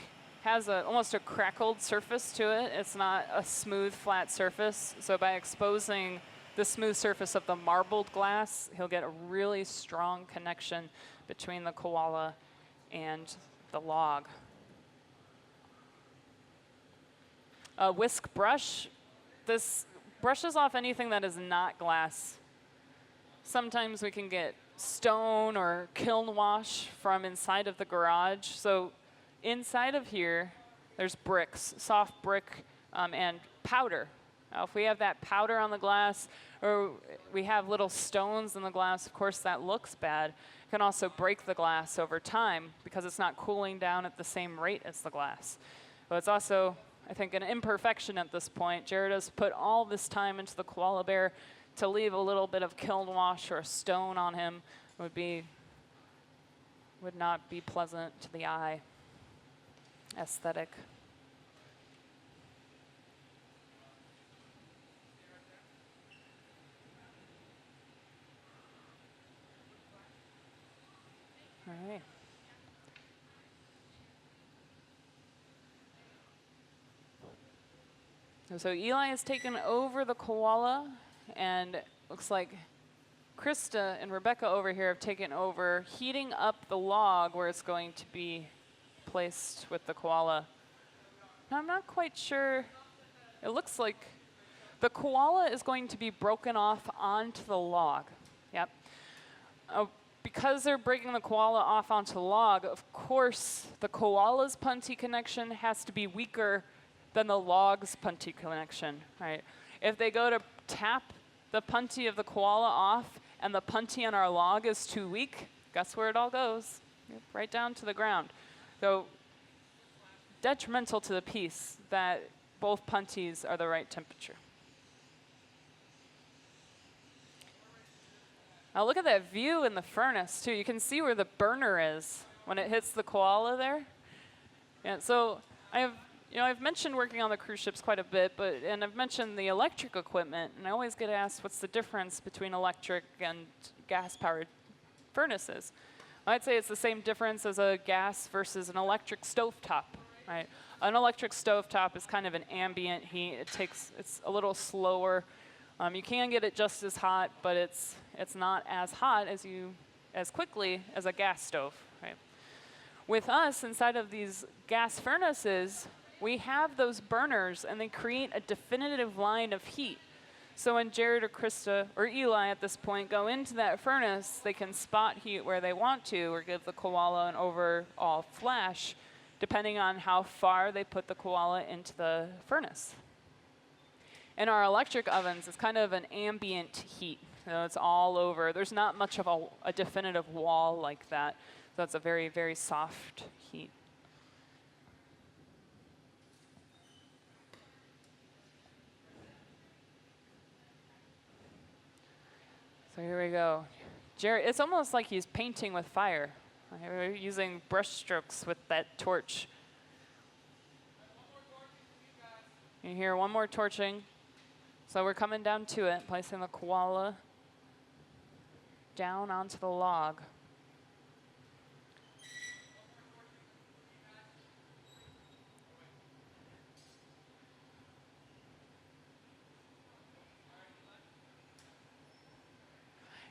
A: has almost a crackled surface to it. It's not a smooth, flat surface. So by exposing the smooth surface of the marbled glass, he'll get a really strong connection between the koala and the log. Whisk brush. This brushes off anything that is not glass. Sometimes we can get stone or kiln wash from inside of the garage. So inside of here, there's bricks, soft brick, and powder. Now, if we have that powder on the glass, or we have little stones in the glass, of course that looks bad. It can also break the glass over time because it's not cooling down at the same rate as the glass. But it's also, I think, an imperfection at this point. Jarrod has put all this time into the koala bear. To leave a little bit of kiln wash or a stone on him would not be pleasant to the eye. Aesthetic. All right. So Eli has taken over the koala, and looks like Krista and Rebecca over here have taken over heating up the log where it's going to be placed with the koala. Now, I'm not quite sure. It looks like the koala is going to be broken off onto the log. Yep. Because they're breaking the koala off onto the log, of course, the koala's punty connection has to be weaker than the log's punty connection, right? If they go to tap the punty of the koala off and the punty on our log is too weak, guess where it all goes? Yep, right down to the ground. So detrimental to the piece that both punties are the right temperature. Now look at that view in the furnace too. You can see where the burner is when it hits the koala there. And so I've mentioned working on the cruise ships quite a bit, and I've mentioned the electric equipment, and I always get asked what's the difference between electric and gas-powered furnaces. I'd say it's the same difference as a gas versus an electric stovetop, right? An electric stovetop is kind of an ambient heat. It's a little slower. You can get it just as hot, but it's not as hot as quickly as a gas stove, right? With us, inside of these gas furnaces, we have those burners, and they create a definitive line of heat. So when Jarrod or Krista or Eli at this point go into that furnace, they can spot heat where they want to or give the koala an overall flash, depending on how far they put the koala into the furnace. In our electric ovens, it's kind of an ambient heat. You know, it's all over. There's not much of a definitive wall like that. So it's a very, very soft heat. So here we go. Jarrod, it's almost like he's painting with fire. We're using brush strokes with that torch. You hear one more torching. So we're coming down to it, placing the koala down onto the log.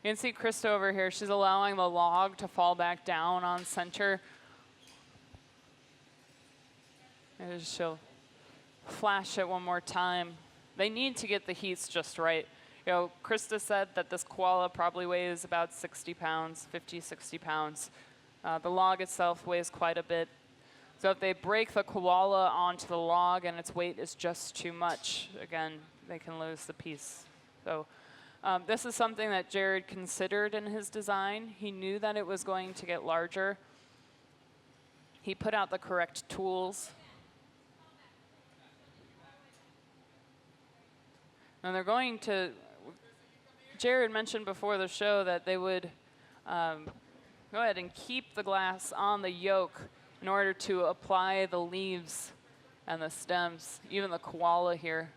A: You can see Krista over here. She's allowing the log to fall back down on center. And she'll flash it one more time. They need to get the heats just right. You know, Krista said that this koala probably weighs about 60 pounds, 50, 60 pounds. The log itself weighs quite a bit. So if they break the koala onto the log and its weight is just too much, again, they can lose the piece. So this is something that Jarrod considered in his design. He knew that it was going to get larger. He put out the correct tools. And they're going to, Jarrod mentioned before the show that they would go ahead and keep the glass on the yoke in order to apply the leaves and the stems, even the koala here.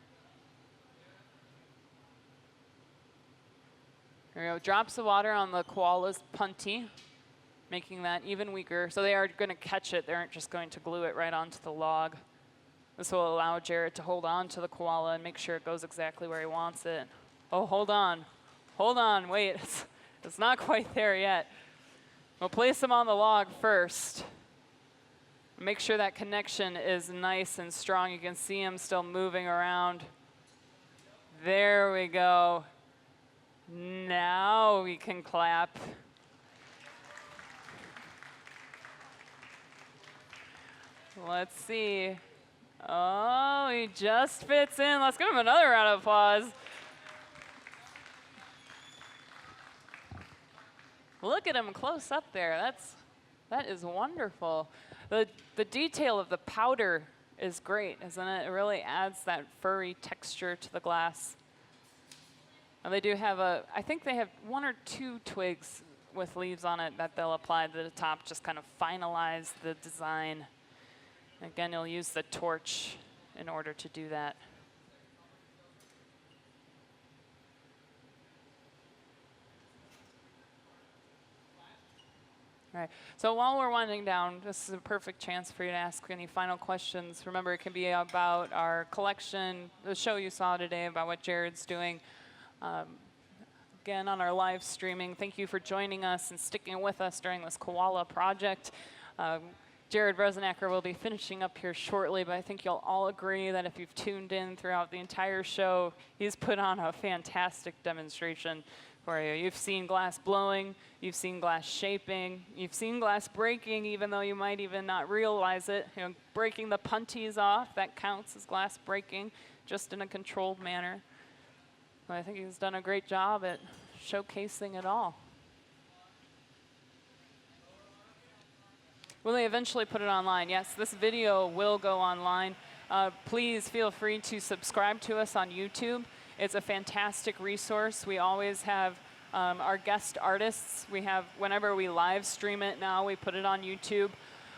A: There we go, drops of water on the koala's punty, making that even weaker. So they are going to catch it, they aren't just going to glue it right onto the log. This will allow Jarrod to hold on to the koala and make sure it goes exactly where he wants it. Oh, hold on, wait, it's not quite there yet. We'll place him on the log first. Make sure that connection is nice and strong. You can see him still moving around. There we go. Now we can clap. Let's see. Oh, he just fits in. Let's give him another round of applause. Look at him close up there. That is wonderful. The detail of the powder is great, isn't it? It really adds that furry texture to the glass. And they do have I think they have 1 or 2 twigs with leaves on it that they'll apply to the top, just kind of finalize the design. Again, you'll use the torch in order to do that. All right, so while we're winding down, this is a perfect chance for you to ask any final questions. Remember, it can be about our collection, the show you saw today, about what Jarrod's doing. Again, on our live streaming, thank you for joining us and sticking with us during this koala project. Jarrod Rosenacker will be finishing up here shortly, but I think you'll all agree that if you've tuned in throughout the entire show, he's put on a fantastic demonstration for you. You've seen glass blowing, you've seen glass shaping, you've seen glass breaking, even though you might even not realize it. You know, breaking the punties off, that counts as glass breaking, just in a controlled manner. But I think he's done a great job at showcasing it all. Will they eventually put it online? Yes, this video will go online. Please feel free to subscribe to us on YouTube. It's a fantastic resource. We always have our guest artists. We have, whenever we live stream it now, we put it on YouTube.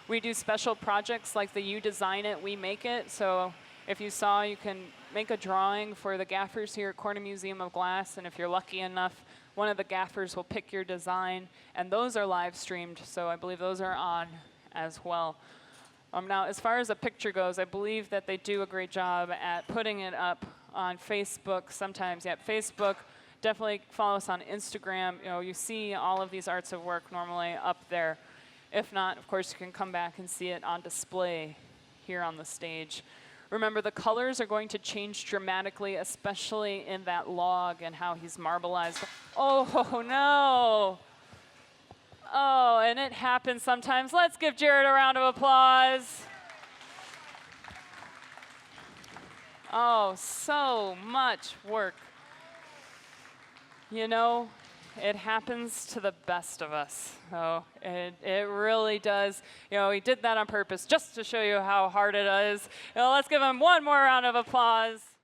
A: We do special projects like the You Design It, We Make It. So if you saw, you can make a drawing for the gaffers here at Corner Museum of Glass. And if you're lucky enough, one of the gaffers will pick your design. And those are live streamed, so I believe those are on as well. Now, as far as a picture goes, I believe that they do a great job at putting it up on Facebook sometimes. Yeah, Facebook. Definitely follow us on Instagram. You know, you see all of these arts of work normally up there. If not, of course, you can come back and see it on display here on the stage. Remember, the colors are going to change dramatically, especially in that log and how he's marbleized. Oh, no. Oh, and it happens sometimes. Let's give Jarrod a round of applause. Oh, so much work. You know, it happens to the best of us. So it really does. You know, he did that on purpose just to show you how hard it is. You know, let's give him one more round of applause.